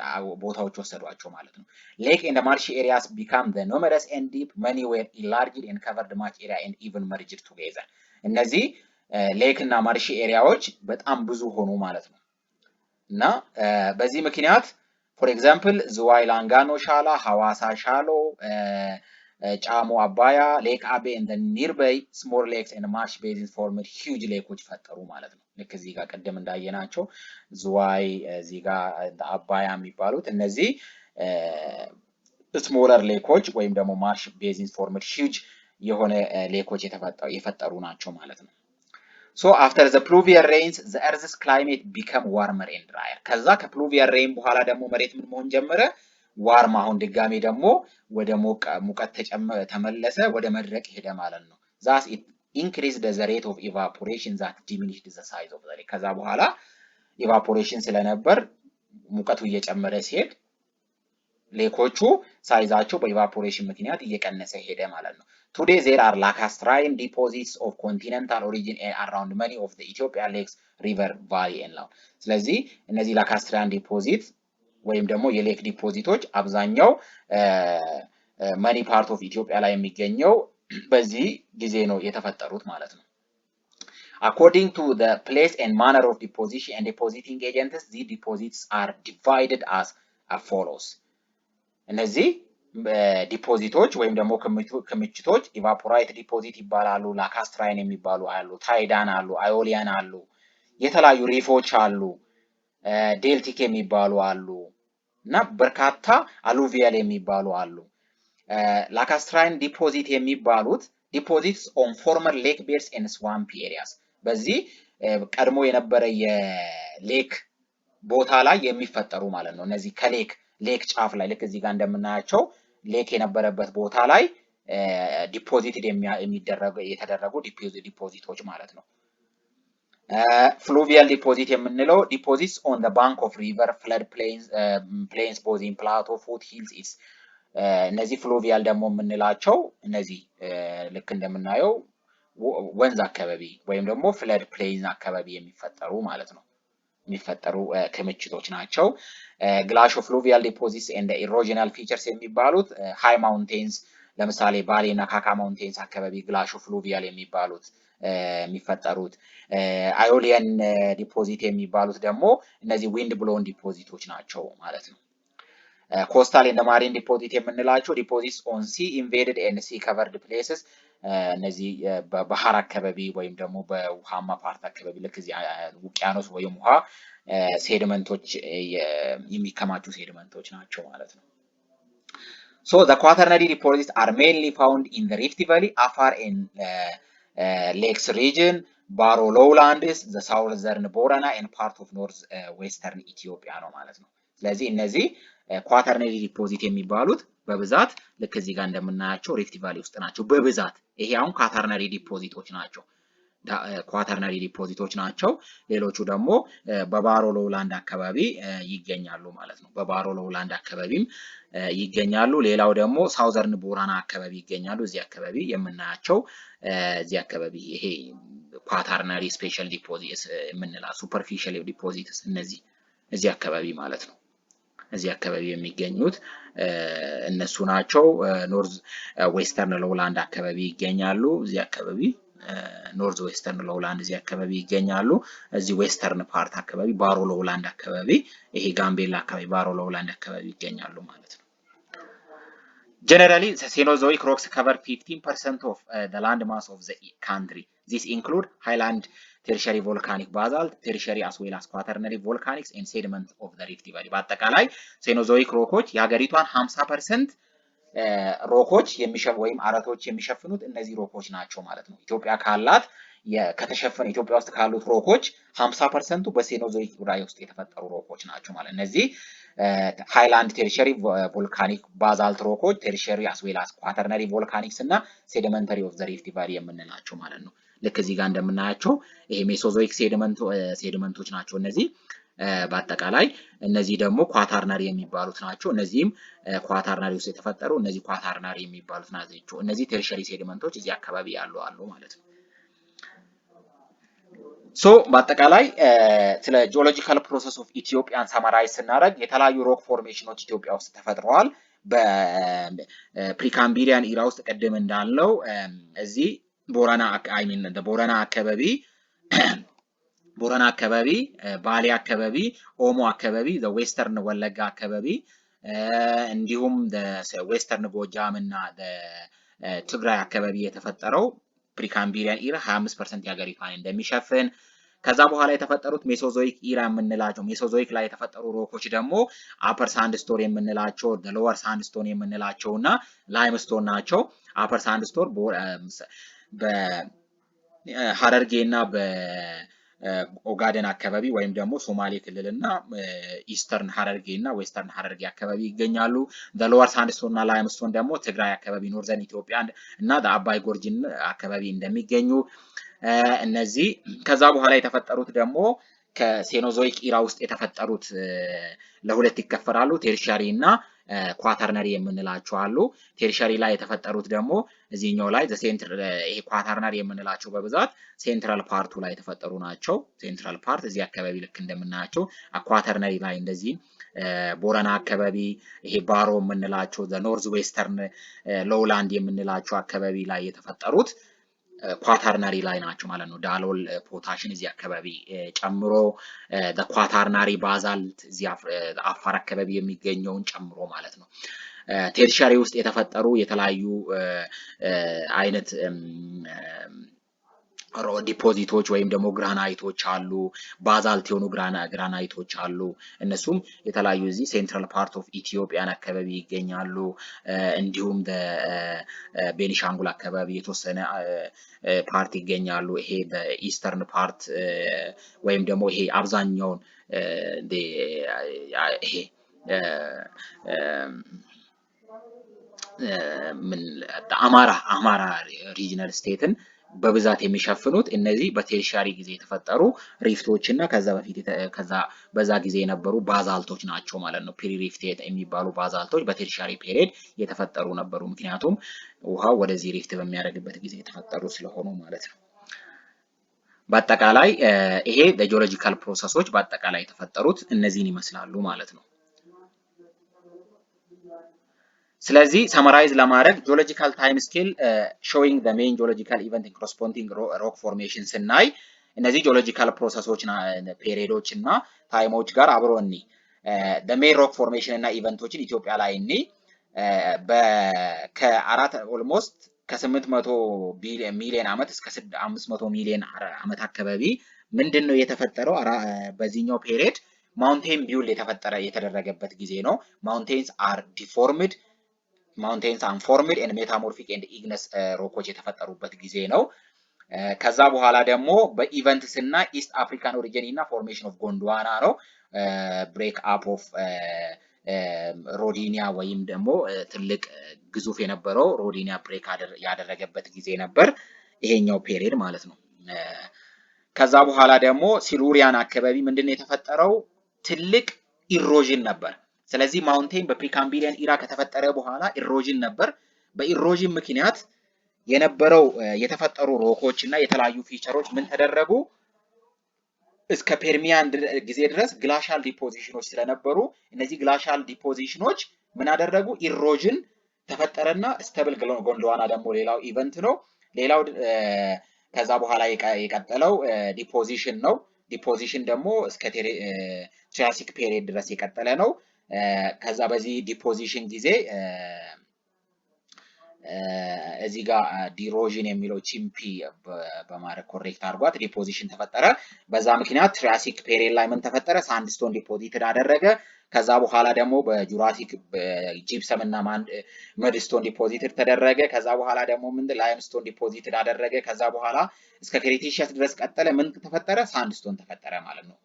ቦታዎች ወሰዷቸው ማለት ነው። ሌክ and marshy areas became the numerous and deep, many were enlarged and covered much area and even merged together። እነዚህ ሌክ እና ማርሺ ኤሪያዎች በጣም ብዙ ሆኑ ማለት ነው። እና በዚህ ምክንያት for example ዝዋይ ላንጋኖ ሻላ፣ ሐዋሳ ሻሎ፣ ጫሞ አባያ፣ ሌክ አቤ and the nearby small lakes and marsh basins formed huge ሌኮች ፈጠሩ ማለት ነው። ልክ እዚህ ጋር ቀደም እንዳየናቸው ዝዋይ እዚህ ጋር አባያ የሚባሉት እነዚህ ስሞለር ሌኮች ወይም ደግሞ ማርሽ ቤዚንስ formed huge የሆነ ሌኮች የፈጠሩ ናቸው ማለት ነው። So after the pluvial rains the earth's climate become warmer and drier ከዛ ከፕሉቪያል ሬን በኋላ ደግሞ መሬት ምን መሆን ጀመረ ዋርም አሁን ድጋሜ ደግሞ ወደ ሙቀት ተመለሰ ወደ መድረቅ ሄደ ማለት ነው thus it increased the rate of evaporation that diminished the size of the lake ከዛ በኋላ evaporation ስለነበር ሙቀቱ እየጨመረ ሲሄድ ሌኮቹ ሳይዛቸው በኢቫፖሬሽን ምክንያት እየቀነሰ ሄደ ማለት ነው Today there are lacustrine deposits of continental origin around many of the Ethiopian lakes, river, valley and land. ስለዚህ እነዚህ lacustrine deposits ወይም ደግሞ የሌክ ዲፖዚቶች አብዛኛው many part of Ethiopia ላይ የሚገኘው በዚህ ጊዜ ነው የተፈጠሩት ማለት ነው According to the place and manner of deposition and depositing agents, these deposits are divided as follows. እነዚህ ዲፖዚቶች ወይም ደግሞ ክምችቶች ኢቫፖራይት ዲፖዚት ይባላሉ ላካስትራይን የሚባሉ አሉ ታይዳን አሉ አዮሊያን አሉ የተለያዩ ሪፎች አሉ ዴልቲክ የሚባሉ አሉ እና በርካታ አሉቪያል የሚባሉ አሉ ላካስትራይን ዲፖዚት የሚባሉት ዲፖዚትስ ኦን ፎርመር ሌክ ቤድስ ኤንድ ስዋምፕ ኤሪያስ በዚህ ቀድሞ የነበረ የሌክ ቦታ ላይ የሚፈጠሩ ማለት ነው እነዚህ ከሌክ ሌክ ጫፍ ላይ ልክ እዚህ ጋር እንደምናያቸው ሌክ የነበረበት ቦታ ላይ ዲፖዚት የተደረጉ ዲፖዚቶች ማለት ነው fluvial deposit የምንለው deposits on the bank of river flood plains both in plateau foothills is እነዚህ fluvial ደግሞ የምንላቸው እነዚህ ልክ እንደምናየው ወንዝ አካባቢ ወይም ደግሞ flood plains አካባቢ የሚፈጠሩ ማለት ነው የሚፈጠሩ ክምችቶች ናቸው glaciofluvial deposits and the erosional features የሚባሉት high mountains ለምሳሌ ባሌ እና ካካ ማውንቴንስ አካባቢ glaciofluvial የሚባሉት የሚፈጠሩት አዮሊያን ዲፖዚት የሚባሉት ደግሞ እነዚህ wind blown ዲፖዚቶች ናቸው ማለት ነው coastal and marine deposit የምንላቸው deposits on sea invaded and sea covered places እነዚህ በባህር አካባቢ ወይም ደግሞ በውሃማ ፓርት አካባቢ ልክ እዚህ ውቅያኖስ ወይም ውሃ ሴዲመንቶች የሚከማቹ ሴዲመንቶች ናቸው ማለት ነው So the quaternary deposits are mainly found in the Rift Valley, Afar and Lakes region, Barrow lowlands, the southern Borana and part of northwestern Ethiopia ነው ማለት ነው ስለዚህ እነዚህ ኳተርነሪ ዲፖዚት የሚባሉት በብዛት ልክ እዚህ ጋር እንደምናያቸው ሪፍት ቫሊ ውስጥ ናቸው በብዛት ይሄ አሁን ኳተርነሪ ዲፖዚቶች ናቸው ኳተርነሪ ዲፖዚቶች ናቸው ሌሎቹ ደግሞ በባሮ ሎውላንድ አካባቢ ይገኛሉ ማለት ነው በባሮ ሎውላንድ አካባቢም ይገኛሉ ሌላው ደግሞ ሳውዘርን ቦራና አካባቢ ይገኛሉ እዚህ አካባቢ የምናያቸው እዚህ አካባቢ ይሄ ኳተርነሪ ስፔሻል ዲፖዚት የምንላቸው ሱፐርፊሻል ዲፖዚትስ እነዚህ እዚህ አካባቢ ማለት ነው እዚህ አካባቢ የሚገኙት እነሱ ናቸው ኖርዝ ዌስተርን ሎውላንድ አካባቢ ይገኛሉ እዚህ አካባቢ ኖርዝ ዌስተርን ሎውላንድ እዚህ አካባቢ ይገኛሉ እዚህ ዌስተርን ፓርት አካባቢ ባሮ ሎውላንድ አካባቢ ይሄ ጋምቤላ አካባቢ ባሮ ሎውላንድ አካባቢ ይገኛሉ ማለት ነው Generally, the Cenozoic rocks cover 15% of the land mass of the country. These include highland tertiary volcanic basalt, tertiary as well as quaternary volcanics and sediment of the Rift Valley. በአጠቃላይ Cenozoic ሮኮች የሀገሪቷን 50% ሮኮች ወይም አረቶች የሚሸፍኑት እነዚህ ሮኮች ናቸው ማለት ነው። ኢትዮጵያ ካላት ከተሸፈነ ኢትዮጵያ ውስጥ ካሉት ሮኮች 50% በሴኖዞይክ ዙሪያ ውስጥ የተፈጠሩ ሮኮች ናቸው ማለት እነዚህ ሃይላንድ ቴሪሸሪ ቮልካኒክ ባዛልት ሮኮች ቴሪሸሪ as well as ኳተርነሪ ቮልካኒክስ እና ሴዲመንተሪ ኦፍ ዘ ሪፍት ቫሊ የምንላቸው ማለት ነው። ልክ እዚህ ጋር እንደምናያቸው ይሄ ሜሶዞይክ ሴዲመንቶች ናቸው እነዚህ በአጠቃላይ እነዚህ ደግሞ ኳተርነሪ የሚባሉት ናቸው እነዚህም ኳተርነሪ ውስጥ የተፈጠሩ እነዚህ ኳተርነሪ የሚባሉት ናቸው እነዚህ ቴሪሸሪ ሴዲመንቶች እዚህ አካባቢ ያሉ አሉ ማለት ነው ሶ በአጠቃላይ ስለ ጂኦሎጂካል ፕሮሰስ ኦፍ ኢትዮጵያን ሰማራይዝ ስናደርግ የተለያዩ ሮክ ፎርሜሽኖች ኢትዮጵያ ውስጥ ተፈጥረዋል በፕሪካምቢሪያን ኢራ ውስጥ ቀደም እንዳልነው እዚህ ቦረና አካባቢ ባሌ አካባቢ ኦሞ አካባቢ ዌስተርን ወለጋ አካባቢ እንዲሁም ዌስተርን ጎጃም እና ትግራይ አካባቢ የተፈጠረው ፕሪካምቢሪያን ኢራ 25% ያገሪቷን እንደሚሸፍን ከዛ በኋላ የተፈጠሩት ሜሶዞይክ ኢራ የምንላቸው ሜሶዞይክ ላይ የተፈጠሩ ሮኮች ደግሞ አፐር ሳንድስቶን የምንላቸው ሎወር ሳንድስቶን የምንላቸውና ላይምስቶን ናቸው አፐር ሳንድስቶን ሀረርጌና በኦጋዴን አካባቢ ወይም ደግሞ ሶማሌ ክልልና ኢስተርን ሀረርጌ እና ዌስተርን ሀረርጌ አካባቢ ይገኛሉ። ሎወር ሳንድስቶን እና ላይምስቶን ደግሞ ትግራይ አካባቢ ኖርዘርን ኢትዮጵያ እና አባይ ጎርጅን አካባቢ እንደሚገኙ እነዚህ ከዛ በኋላ የተፈጠሩት ደግሞ ከሴኖዞይክ ኢራ ውስጥ የተፈጠሩት ለሁለት ይከፈላሉ። ቴርሻሪ እና ኳተርነሪ የምንላቸው አሉ። ቴርሻሪ ላይ የተፈጠሩት ደግሞ እዚህኛው ላይ ይሄ ኳተርነሪ የምንላቸው በብዛት ሴንትራል ፓርቱ ላይ የተፈጠሩ ናቸው። ሴንትራል ፓርት እዚህ አካባቢ ልክ እንደምናያቸው ኳተርነሪ ላይ እንደዚህ ቦረና አካባቢ ይሄ ባሮ የምንላቸው ኖርዝ ዌስተርን ሎውላንድ የምንላቸው አካባቢ ላይ የተፈጠሩት ኳተርናሪ ላይ ናቸው ማለት ነው። ዳሎል ፖታሽን እዚህ አካባቢ ጨምሮ ኳተርናሪ ባዛልት እዚህ አፋር አካባቢ የሚገኘውን ጨምሮ ማለት ነው። ቴርሻሪ ውስጥ የተፈጠሩ የተለያዩ አይነት ዲፖዚቶች ወይም ደግሞ ግራናይቶች አሉ። ባዛልት የሆኑ ግራናይቶች አሉ። እነሱም የተለያዩ እዚህ ሴንትራል ፓርት ኦፍ ኢትዮጵያን አካባቢ ይገኛሉ። እንዲሁም ቤኒሻንጉል አካባቢ የተወሰነ ፓርት ይገኛሉ። ይሄ በኢስተርን ፓርት ወይም ደግሞ ይሄ አብዛኛውን ይሄ አማራ ሪጂናል ስቴትን በብዛት የሚሸፍኑት እነዚህ በቴርሻሪ ጊዜ የተፈጠሩ ሪፍቶች እና በዛ ጊዜ የነበሩ ባዛልቶች ናቸው ማለት ነው። ፕሪ ሪፍት የሚባሉ ባዛልቶች በቴርሻሪ ፔሪየድ የተፈጠሩ ነበሩ። ምክንያቱም ውሃው ወደዚህ ሪፍት በሚያደርግበት ጊዜ የተፈጠሩ ስለሆኑ ማለት ነው። በአጠቃላይ ይሄ ጂኦሎጂካል ፕሮሰሶች በአጠቃላይ የተፈጠሩት እነዚህን ይመስላሉ ማለት ነው። ስለዚህ ሰመራይዝ ለማድረግ ጂኦሎጂካል ታይም ስኬል ሾዊንግ ዘ ሜን ጂኦሎጂካል ኢቨንት ኢን ኮረስፖንዲንግ ሮክ ፎርሜሽን ስናይ እነዚህ ጂኦሎጂካል ፕሮሰሶች ፔሪዮዶች እና ታይሞች ጋር አብሮ እኒ ዘ ሜን ሮክ ፎርሜሽን እና ኢቨንቶችን ኢትዮጵያ ላይ እኒ ኦልሞስት ከ800 ሚሊዮን ዓመት እስከ 500 ሚሊዮን ዓመት አካባቢ ምንድነው የተፈጠረው? በዚህኛው ፔሪዮድ ማውንቴን ቢውል የተደረገበት ጊዜ ነው። ማውንቴንስ አር ዲፎርምድ ማውንቴንስ አንፎርምድ ኤንድ ሜታሞርፊክ ኤንድ ኢግነስ ሮኮች የተፈጠሩበት ጊዜ ነው። ከዛ በኋላ ደግሞ በኢቨንትስ እና ኢስት አፍሪካን ኦሪጂን እና ፎርሜሽን ኦፍ ጎንድዋና ነው። ብሬክ አፕ ኦፍ ሮዲኒያ ወይም ደግሞ ትልቅ ግዙፍ የነበረው ሮዲኒያ ብሬክ ያደረገበት ጊዜ ነበር ይሄኛው ፔሪየድ ማለት ነው። ከዛ በኋላ ደግሞ ሲሉሪያን አካባቢ ምንድነው የተፈጠረው? ትልቅ ኢሮዥን ነበር። ስለዚህ ማውንቴን በፕሪካምቢሊያን ኢራ ከተፈጠረ በኋላ ኢሮዥን ነበር። በኢሮዥን ምክንያት የነበረው የተፈጠሩ ሮኮች እና የተለያዩ ፊቸሮች ምን ተደረጉ? እስከ ፐርሚያን ጊዜ ድረስ ግላሻል ዲፖዚሽኖች ስለነበሩ እነዚህ ግላሻል ዲፖዚሽኖች ምን አደረጉ? ኢሮዥን ተፈጠረና ስተብል ጎንድዋና ደግሞ ሌላው ኢቨንት ነው። ሌላው ከዛ በኋላ የቀጠለው ዲፖዚሽን ነው። ዲፖዚሽን ደግሞ እስከ ትሪያሲክ ፔሪየድ ድረስ የቀጠለ ነው። ከዛ በዚህ ዲፖዚሽን ጊዜ እዚህ ጋር ዲሮዥን የሚለው ቺምፒ በማድረግ ኮሬክት አድርጓት ዲፖዚሽን ተፈጠረ። በዛ ምክንያት ትሪያሲክ ፔሪየድ ላይ ምን ተፈጠረ? ሳንድስቶን ዲፖዚትድ አደረገ። ከዛ በኋላ ደግሞ በጁራሲክ ጂፕሰም እና መድስቶን ዲፖዚትድ ተደረገ። ከዛ በኋላ ደግሞ ላይምስቶን ዲፖዚትድ አደረገ። ከዛ በኋላ እስከ ክሬቴሺየስ ድረስ ቀጠለ። ምን ተፈጠረ? ሳንድስቶን ተፈጠረ ማለት ነው።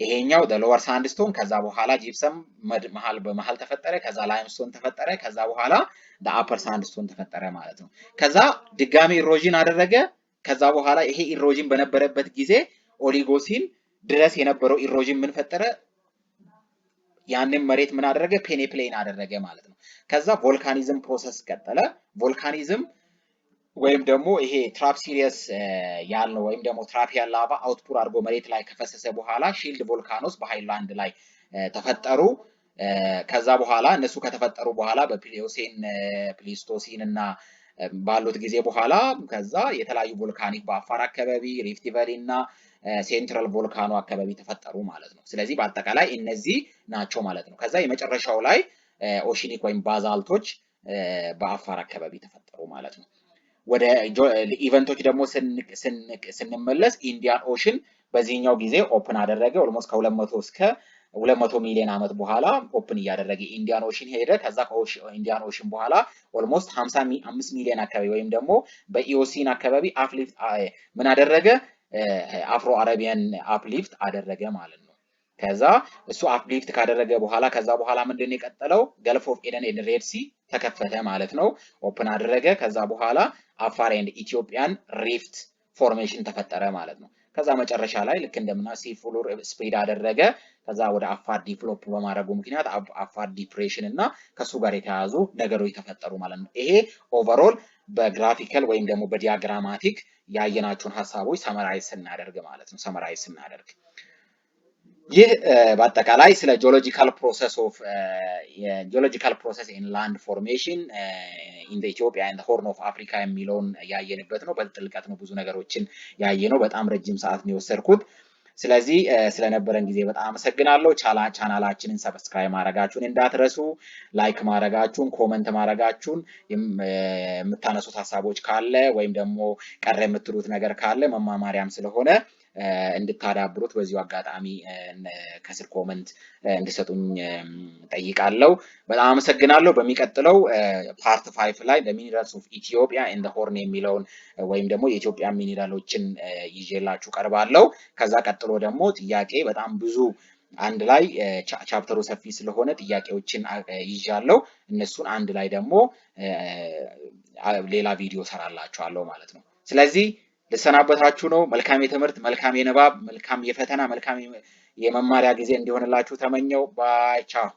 ይሄኛው ሎወር ሳንድስቶን፣ ከዛ በኋላ ጂፕሰም በመሃል ተፈጠረ። ከዛ ላይምስቶን ተፈጠረ። ከዛ በኋላ አፐር ሳንድስቶን ተፈጠረ ማለት ነው። ከዛ ድጋሚ ኢሮዥን አደረገ። ከዛ በኋላ ይሄ ኢሮዥን በነበረበት ጊዜ ኦሊጎሲን ድረስ የነበረው ኢሮዥን ምን ፈጠረ? ያንን መሬት ምን አደረገ? ፔኔፕሌን አደረገ ማለት ነው። ከዛ ቮልካኒዝም ፕሮሰስ ቀጠለ። ቮልካኒዝም ወይም ደግሞ ይሄ ትራፕሲሪየስ ያልነው ወይም ደግሞ ትራፒያል ላቫ አውትፑት አድርጎ መሬት ላይ ከፈሰሰ በኋላ ሺልድ ቮልካኖስ በሃይላንድ ላይ ተፈጠሩ። ከዛ በኋላ እነሱ ከተፈጠሩ በኋላ በፕሊዮሴን ፕሊስቶሲን እና ባሉት ጊዜ በኋላ ከዛ የተለያዩ ቮልካኒክ በአፋር አካባቢ ሪፍት ቫሊ እና ሴንትራል ቮልካኖ አካባቢ ተፈጠሩ ማለት ነው። ስለዚህ በአጠቃላይ እነዚህ ናቸው ማለት ነው። ከዛ የመጨረሻው ላይ ኦሽኒክ ወይም ባዛልቶች በአፋር አካባቢ ተፈጠሩ ማለት ነው። ወደ ኢቨንቶች ደግሞ ስንመለስ ኢንዲያን ኦሽን በዚህኛው ጊዜ ኦፕን አደረገ። ኦልሞስት ከ200 እስከ 200 ሚሊዮን ዓመት በኋላ ኦፕን እያደረገ ኢንዲያን ኦሽን ሄደ። ከዛ ከኢንዲያን ኦሽን በኋላ ኦልሞስት 55 ሚሊዮን አካባቢ ወይም ደግሞ በኢኦሲን አካባቢ አፕሊፍት ምን አደረገ? አፍሮ አረቢያን አፕሊፍት አደረገ ማለት ነው። ከዛ እሱ አፕሊፍት ካደረገ በኋላ ከዛ በኋላ ምንድነው የቀጠለው? ገልፍ ኦፍ ኤደን ኤንድ ሬድ ሲ ተከፈተ ማለት ነው። ኦፕን አደረገ። ከዛ በኋላ አፋር ኤንድ ኢትዮጵያን ሪፍት ፎርሜሽን ተፈጠረ ማለት ነው። ከዛ መጨረሻ ላይ ልክ እንደምና ሲ ፍሎር ስፕሬድ አደረገ። ከዛ ወደ አፋር ዲቨሎፕ በማድረጉ ምክንያት አፋር ዲፕሬሽን እና ከሱ ጋር የተያያዙ ነገሮች ተፈጠሩ ማለት ነው። ይሄ ኦቨርኦል በግራፊካል ወይም ደግሞ በዲያግራማቲክ ያየናቸውን ሀሳቦች ሰመራይዝ ስናደርግ ማለት ነው። ሰመራይዝ ስናደርግ ይህ በአጠቃላይ ስለ ጂኦሎጂካል ፕሮሰስ ኦፍ ጂኦሎጂካል ፕሮሰስ ኢን ላንድ ፎርሜሽን ኢን ዘ ኢትዮጵያ ኤንድ ሆርን ኦፍ አፍሪካ የሚለውን ያየንበት ነው። በጥልቀት ነው ብዙ ነገሮችን ያየነው። በጣም ረጅም ሰዓት ነው የወሰድኩት። ስለዚህ ስለነበረን ጊዜ በጣም አመሰግናለሁ። ቻናላችንን ሰብስክራይብ ማድረጋችሁን እንዳትረሱ፣ ላይክ ማድረጋችሁን፣ ኮመንት ማድረጋችሁን፣ የምታነሱት ሀሳቦች ካለ ወይም ደግሞ ቀረ የምትሉት ነገር ካለ መማማሪያም ስለሆነ እንድታዳብሩት በዚሁ አጋጣሚ ከስር ኮመንት እንድሰጡኝ ጠይቃለሁ። በጣም አመሰግናለሁ። በሚቀጥለው ፓርት 5 ላይ ሚኒራልስ ኦፍ ኢትዮጵያ ኤንድ ሆርን የሚለውን ወይም ደግሞ የኢትዮጵያ ሚኒራሎችን ይዤላችሁ ቀርባለሁ። ከዛ ቀጥሎ ደግሞ ጥያቄ በጣም ብዙ አንድ ላይ ቻፕተሩ ሰፊ ስለሆነ ጥያቄዎችን ይዣለሁ። እነሱን አንድ ላይ ደግሞ ሌላ ቪዲዮ ሰራላችኋለሁ ማለት ነው። ስለዚህ ልሰናበታችሁ ነው። መልካም የትምህርት፣ መልካም የንባብ፣ መልካም የፈተና፣ መልካም የመማሪያ ጊዜ እንዲሆንላችሁ ተመኘው። ባይ ቻው።